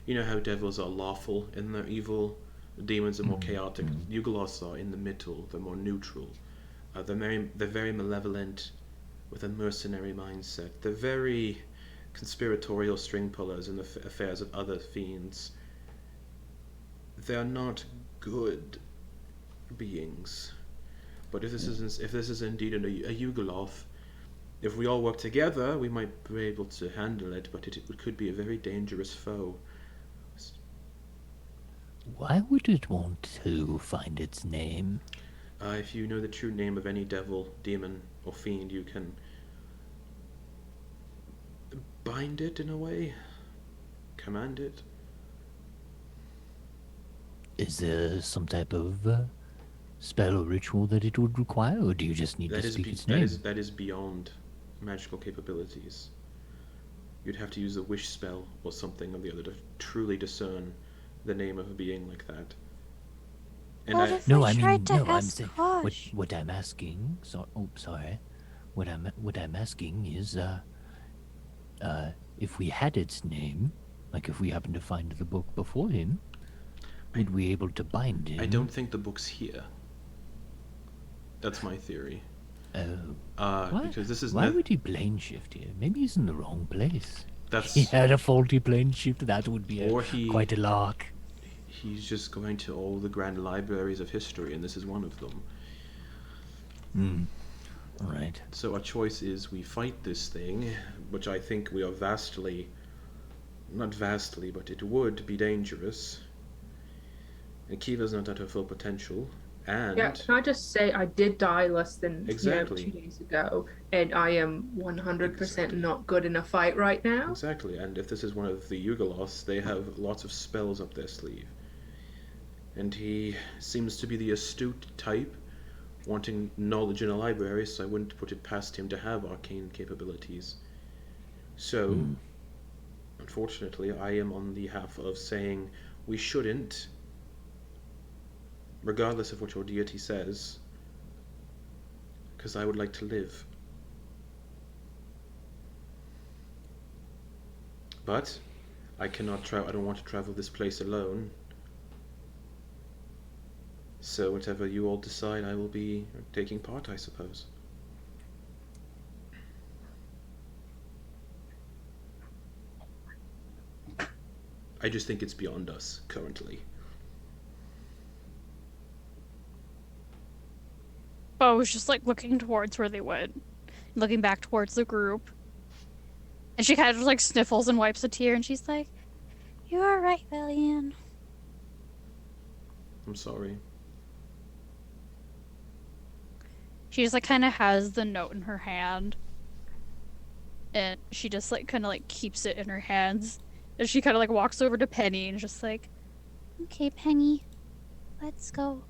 you know how devils are lawful in their evil, demons are more chaotic. Yugoloths are in the middle. They're more neutral. They're very malevolent, with a mercenary mindset. They're very conspiratorial string pullers in the affairs of other fiends. They're not good beings. But if this is indeed a Yugoloth, if we all work together, we might be able to handle it. But it could be a very dangerous foe. Why would it want to find its name? If you know the true name of any devil, demon, or fiend, you can bind it in a way, command it. Is there some type of spell or ritual that it would require, or do you just need to speak its name? That is beyond magical capabilities. You'd have to use a wish spell or something or the other to truly discern the name of a being like that. And What I, if No, I I mean, tried to no, I'm ask saying Hush? what I'm asking. Sorry. What I'm asking is, if we had its name, like if we happened to find the book before him, would we able to bind him? I don't think the book's here. That's my theory. Oh, Because this is why would he plane shift here? Maybe he's in the wrong place. that's He had a faulty plane shift. That would be Or he- quite a lark. he's just going to all the grand libraries of history, and this is one of them. All right. So our choice is we fight this thing, which I think we are not vastly, but it would be dangerous. And Kiva's not at her full potential, and Yeah, can I just say I did die less than Exactly. 2 days ago, and I am 100% Exactly. not good in a fight right now. exactly. And if this is one of the Yugoloths, they have lots of spells up their sleeve. And he seems to be the astute type, wanting knowledge in a library, so I wouldn't put it past him to have arcane capabilities. So, unfortunately, I am on the half of saying we shouldn't, regardless of what your deity says, because I would like to live. But I cannot travel. I don't want to travel this place alone. So whatever you all decide, I will be taking part, I suppose. I just think it's beyond us currently. Bo was just like looking towards where they went, looking back towards the group. And she kind of just like sniffles and wipes a tear and she's like, "You are right, Valian." I'm sorry. She just like kind of has the note in her hand. And she just like kind of like keeps it in her hands. And she kind of like walks over to Penny and just like, "Okay, Penny, let's go.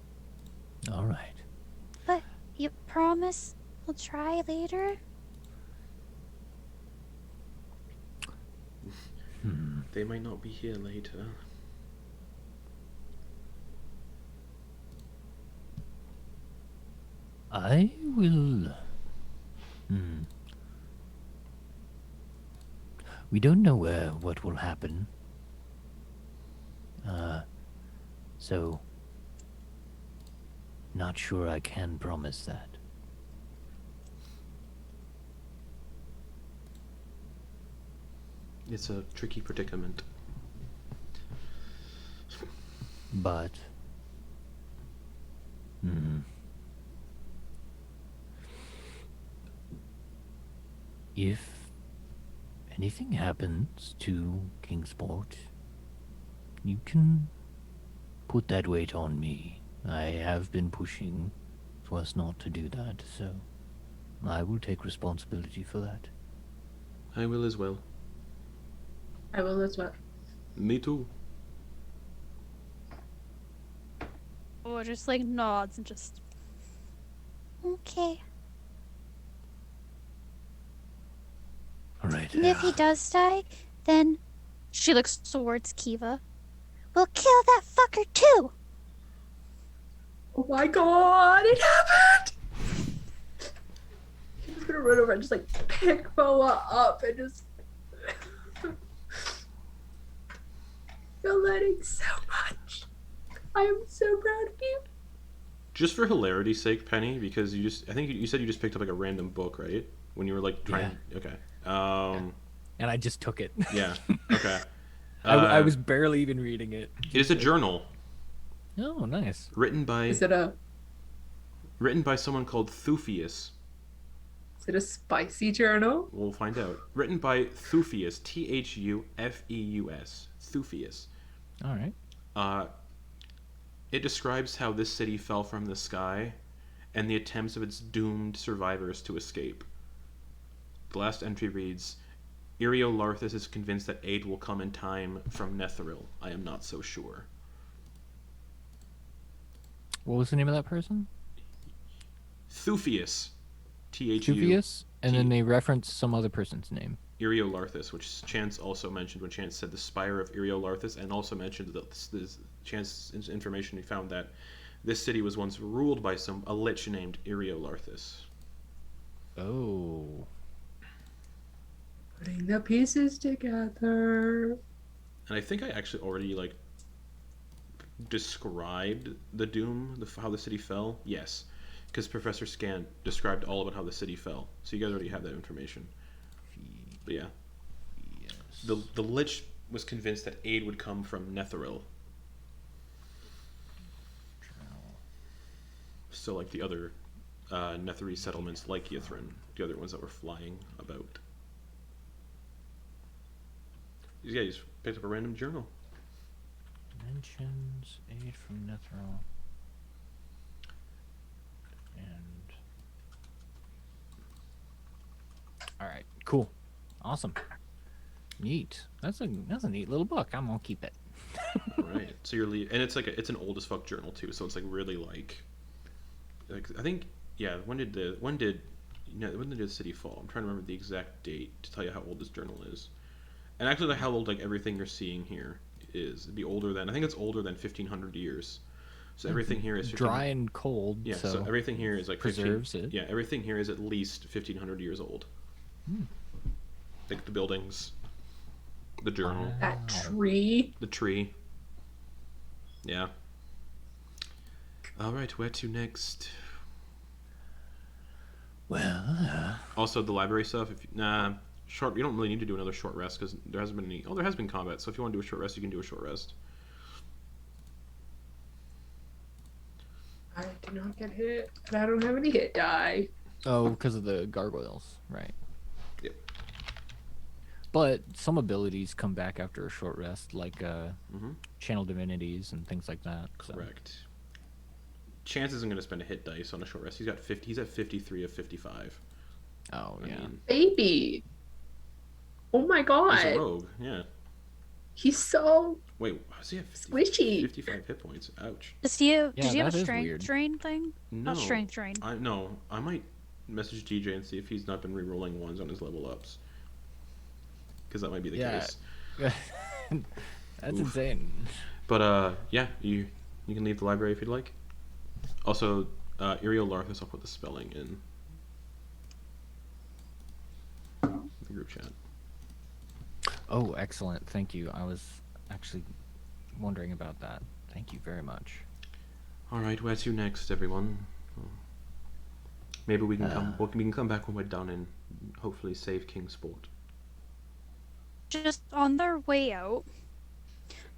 All right. But you promise we'll try later?" They might not be here later. I will. We don't know what will happen. So not sure I can promise that. It's a tricky predicament. But if anything happens to Kingsport, you can put that weight on me. I have been pushing for us not to do that, so I will take responsibility for that. I will as well. I will as well. Me too. Or just like nods and just, "Okay." All right. And if he does die, then she looks towards Kiva. "We'll kill that fucker too." Oh my god, it happened! I'm just gonna run over and just like pick Boa up and just. You're learning so much. I am so proud of you. Just for hilarity's sake, Penny, because I think you said you just picked up like a random book, right? When you were like trying. Yeah. Okay. And I just took it. Yeah. Okay. I was barely even reading it. It is a journal Oh, nice. written by Is it a someone called Thufius. spicy journal? We'll find out. Written by Thufius, Thufeus, Thufius. All right. It describes how this city fell from the sky and the attempts of its doomed survivors to escape. The last entry reads, Larthus is convinced that aid will come in time from Netheril. I am not so sure. What was the name of that person? Thufius. Thu. Tuvius? And then they referenced some other person's name. Larthus, which Chance also mentioned when Chance said the Spire of Larthus, and also mentioned that Chance information he found that this city was once ruled by a lich named Larthus. Oh. Putting the pieces together. And I think I actually already described the doom, how the city fell. Yes, because Professor Scant described all about how the city fell. So you guys already have that information. But yeah, Yes. the lich was convinced that aid would come from Netheril. So like the other Netherese settlements, like Ythryn, the other ones that were flying about. These guys picked up a random journal. Mentions aid from Netheril. And all right, cool, awesome, neat. That's a neat little book. I'm gonna keep it. Right. So you're and it's it's an old as fuck journal too. So it's really like I think when did the city fall? I'm trying to remember the exact date to tell you how old this journal is. And actually, how old everything you're seeing here is. It'd be older than, I think it's older than 1,500 years. So everything here is dry and cold. Yeah. So everything here is preserves it. Yeah. Everything here is at least 1,500 years old. Like the buildings, the journal, That tree. the tree. Yeah. All right. Where to next? Well, Also, the library stuff. short. You don't really need to do another short rest because there hasn't been any. Oh, there has been combat. So if you want to do a short rest, you can do a short rest. I did not get hit, and I don't have any hit die. Oh, because of the gargoyles, right? Yep. But some abilities come back after a short rest, like Mm-hmm. channel divinities and things like that. So. Correct. Chance isn't going to spend a hit dice on a short rest. He's got 50. He's at 53 of 55. Oh I yeah. mean, Baby. Oh my he's a god. rogue. Yeah. He's so Wait, how's he have 50, squishy. 55 hit points? Ouch. Does he have, Yeah, did you have that a is strength weird. drain thing? No. Not strength drain. I might message DJ and see if he's not been re-rolling ones on his level ups. Because that might be the Yeah. case. That's Oof. insane. But yeah, you can leave the library if you'd like. Also, Iriel Larthus, I'll put the spelling in the group chat. Oh, excellent. Thank you. I was actually wondering about that. Thank you very much. All right, where to next, everyone? Maybe we can we can come back when we're done and hopefully save Kingsport. Just on their way out,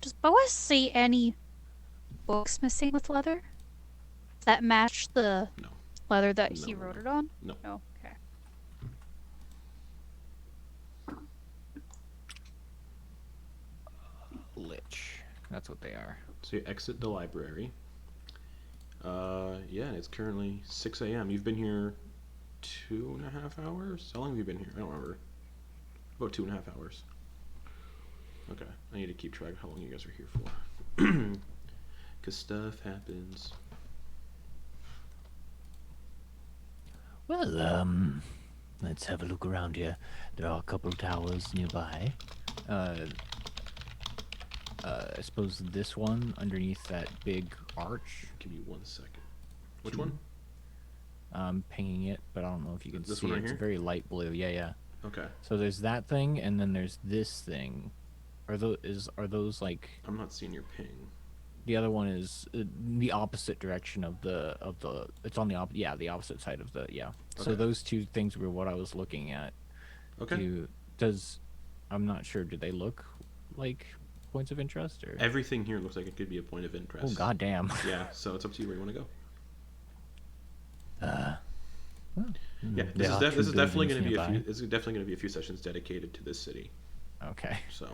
does Boas see any books missing with leather that match the No. leather that he No. wrote it on? No. No. Okay. Lich. That's what they are. So you exit the library. Yeah, it's currently 6 a.m. You've been here 2.5 hours? How long have you been here? I don't remember. About 2.5 hours. Okay, I need to keep track of how long you guys are here for. Because stuff happens. Well, let's have a look around here. There are a couple towers nearby. I suppose this one underneath that big arch. Give me 1 second. Which one? I'm pinging it, but I don't know if you can This see one it. right It's here? very light blue. Yeah, yeah. Okay. So there's that thing, and then there's this thing. Are those like I'm not seeing your ping. the other one is the opposite direction of the it's on the the opposite side of the So Okay. those two things were what I was looking at. Okay. I'm not sure. Do they look like points of interest or? Everything here looks like it could be a point of interest. Oh goddamn. Yeah, so it's up to you where you want to go. Yeah, there are this two is definitely buildings going to be nearby. this is definitely going to be a few sessions dedicated to this city. Okay. So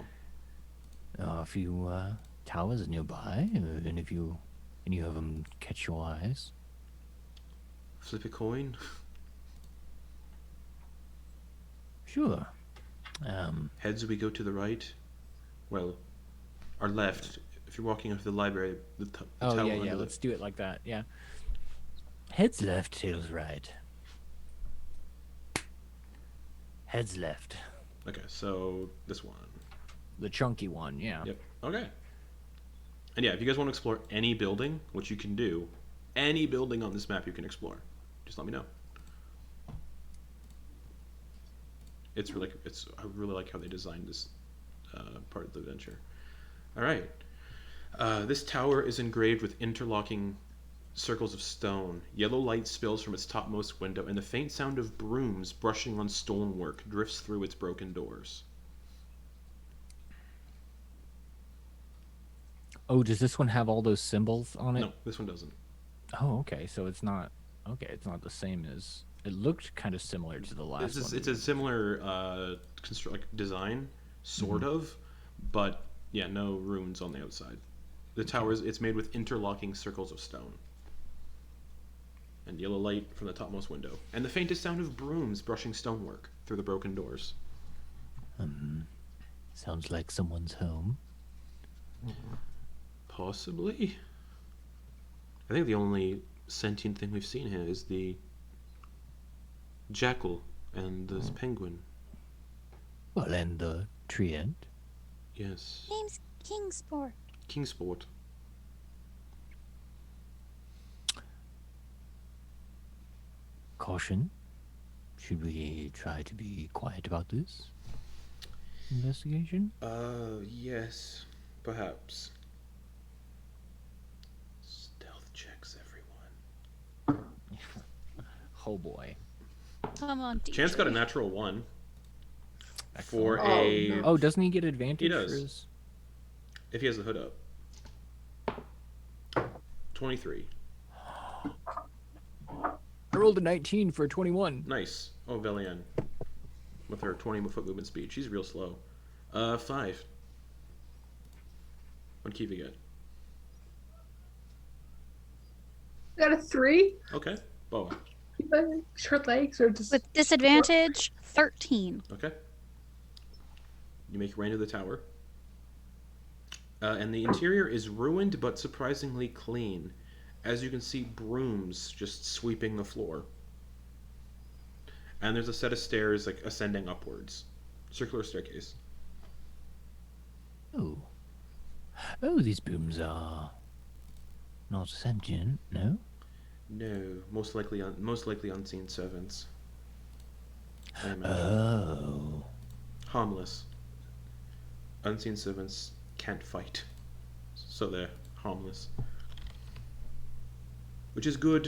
There are a few towers nearby, and if any of them catch your eyes. flip a coin. Sure. Heads, we go to the right. Well, our left. If you're walking up to the library, the Oh tower yeah, under yeah. the- Let's do it like that. Yeah. Heads left, tails right. Heads left. Okay, so this one. The chunky one. Yeah. Yep. Okay. And yeah, if you guys want to explore any building, which you can do, any building on this map you can explore, just let me know. I really like how they designed this part of the adventure. All right. This tower is engraved with interlocking circles of stone. Yellow light spills from its topmost window, and the faint sound of brooms brushing on stonework drifts through its broken doors. Oh, does this one have all those symbols on it? No, this one doesn't. Oh, okay. So it's not. Okay, it's not the same as. It looked kind of similar to the last one. It's a similar design, sort of, but yeah, no runes on the outside. The tower it's made with interlocking circles of stone. And yellow light from the topmost window. And the faintest sound of brooms brushing stonework through the broken doors. Sounds like someone's home. Possibly. I think the only sentient thing we've seen here is the jackal and this penguin. Well, and the treant. Yes. Name's Kingsport. Kingsport. Caution. Should we try to be quiet about this investigation? Yes. Perhaps. Stealth checks, everyone. Oh boy. Come on, DJ. Chance got a natural 1. for Oh, a. no. Oh, doesn't he get advantage does. for his? If he has the hood up. 23. I rolled a 19 for a 21. Nice. Oh, Velian. With her 20-foot movement speed. She's real slow. 5. What Kiva get? I got a 3. Okay. Boa. Short legs or just. With disadvantage, 13. Okay. You make your way into the tower. And the interior is ruined but surprisingly clean. As you can see, brooms just sweeping the floor. And there's a set of stairs like ascending upwards. Circular staircase. Oh. Oh, these booms are not sentient, no? No, most likely unseen servants. I imagine. Oh. Harmless. Unseen servants can't fight, so they're harmless. Which is good.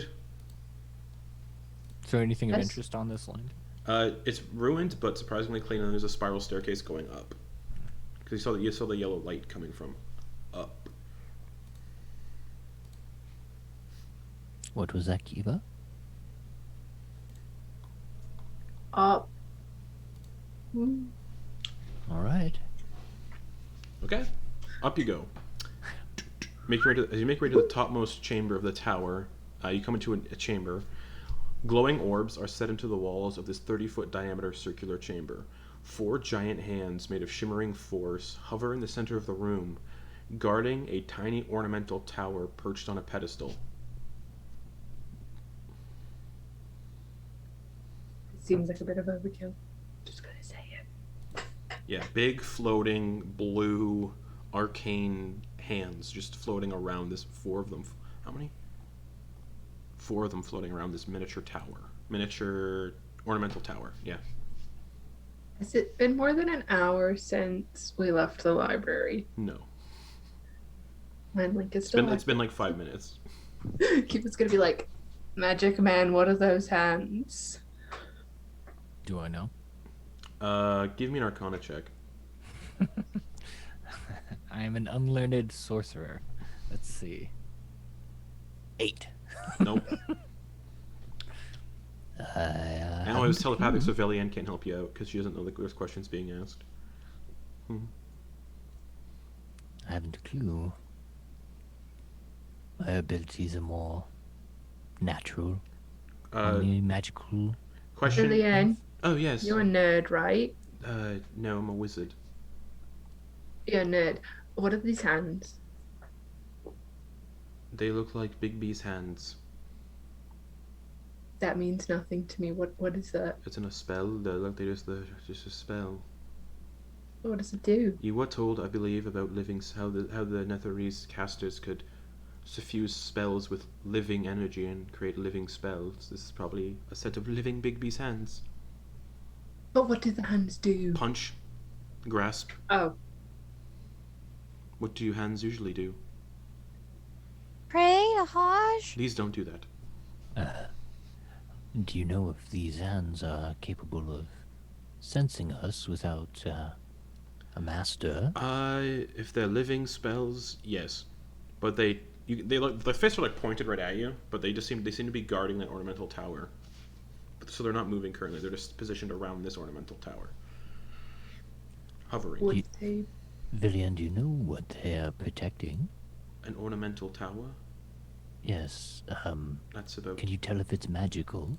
Is there anything of Yes. interest on this land? It's ruined, but surprisingly clean, and there's a spiral staircase going up. Because you saw the yellow light coming from up. What was that, Kiva? Up. All right. Okay, up you go. As you make your way to the topmost chamber of the tower, you come into a chamber. Glowing orbs are set into the walls of this 30-foot diameter circular chamber. 4 giant hands made of shimmering force hover in the center of the room, guarding a tiny ornamental tower perched on a pedestal. Seems like a bit of overkill. Just gonna say it. Yeah, big floating blue arcane hands just floating around this. 4 of them. How many? 4 of them floating around this miniature tower. Miniature ornamental tower. Yeah. Has it been more than an hour since we left the library? No. Mine link is It's still. been like 5 minutes. Cupid's gonna be like, "Magic man, what are those hands?" Do I know? Give me an Arcana check. I am an unlearned sorcerer. Let's see. 8. Nope. I I know I was telepathic, so Velian can't help you out because she doesn't know the questions being asked. I haven't a clue. My abilities are more natural, only magical. Question? Julianne, Oh, yes. you're a nerd, right? No, I'm a wizard. You're a nerd. What are these hands? They look like Big B's hands. That means nothing to me. What is that? It's in a spell. They're just a spell. What does it do? You were told, I believe, about how the Netherese casters could suffuse spells with living energy and create living spells. This is probably a set of living Big B's hands. But what do the hands do? Punch, grasp. Oh, What do your hands usually do? Pray, Ahaj? These don't do that. Do you know if these hands are capable of sensing us without a master? If they're living spells, yes, but they look, the fists are like pointed right at you, but they seem to be guarding that ornamental tower. So they're not moving currently. They're just positioned around this ornamental tower, hovering. would they? Villian, do you know what they are protecting? An ornamental tower. Yes. That's about. Can you tell if it's magical?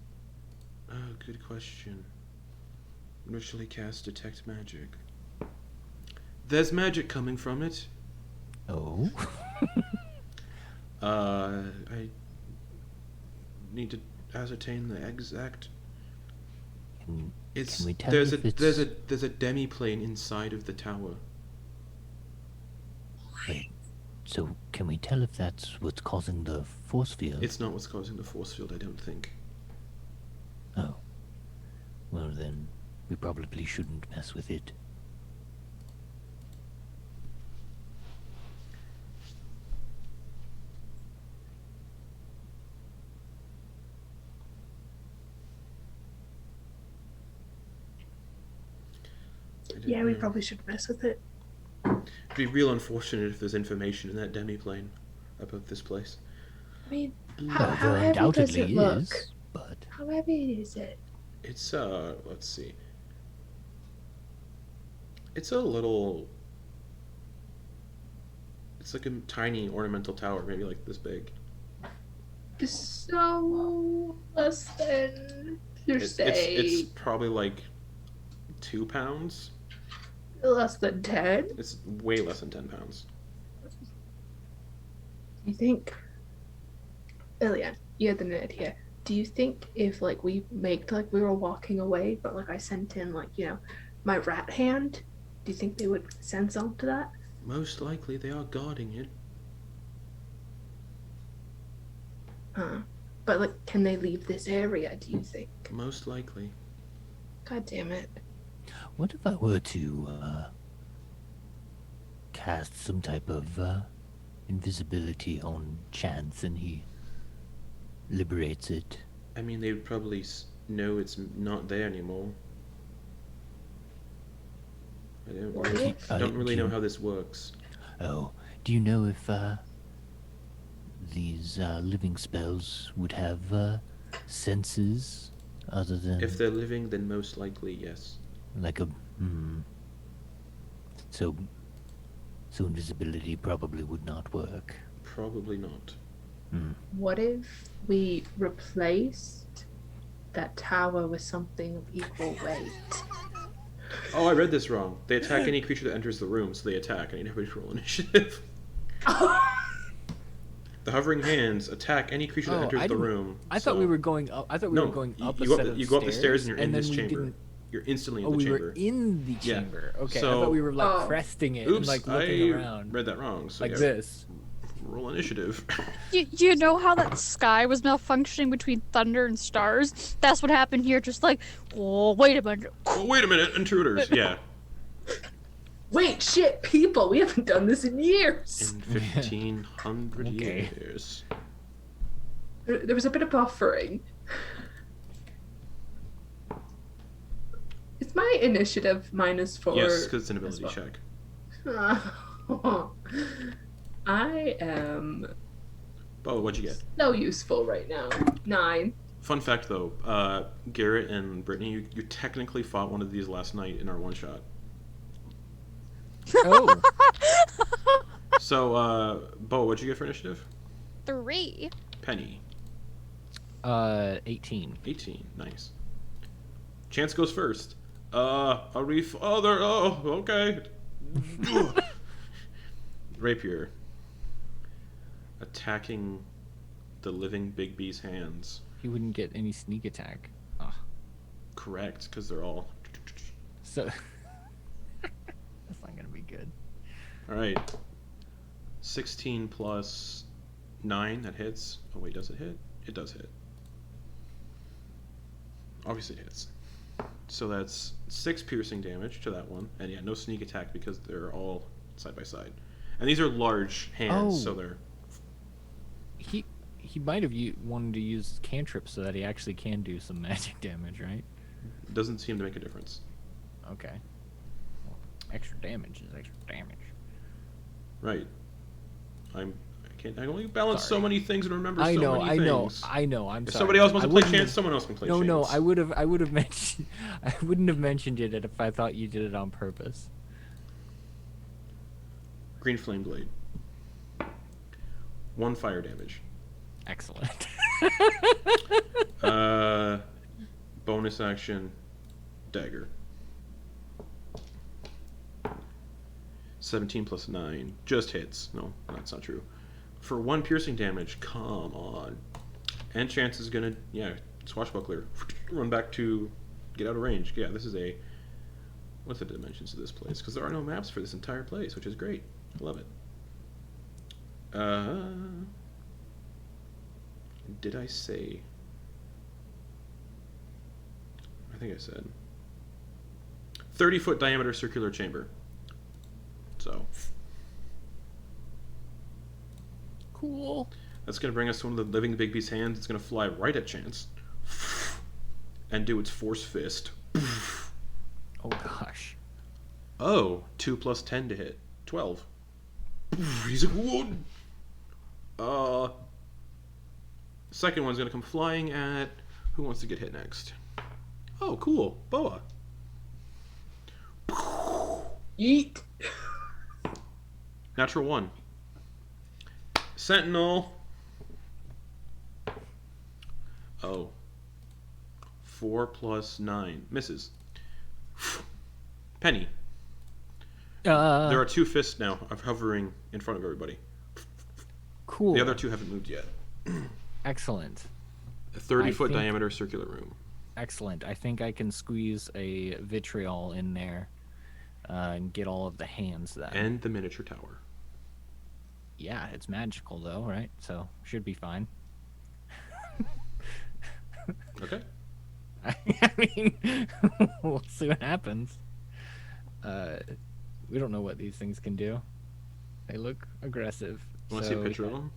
Oh, good question. Ritually cast detect magic. There's magic coming from it. Oh. I need to ascertain the exact. Can It's we tell there's if a demi-plane inside of the tower. Wait. So can we tell if that's what's causing the force field? It's not what's causing the force field, I don't think. Oh. Well then, we probably shouldn't mess with it. Yeah, we probably should mess with it. It'd be real unfortunate if there's information in that demiplane about this place. I mean, Well, how there heavy does undoubtedly it look? is, but How heavy is it? It's let's see. It's a little. It's like a tiny ornamental tower, maybe like this big. So less than say It's probably like 2 pounds. less than 10. It's way less than 10 pounds. You think, Ilian, you had the net here. Do you think if like we make like we were walking away, but like I sent in like my rat hand, do you think they would sense onto that? Most likely they are guarding it. But like, can they leave this area? Do you think? Most likely. God damn it! what if I were to cast some type of invisibility on Chance and he liberates it? I mean, they would probably know it's not there anymore. I don't really know how this works. Oh, do you know if these living spells would have senses other than If they're living, then most likely yes. like a so invisibility probably would not work. Probably not. What if we replaced that tower with something of equal weight? Oh, I read this wrong. They attack any creature that enters the room, so they attack. I need everybody to roll initiative. The hovering hands attack any creature that enters the room. I thought we were going up. I thought we were going up a you set of you go up the stairs and you're in then this we chamber. didn't- You're instantly in Oh, the we chamber. were in the Yeah. chamber. Okay, I So- thought we were like Oh. cresting it Oops, and like looking I around read that wrong. So like yeah, this. roll initiative. You know how that sky was malfunctioning between thunder and stars? That's what happened here. Just like, oh, wait a minute. Oh, wait a minute, intruders. Yeah. Wait, shit, people, we haven't done this in years. In 1500 Okay. years. There was a bit of buffering. Is my initiative -4? Yes, because it's an as ability well? check. I am Oh, what'd you get? so useful right now. 9. Fun fact though, Garrett and Brittany, you technically fought one of these last night in our one shot. Oh, So, Bo, what'd you get for initiative? 3. Penny, 18. 18. Nice. Chance goes first. Oh, okay. Rapier. Attacking the living Big B's hands. He wouldn't get any sneak attack. Ah, Correct, because they're all. so that's not gonna be good. Alright. 16 plus 9, that hits. Oh, wait, does it hit? It does hit. Obviously it hits. So that's 6 piercing damage to that one. And yeah, no sneak attack because they're all side by side. And these are large hands, so they're. He might have wanted to use cantrip so that he actually can do some magic damage, right? Doesn't seem to make a difference. Okay. Well, extra damage is extra damage. Right. I can only balance so Sorry. many things and remember I so know, many I know, things. I know. I'm If sorry. somebody else wants I to play wouldn't Chance, have- someone else can play No, Chance. no, I would have mentioned. I wouldn't have mentioned it if I thought you did it on purpose. Green Flame Blade. 1 fire damage. Excellent. Bonus action, dagger. 17 plus 9 just hits. No, that's not true. For 1 piercing damage, come on. And Chance is gonna, swashbuckler, run back to get out of range. Yeah, this is a. What's the dimensions of this place? Because there are no maps for this entire place, which is great. I love it. Did I say? I think I said 30-foot diameter circular chamber. So Cool. that's gonna bring us to one of the living Big B's hands. It's gonna fly right at Chance and do its force fist. Oh gosh. Oh, 2 plus 10 to hit. 12. He's like, whoa. Second one's gonna come flying at... Who wants to get hit next? Oh, cool. Boa. Yeet. Natural 1. Sentinel. Oh. 4 plus 9. Misses. Penny. There are 2 fists now of hovering in front of everybody. Cool. The other 2 haven't moved yet. Excellent. A 30-foot think- diameter circular room. Excellent. I think I can squeeze a vitriol in there and get all of the hands then. And the miniature tower. Yeah, it's magical though, right? So should be fine. Okay. I mean, we'll see what happens. We don't know what these things can do. They look aggressive. Want to see a picture of them?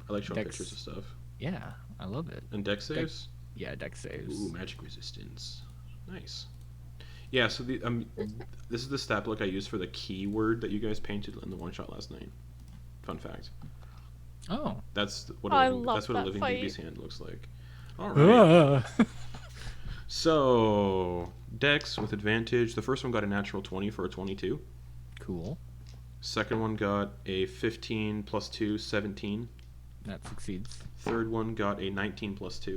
I like showing Dex- pictures of stuff. Yeah, I love it. And dex saves? Yeah, dex saves. Ooh, magic resistance. Nice. Yeah, so the this is the stat block I used for the keyword that you guys painted in the one shot last night. Fun fact. Oh. That's what I a living, love that's what a that living fight. baby's hand looks like. All right. So dex with advantage. The first one got a natural 20 for a 22. Cool. Second one got a 15 plus 2, 17. That succeeds. Third one got a 19 plus 2.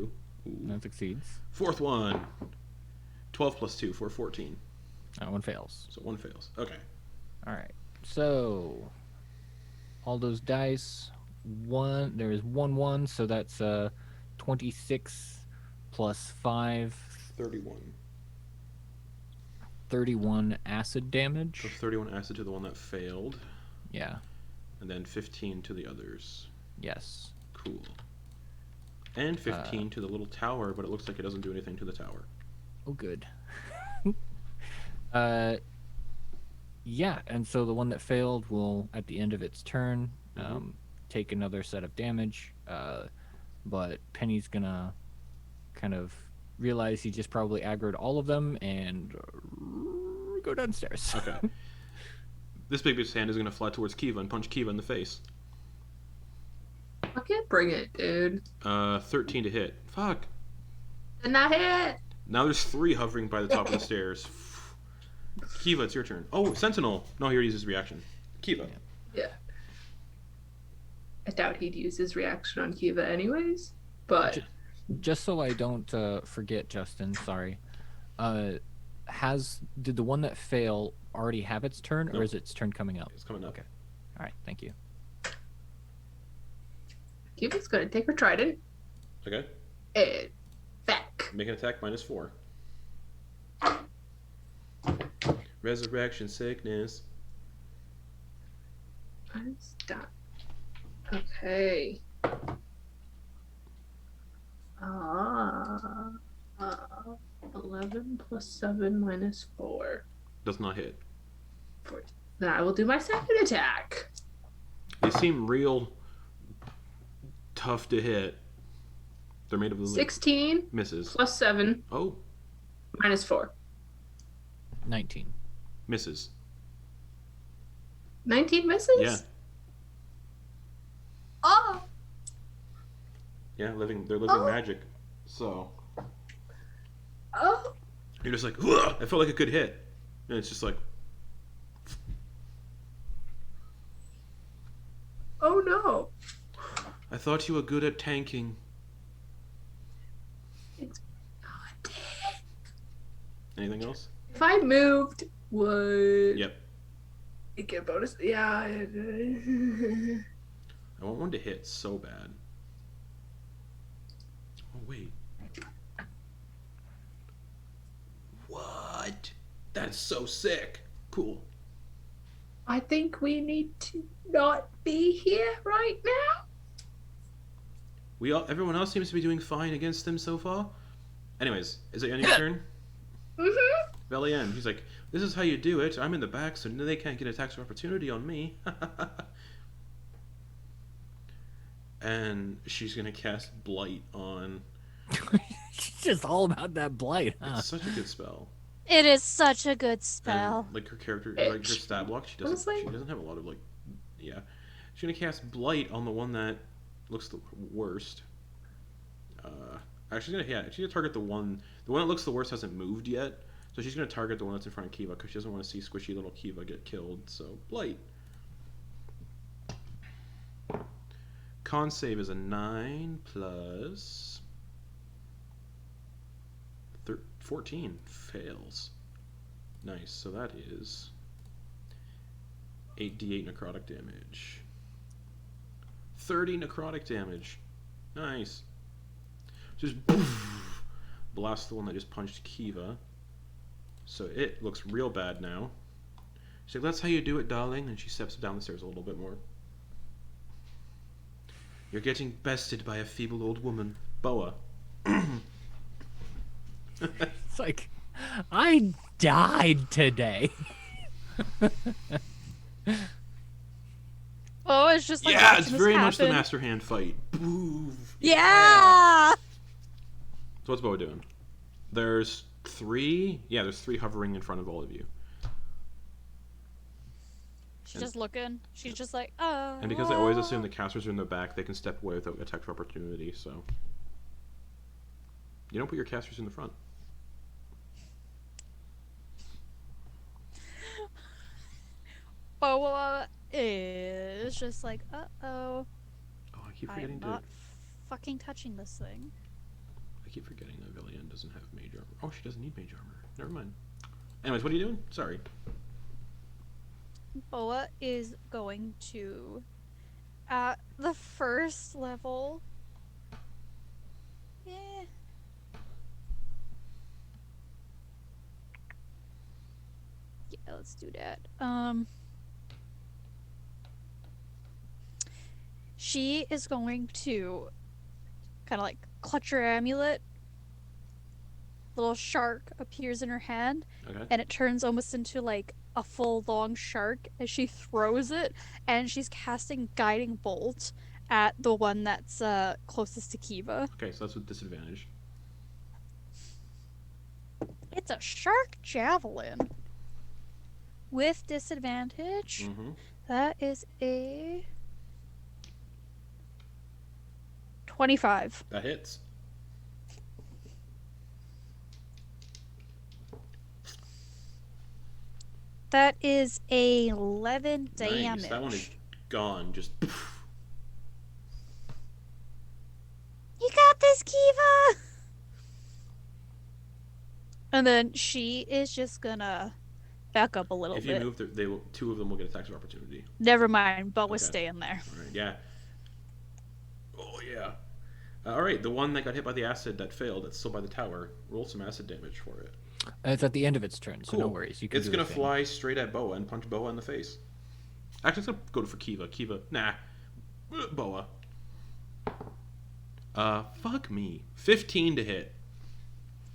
Ooh. That succeeds. Fourth one, 12 plus 2 for 14. That one fails. So one fails. Okay. All right. So all those dice. There is 1 so that's 26 plus 5. 31. 31 acid damage. So 31 acid to the one that failed, Yeah. and then 15 to the others. Yes. Cool. And 15 to the little tower, but it looks like it doesn't do anything to the tower. Oh, good. Yeah, and so the one that failed will, at the end of its turn, take another set of damage. But Penny's gonna kind of realize he just probably aggroed all of them and go downstairs. Okay. This big bitch's hand is going to fly towards Kiva and punch Kiva in the face. I can't bring it, dude. 13 to hit. Fuck. And not hit. Now there's 3 hovering by the top of the stairs. Kiva, it's your turn. Oh, Sentinel. No, he already used his reaction. Kiva. Yeah. I doubt he'd use his reaction on Kiva anyways, but Just so I don't forget, Justin, sorry. Did the one that failed already have its turn, or Nope. is its turn coming up? It's coming up. Okay. All right, thank you. Kiva's gonna take her trident Okay. and back. Make an attack -4. Resurrection sickness. Stop. Okay. 11 plus 7 minus 4. Does not hit. 4. Then I will do my second attack. They seem real tough to hit. They're made of 16 misses. plus 7 Oh, minus 4. 19. misses. 19 misses? Yeah. Oh! Yeah, they're living magic. So Oh! you're just like, ugh! I felt like a good hit. And it's just like, Oh no! I thought you were good at tanking. It's not. Anything else? If I moved, would Yep. it get a bonus? Yeah. I want one to hit so bad. Oh, wait. What? That's so sick. Cool. I think we need to not be here right now. Everyone else seems to be doing fine against them so far. Anyways, is it your turn? Mm-hmm. Valian, he's like, this is how you do it. I'm in the back, so they can't get attacks of opportunity on me. And she's gonna cast Blight on. It's just all about that blight, huh? It's such a good spell. It is such a good spell. And like her character, Itch. like her stat block, she Honestly? doesn't have a lot of like, yeah. She's gonna cast Blight on the one that looks the worst. Actually, she's gonna target the one that looks the worst hasn't moved yet, so she's gonna target the one that's in front of Kiva because she doesn't want to see squishy little Kiva get killed. So Blight. Con save is a 9 plus 14. Fails. Nice. So that is 8d8 necrotic damage. 30 necrotic damage. Nice. Just blast the one that just punched Kiva. So it looks real bad now. She's like, "That's how you do it, darling." And she steps down the stairs a little bit more. "You're getting bested by a feeble old woman, Boa." It's like, I died today. Oh, it's just like Yeah, watching it's this very much the happen. Master Hand fight. Boo. Yeah. So what's Boa doing? There's 3. Yeah, there's 3 hovering in front of all of you. She's just looking. She's just like, oh. And because I always assume the casters are in the back, they can step away without attack of opportunity. So you don't put your casters in the front. Boa is just like, uh-oh. Oh, I keep I forgetting am not fucking touching this thing. I keep forgetting that Villian doesn't have mage armor. Oh, she doesn't need mage armor. Never mind. Anyways, what are you doing? Sorry. Boa is going to, at the first level, yeah. Yeah, let's do that. She is going to kind of like clutch her amulet. Little shark appears in her hand, Okay. and it turns almost into like a full long shark as she throws it, and she's casting guiding bolt at the one that's closest to Kiva. Okay, so that's with disadvantage. It's a shark javelin with disadvantage. Mm-hmm. That is a 25. That hits. That is a 11 damage. Nice. That one is gone. Just. You got this, Kiva! And then she is just gonna back up a little If you bit. move, they will. 2 of them will get attacks of opportunity. Never mind, Boa's Okay. staying there. All right. Yeah. Oh yeah. All right. The one that got hit by the acid that failed, that's still by the tower. Roll some acid damage for it. It's at the end of its turn, so no Cool. worries. You can It's do gonna a thing. fly straight at Boa and punch Boa in the face. Actually, it's gonna go for Kiva. Kiva, nah. Boa. Fuck me. 15 to hit.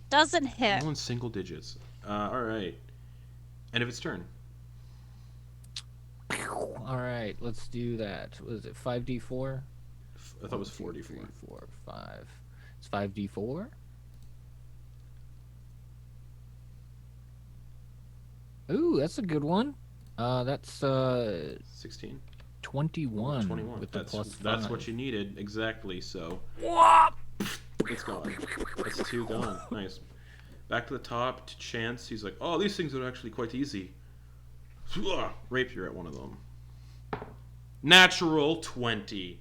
Doesn't hit. All in single digits. All right. End of its turn. All right, let's do that. Was it 5d4? I thought it was 44. 3, 4, 5. It's 5d4. Ooh, that's a good one. That's 16. 21. 21. With the That's, plus 5. that's what you needed exactly. So it's gone. That's 2 gone. Nice. Back to the top to Chance. He's like, "Oh, these things are actually quite easy." Rapier at one of them. Natural 20.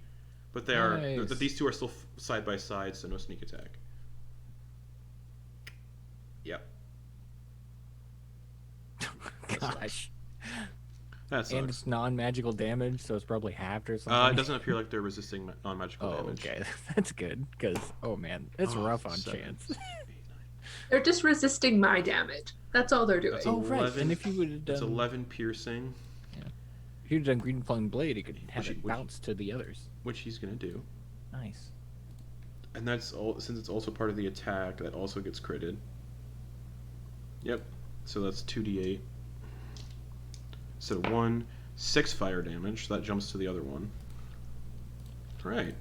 But they are. Nice. These 2 are still side by side, so no sneak attack. Yep. Gosh. That And sucks. it's non-magical damage, so it's probably halved or something. It doesn't appear like they're resisting non-magical Oh, damage. okay. That's good, because, oh man, it's Oh, rough on 7, Chance. 8, 9. They're just resisting my damage. That's all they're doing. That's Oh, right. 11. And if you would have It's done, 11 piercing, if you'd done Green Flame Blade, it could have Which- it which- bounce to the others. which he's gonna do. Nice. And that's all, since it's also part of the attack, that also gets critted. Yep. So that's 2d8. So 1, 6 fire damage. So that jumps to the other one. Right.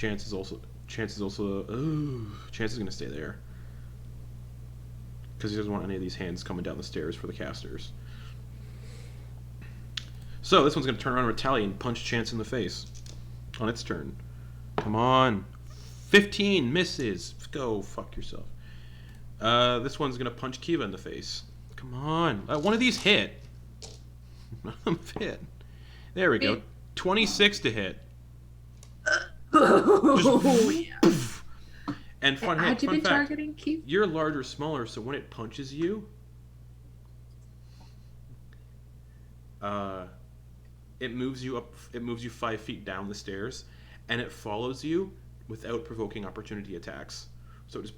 Chance is gonna stay there because he doesn't want any of these hands coming down the stairs for the casters. So this one's gonna turn around and retaliate and punch Chance in the face on its turn. Come on, 15 misses. Go fuck yourself. This one's gonna punch Kiva in the face. Come on, one of these hit. None of them hit. There we go. 26 to hit. Just, and fun Had you been fact, targeting Keith? you're larger or smaller, so when it punches you, it moves you up. It moves you 5 feet down the stairs, and it follows you without provoking opportunity attacks. So it just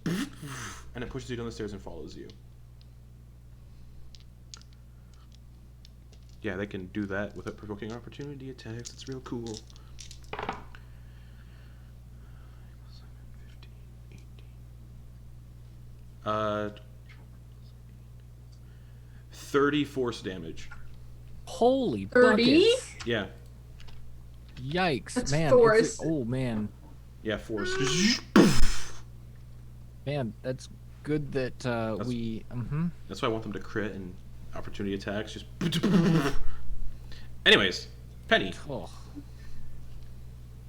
and it pushes you down the stairs and follows you. Yeah, they can do that without provoking opportunity attacks. It's real cool. 30 force damage. Holy 30? buckets. Yeah, Yikes, That's man. force. Oh, man. yeah, force. Man, that's good that we... Mm-hmm. That's why I want them to crit and opportunity attacks. Just. Anyways, Penny. Oh.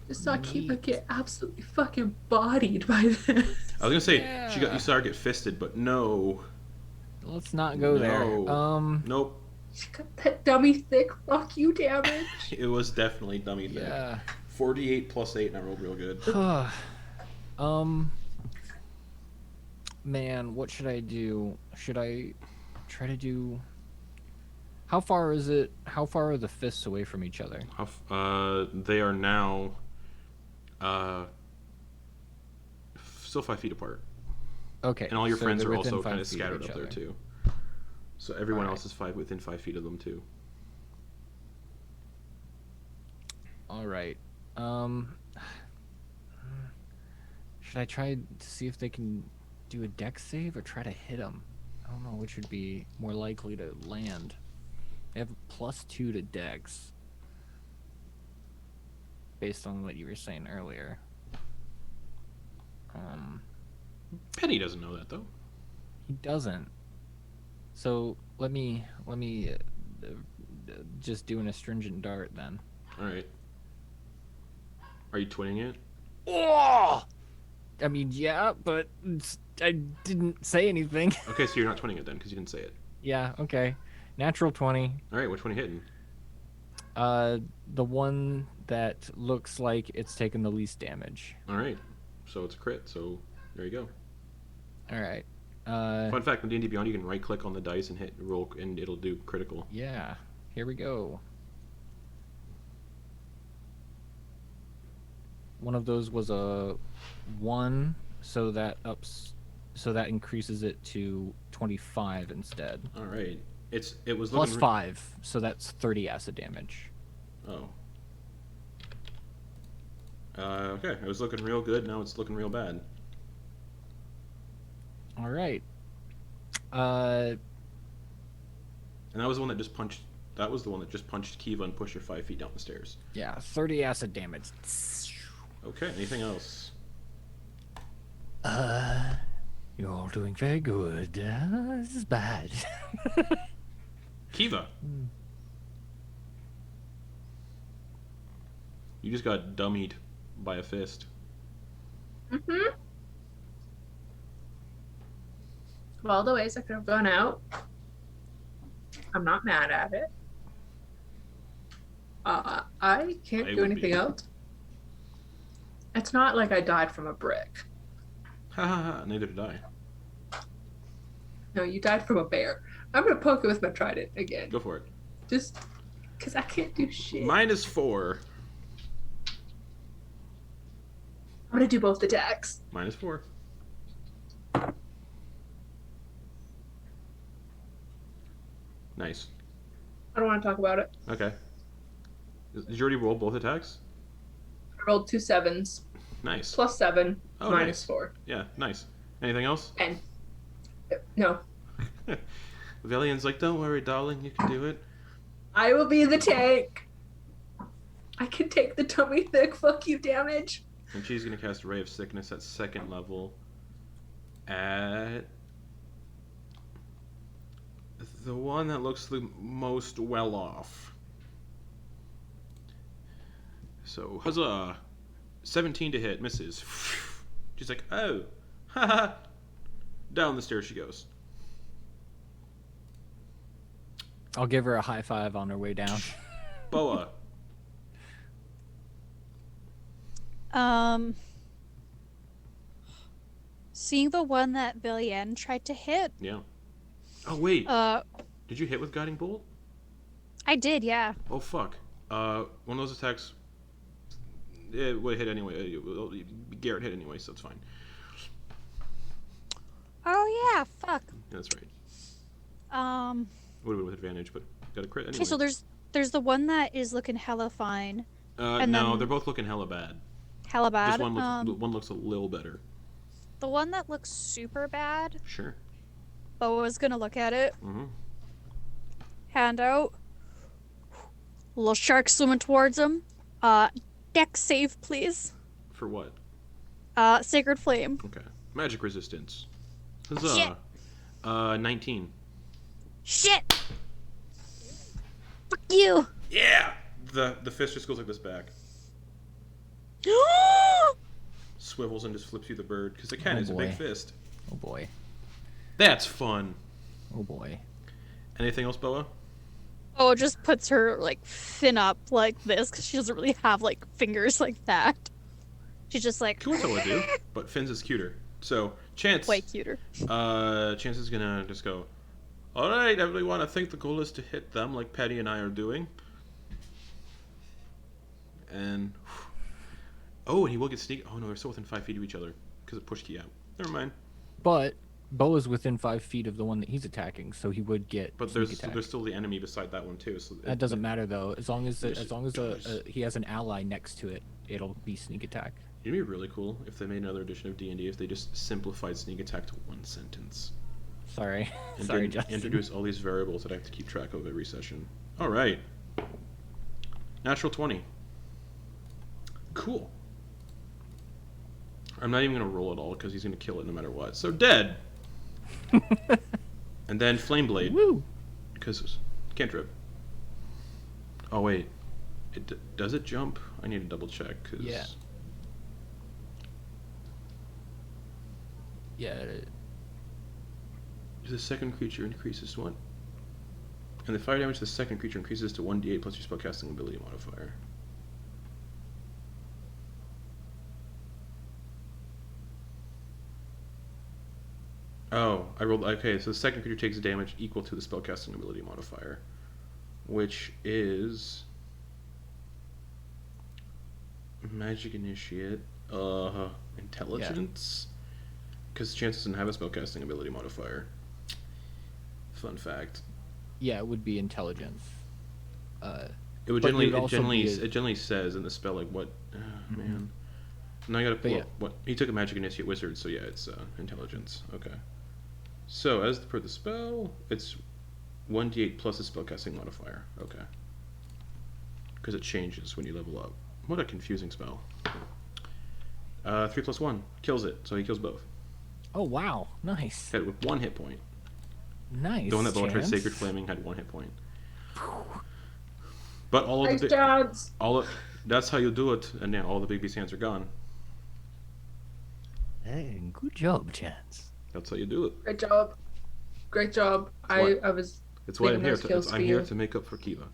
Just saw Kiva get absolutely fucking bodied by this. I was gonna say Yeah. you saw her get fisted, but no. Let's not go there. No. Nope. She got that dummy thick fuck you damage. It was definitely dummy thick. Yeah. 48 plus 8, and I rolled real good. Man, what should I do? Should I try to do... How far is it? How far are the fists away from each other? They are now still 5 feet apart. Okay. And all your so friends they're are within also 5 kind of feet scattered each up there other. too. So everyone Alright. else is within 5 feet of them too. All right. Should I try to see if they can do a dex save or try to hit them? I don't know which would be more likely to land. They have +2 to dex. Based on what you were saying earlier. Penny doesn't know that though. He doesn't. So let me just do an astringent dart then. All right. Are you twinning it? Oh! I mean, yeah, but I didn't say anything. Okay, so you're not twinning it then, because you didn't say it. Yeah, okay. Natural 20. All right, which one are you hitting? The one that looks like it's taken the least damage. All right, so it's a crit. So there you go. All right. Fun fact: in D&D Beyond, you can right-click on the dice and hit roll, and it'll do critical. Yeah. Here we go. One of those was a 1, so that increases it to 25 instead. All right, it was Plus looking 5, so that's 30 acid damage. Oh. Okay, it was looking real good. Now it's looking real bad. All right. And that was the one that just punched. That was the one that just punched Kiva and pushed her 5 feet down the stairs. Yeah, 30 acid damage. Okay. Anything else? You're all doing very good. This is bad. Kiva. You just got dummied by a fist. Mm-hmm. Of all the ways I could have gone out, I'm not mad at it. I can't I do would anything be. else. It's not like I died from a brick. Ha ha ha! Neither did I. No, you died from a bear. I'm gonna poke it with my trident again. Go for it. Just because I can't do shit. -4. I'm gonna do both attacks. -4. Nice. I don't want to talk about it. Okay. Did you already roll both attacks? I rolled 2 7s. Nice. +7, Oh, nice. -4. Yeah, nice. Anything else? And no. Valian's like, don't worry, darling, you can do it. I will be the tank. I can take the tummy thick fuck you damage. And she's going to cast Ray of Sickness at 2nd level at the one that looks the most well off. So, huzzah! 17 to hit, misses. She's like, oh, haha. Down the stairs she goes. I'll give her a high five on her way down. Boa. Seeing the one that Villian tried to hit. Yeah. Oh, wait. Did you hit with Guiding Bolt? I did, yeah. Oh, fuck. One of those attacks... It would hit anyway. Garrett hit anyway, so it's fine. Oh, yeah, fuck. Yeah, that's right. Would have been with advantage, but got a crit anyway. Okay, so there's the one that is looking hella fine. No, then- they're both looking hella bad. Hella bad. This one looks a little better. The one that looks super bad, Sure. Boa's gonna look at it. Mm-hmm. Hand out. Little shark swimming towards him. Dex save, please. For what? Sacred Flame. Okay. Magic resistance. Huzzah. Shit. 19. Shit! Fuck you! Yeah! The fist just goes like this back. Swivels and just flips you the bird, because it can. Oh, It's a big boy. fist. Oh boy. That's fun. Oh boy. Anything else, Boa? Oh, it just puts her, like, fin up like this, because she doesn't really have, like, fingers like that. She's just like... Kuo-toa do, but Finn's is cuter. So, Chance... way cuter. Chance is gonna just go, alright, everyone, I think the goal is to hit them like Patty and I are doing. And... Oh, and he will get sneak... Oh no, they're still within 5 feet of each other, because it pushed key out. Never mind. But Boa's within 5 feet of the one that he's attacking, so he would get. But sneak there's attack. still the enemy beside that one too. So That doesn't matter though. As long as Yes, it does. he has an ally next to it, it'll be sneak attack. It'd be really cool if they made another edition of D&D if they just simplified sneak attack to one sentence. Sorry, And sorry, didn't Justin. introduce all these variables that I have to keep track of every session. All right. Natural 20. Cool. I'm not even going to roll it all because he's going to kill it no matter what. So dead. And then Flame Blade. Woo! Because cantrip. Oh, wait. Does it jump? I need to double check. Cause... Yeah. Yeah. The second creature increases to 1. And the fire damage to the second creature increases to 1d8 plus your spellcasting ability modifier. Oh, I rolled. Okay, so the second creature takes damage equal to the spellcasting ability modifier, which is Magic Initiate, Intelligence, because Chance doesn't have a spellcasting ability modifier. Fun fact. Yeah, it would be intelligence. It would But generally, it would also be it generally says in the spell like what, man. Now I gotta pull yeah. up what he took a Magic Initiate Wizard, so yeah, it's Intelligence. Okay. So as per the spell, it's 1d8 plus a spellcasting modifier. Okay. Because it changes when you level up. What a confusing spell. 3 plus 1 kills it, so he kills both. Oh wow, nice, Hit it with 1 hit point. nice. The one that Boa tried Chance. Sacred Flaming had 1 hit point. But all of Thanks, the Jones. that's how you do it, and yeah, all the big beast hands are gone. Hey, good job, Chance. That's how you do it. Great job. Great job. What? I was. It's why I'm Making here. those kills I'm for here you. to make up for Kiva.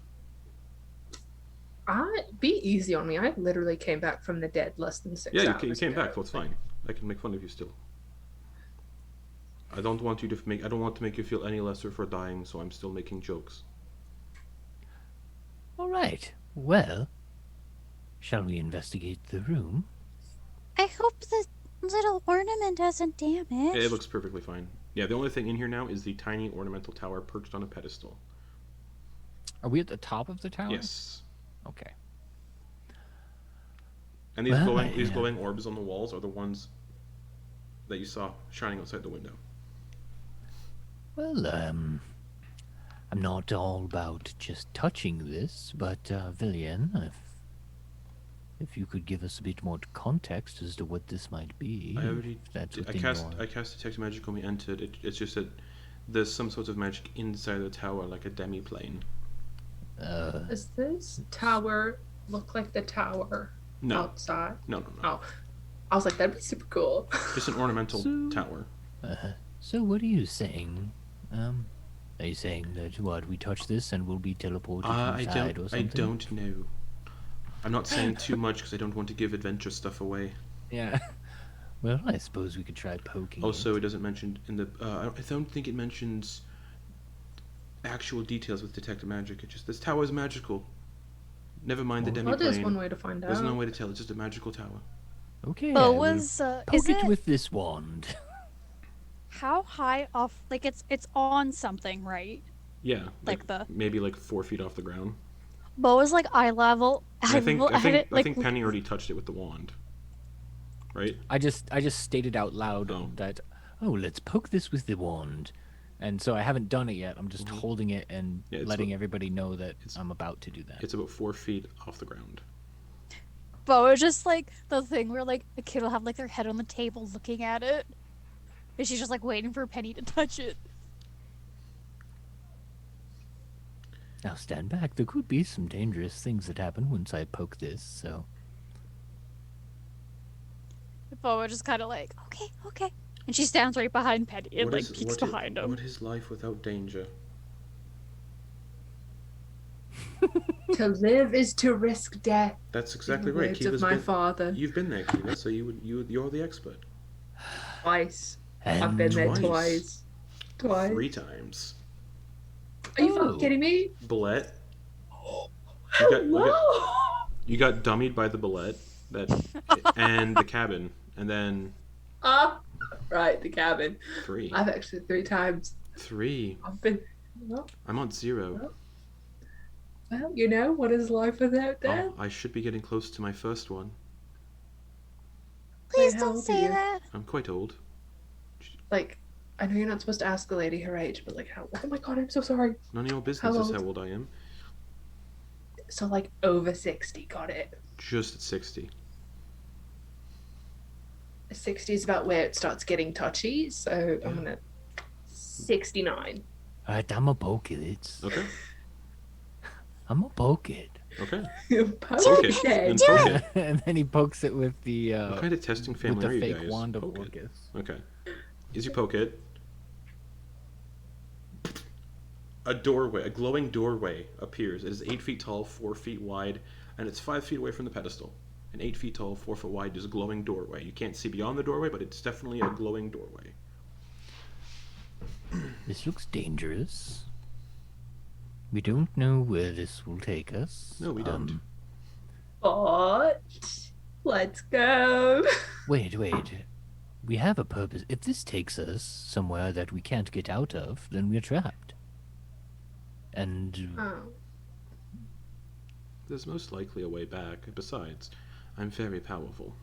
Be easy on me. I literally came back from the dead less than 6 Yeah, hours you came ago. back, so it's fine. I can make fun of you still. I don't want to make you feel any lesser for dying, so I'm still making jokes. All right. Well, shall we investigate the room? I hope the little ornament doesn't damage. It looks perfectly fine. Yeah, the only thing in here now is the tiny ornamental tower perched on a pedestal. Are we at the top of the tower? Yes. Okay. And these Well, glowing orbs on the walls are the ones that you saw shining outside the window. Well, I'm not all about just touching this, but Villian, if you could give us a bit more context as to what this might be. I already if that's I within cast your... I cast detect magic when we entered. It's just that there's some sort of magic inside the tower, like a demi-plane. Does this tower look like the tower No, outside? no. Oh, I was like, that'd be super cool. Just an ornamental So- tower. So what are you saying? Are you saying that what we touch this and we'll be teleported inside or I something? don't know. I'm not saying too much because I don't want to give adventure stuff away. Yeah. Well, I suppose we could try poking. Also, it. it doesn't mention in the. I don't think it mentions actual details with detect magic. It's just this tower is magical. Never mind the Well, Well, there's one demi-plane. way to find out. There's no way to tell. It's just a magical tower. Okay. Bo we'll was poke is it it with this wand. how high off? Like it's on something, right? Yeah, Like the maybe like 4 feet off the ground. Bo is like eye level. I think I had it, like, I think Penny already touched it with the wand. Right? I just stated out loud Oh. that, Oh, let's poke this with the wand. and so I haven't done it yet. I'm just Mhm. holding it and Yeah, it's letting what- everybody know that it's- I'm about to do that. It's about 4 feet off the ground. Bo is just like the thing where like a kid will have like their head on the table looking at it, and she's just like waiting for Penny to touch it. Now stand back. There could be some dangerous things that happen once I poke this, so... Bo is just kind of like, okay, and she stands right behind Penny and What like is- peeks what is- behind him. What is life without danger? To live is to risk death. That's in exactly the right. words of Kiva's my been, father. You've been there, Kiva, so you're the expert. Twice. I've And been there twice. twice. 3 times. Are you Oh. fucking kidding me? Bullet. Hello. You got dummied by the bullet and the cabin, and then Right, the cabin. 3. I've actually 3 times. 3. I've been. Well, I'm on 0. you know, what is life without death? Oh, I should be getting close to my first one. Please Wait, how don't old are say you? that. I'm quite old. Like, I know you're not supposed to ask a lady her age, but like, how? Oh my god, I'm so sorry. None of your business How is old? how old I am. So like over 60, got it. Just at 60. 60 is about where it starts getting touchy, so I'm gonna 69. Alright, I'm a poke it. Okay. I'm a poke it. Okay. Poke Okay. it. Then poke it. And then he pokes it with the What kind of testing with family the are you fake guys? wand of Poke it. Orcus. Okay. As you poke it, a doorway, a glowing doorway appears. It is 8 feet tall, 4 feet wide, and it's 5 feet away from the pedestal. An 8 feet tall, 4 foot wide, is a glowing doorway. You can't see beyond the doorway, but it's definitely a glowing doorway. This looks dangerous. We don't know where this will take us. No, we don't. But let's go. Wait. We have a purpose. If this takes us somewhere that we can't get out of, then we're trapped. And Oh. There's most likely a way back. Besides, I'm very powerful.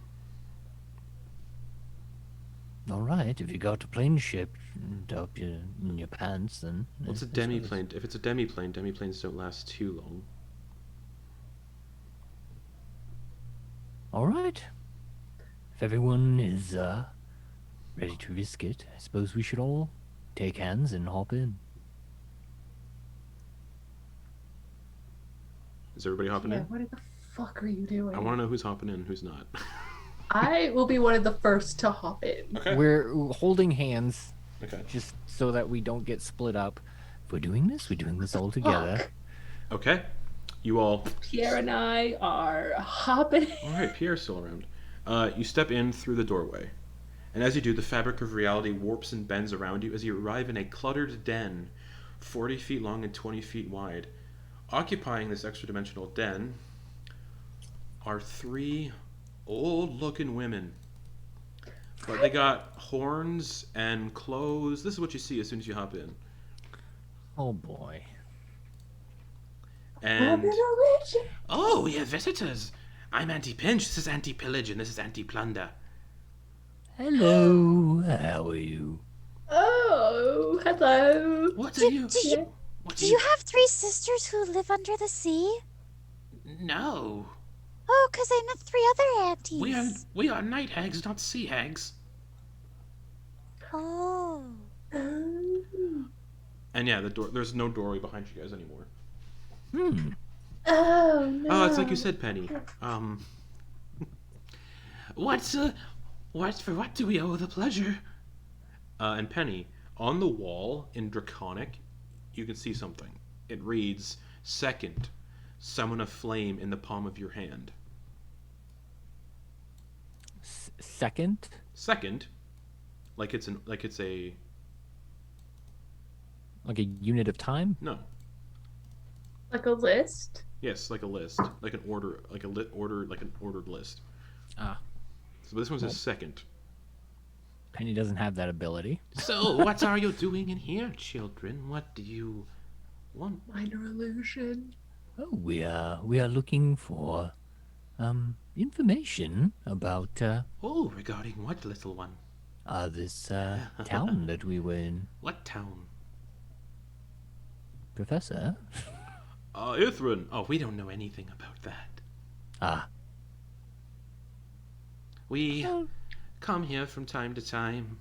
all right, if you got a plane ship up in your pants, then Well, it's a I suppose- demi-plane. If it's a demi-plane, demi-planes don't last too long. All right. If everyone is ready to risk it, I suppose we should all take hands and hop in. Is everybody hopping Yeah, in? what the fuck are you doing? I want to know who's hopping in and who's not. I will be one of the first to hop in. Okay. We're holding hands Okay. just so that we don't get split up. If we're doing this all together. Fuck. Okay. You all. Pierre and I are hopping. All right. Pierre's still around. You step in through the doorway, and as you do, the fabric of reality warps and bends around you as you arrive in a cluttered den, 40 feet long and 20 feet wide. Occupying this extra-dimensional den are 3 old-looking women. But they got horns and clothes. This is what you see as soon as you hop in. Oh boy. And Oh, we have visitors. I'm Anti-Pinch, this is Anti-Pillage, and this is Anti-Plunder. Hello. How are you? Oh, hello. What are you... Do you, What do you have 3 sisters who live under the sea? No. Oh, 'cause I met 3 other aunties. We are night hags, not sea hags. Oh. And yeah, the door. There's no doorway behind you guys anymore. Hmm. Oh no. Oh, it's like you said, Penny. What do we owe the pleasure? And Penny, on the wall in Draconic, you can see something. It reads, "Second, summon a flame in the palm of your hand." Second? Second, like it's a Like a unit of time? no. Like a list? Yes, like a list, like an order, like an ordered list. Ah. So this one says second. Penny doesn't have that ability. So, what are you doing in here, children? What do you want? Minor illusion. Oh, we are looking for information about Oh, regarding what, little one? this town that we were in, What town? Professor. Ythryn. Oh, we don't know anything about that. Ah, We come here from time to time.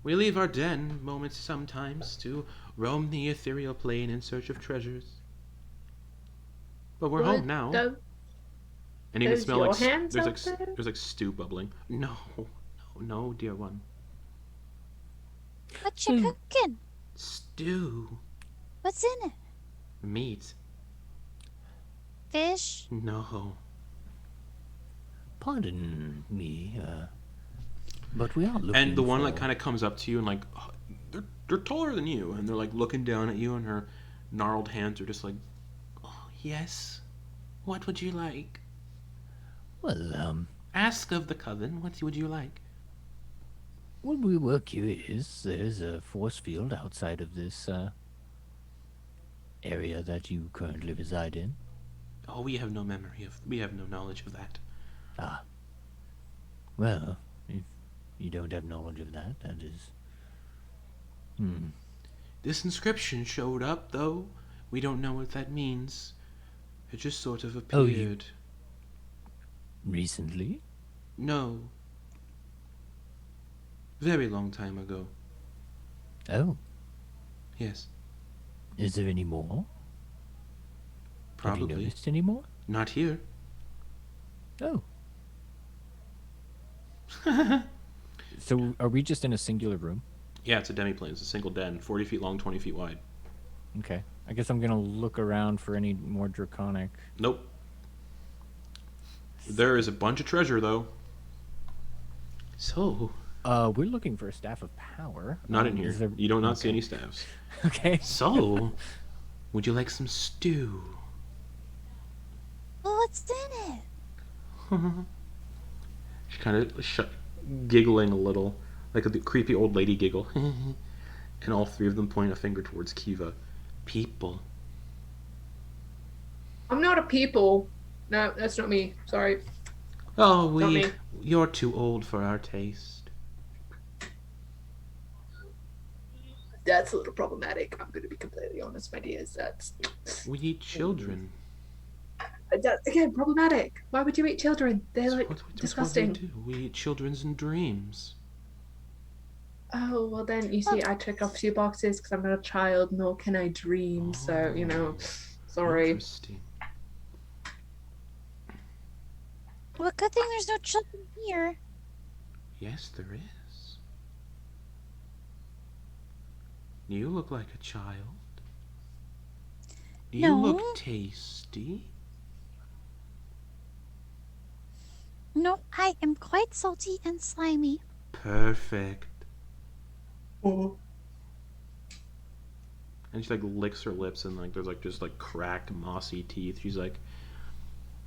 We leave our den moments sometimes to roam the ethereal plane in search of treasures. But we're home now. And you can Is smell your like hands there's out like there? there's like stew bubbling. No, dear one. What you cooking? Stew. What's in it? Meat. Fish? No. pardon me, but we are looking. And the one for... like kind of comes up to you and like they're taller than you and they're like looking down at you and her gnarled hands are just like, Oh, yes. What would you like? Well, Ask of the coven. What would you like? what we were curious, there's a force field outside of this area that you currently reside in. Oh, we have no knowledge of that. Ah. Well, if you don't have knowledge of that, that is... This inscription showed up, though. We don't know what that means. It just sort of Oh, appeared. Recently? No. Very long time ago. Oh, Yes. is there any more? Have you Probably. noticed any more? Not here. Oh. So are we just in a singular room? yeah, it's a demiplane. It's a single den, 40 feet long, 20 feet wide. Okay. I guess I'm gonna look around for any more draconic. Nope. There is a bunch of treasure though. So, We're looking for a staff of power. Not in here. Is there- You do not see okay. any staffs. Okay. so, would you like some stew? Well, what's in it? She kind of giggling a little, like a creepy old lady giggle. And all three of them point a finger towards Kiva. People. I'm not a people. No, that's not me. Sorry. Oh, Not me. you're too old for our taste. That's a little problematic. I'm going to be completely honest, my dears. That's We eat children. again problematic. Why would you eat children? They're like That's what disgusting. we do. We eat children's in dreams. Oh well, then you see, I check off 2 boxes because I'm not a child, nor can I dream. So you know, sorry. Interesting. Well, good thing there's no children here. Yes, there is. You look like a child. You No. look tasty. No, I am quite salty and slimy. Perfect. Oh. And she like licks her lips and like there's like just like cracked mossy teeth. She's like,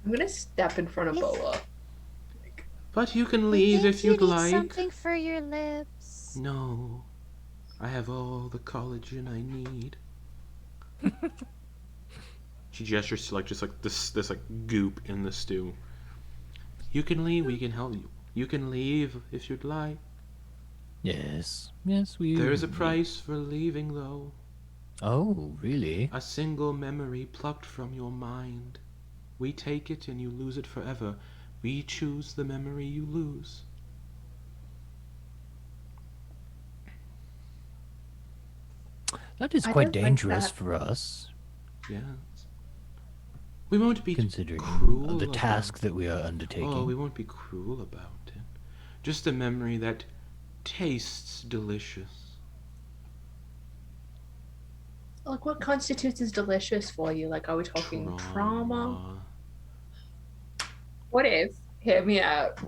I'm gonna step in front of If- Boa. But you can I leave think if you'd you need like. something for your lips. No. I have all the collagen I need. she gestures to like just like this like goop in the stew. You can leave, we can help you. You can leave if you'd like. Yes, yes, we... There is a price for leaving, though. Oh, really? A single memory plucked from your mind. We take it and you lose it forever. We choose the memory you lose. That is I quite don't like dangerous that. for us, Yes. We won't be considering cruel the about- task that we are undertaking. Oh, we won't be cruel about it. Just a memory that tastes delicious. Like, what constitutes as delicious for you? Like, are we talking trauma? What if, hear me out,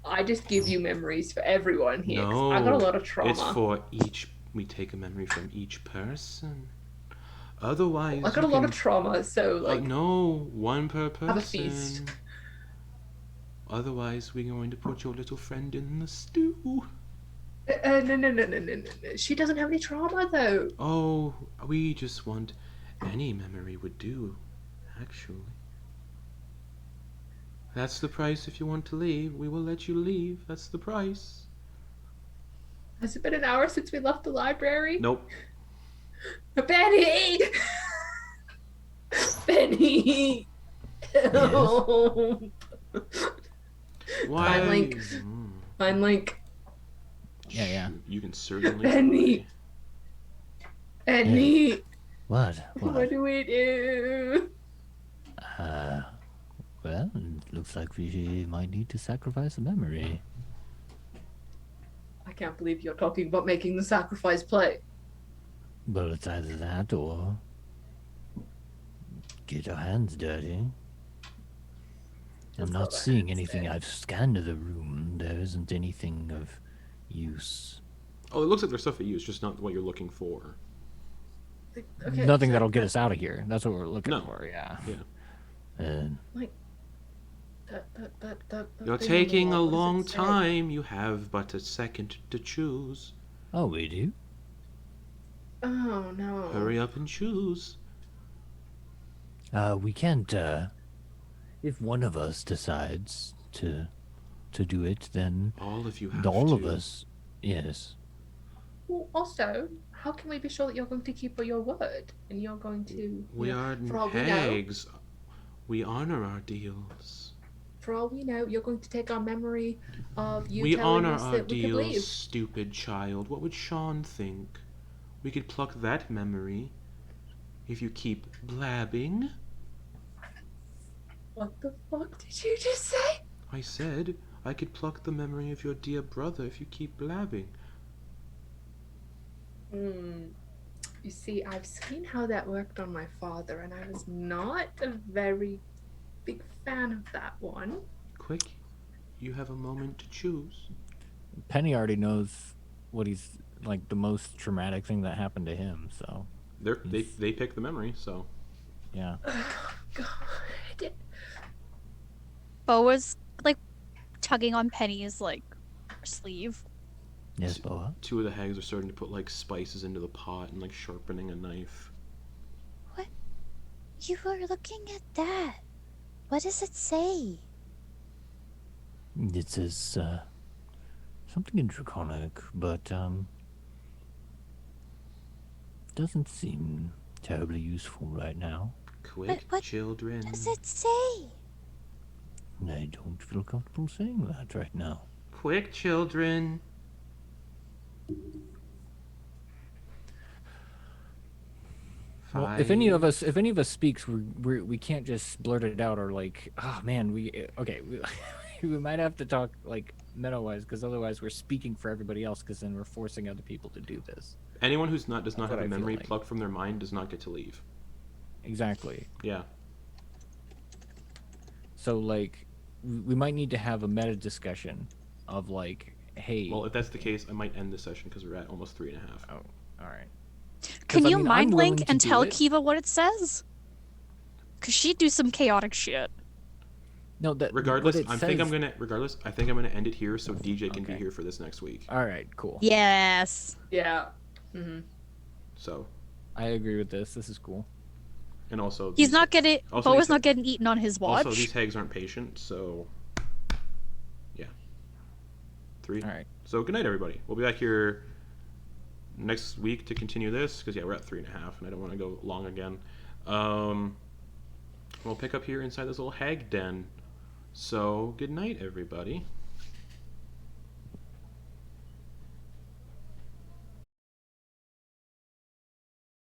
I just give you memories for everyone here? 'Cause No, I got a lot of trauma. it's for each. We take a memory from each person. Otherwise, I got a lot of trauma, so like, no, one per person. have a feast. Otherwise, we're going to put your little friend in the stew. No. She doesn't have any trauma though. Oh, we just want any memory would do, actually. That's the price if you want to leave. We will let you leave. That's the price. Has it been an hour since we left the library? Nope. Benny! Benny! Help! Why? Fine link. Fine link. Yeah. You can certainly Benny! Benny! What? What do we do? Well, it looks like we might need to sacrifice a memory. I can't believe you're talking about making the sacrifice play. Well, it's either that or get our hands dirty. I'm not seeing anything. I've scanned the room. There isn't anything of use. Oh, it looks like there's stuff at you. It's just not what you're looking for. Okay, Nothing so- that'll get us out of here. That's what we're looking No. for. Yeah. And that You're thing on the taking a wall, what does it long say? time. You have but a second to choose. oh, we do. Oh no. Hurry up and choose. We can't. If one of us decides to do it, then All of you have all to. of us. Yes. Well, also, how can we be sure that you're going to keep your word and you're going to? We you know, are for all we know, hags. We honor our deals. for all we know, you're going to take our memory of you We telling honor us our that we could leave. deals, stupid child. What would Sean think? We could pluck that memory if you keep blabbing. What the fuck did you just say? I said I could pluck the memory of your dear brother if you keep blabbing. You see, I've seen how that worked on my father, and I was not a very big fan of that one. Quick, you have a moment to choose. Penny already knows what he's like the most traumatic thing that happened to him. So They pick the memory, so yeah. God. Bo was like tugging on Penny's like sleeve. Yes, Boa. two of the hags are starting to put like spices into the pot and like sharpening a knife. You were looking at that. What does it say? It says something in Draconic, but doesn't seem terribly useful right now. Quick, what children. Does it say? I don't feel comfortable saying that right now. Quick, children. Well, if any of us speaks, we can't just blurt it out or like, oh man, we might have to talk like meta-wise because otherwise we're speaking for everybody else because then we're forcing other people to do this. Anyone who's does not have what a I feel memory like. plucked from their mind does not get to leave. Exactly. Yeah. So like, we might need to have a meta discussion of like, hey. Well, if that's the case, I might end the session because we're at almost 3.5. Oh, all right. Can 'Cause, I you mean, I'm mind willing link to and do tell it. Kiva what it says? Cause she'd do some chaotic shit. No, that Regardless, what it I think I'm says- gonna end it here so DJ can be Okay. here for this next week. All right, cool. Yes. Yeah. Mm-hmm. So, I agree with this. This is cool. and also He's these- not getting. also Boa's these- not getting eaten on his watch. Also, these hags aren't patient, so yeah. 3. All right. So good night, everybody. We'll be back here next week to continue this because yeah, we're at 3.5, and I don't want to go long again. We'll pick up here inside this little hag den. So, good night, everybody.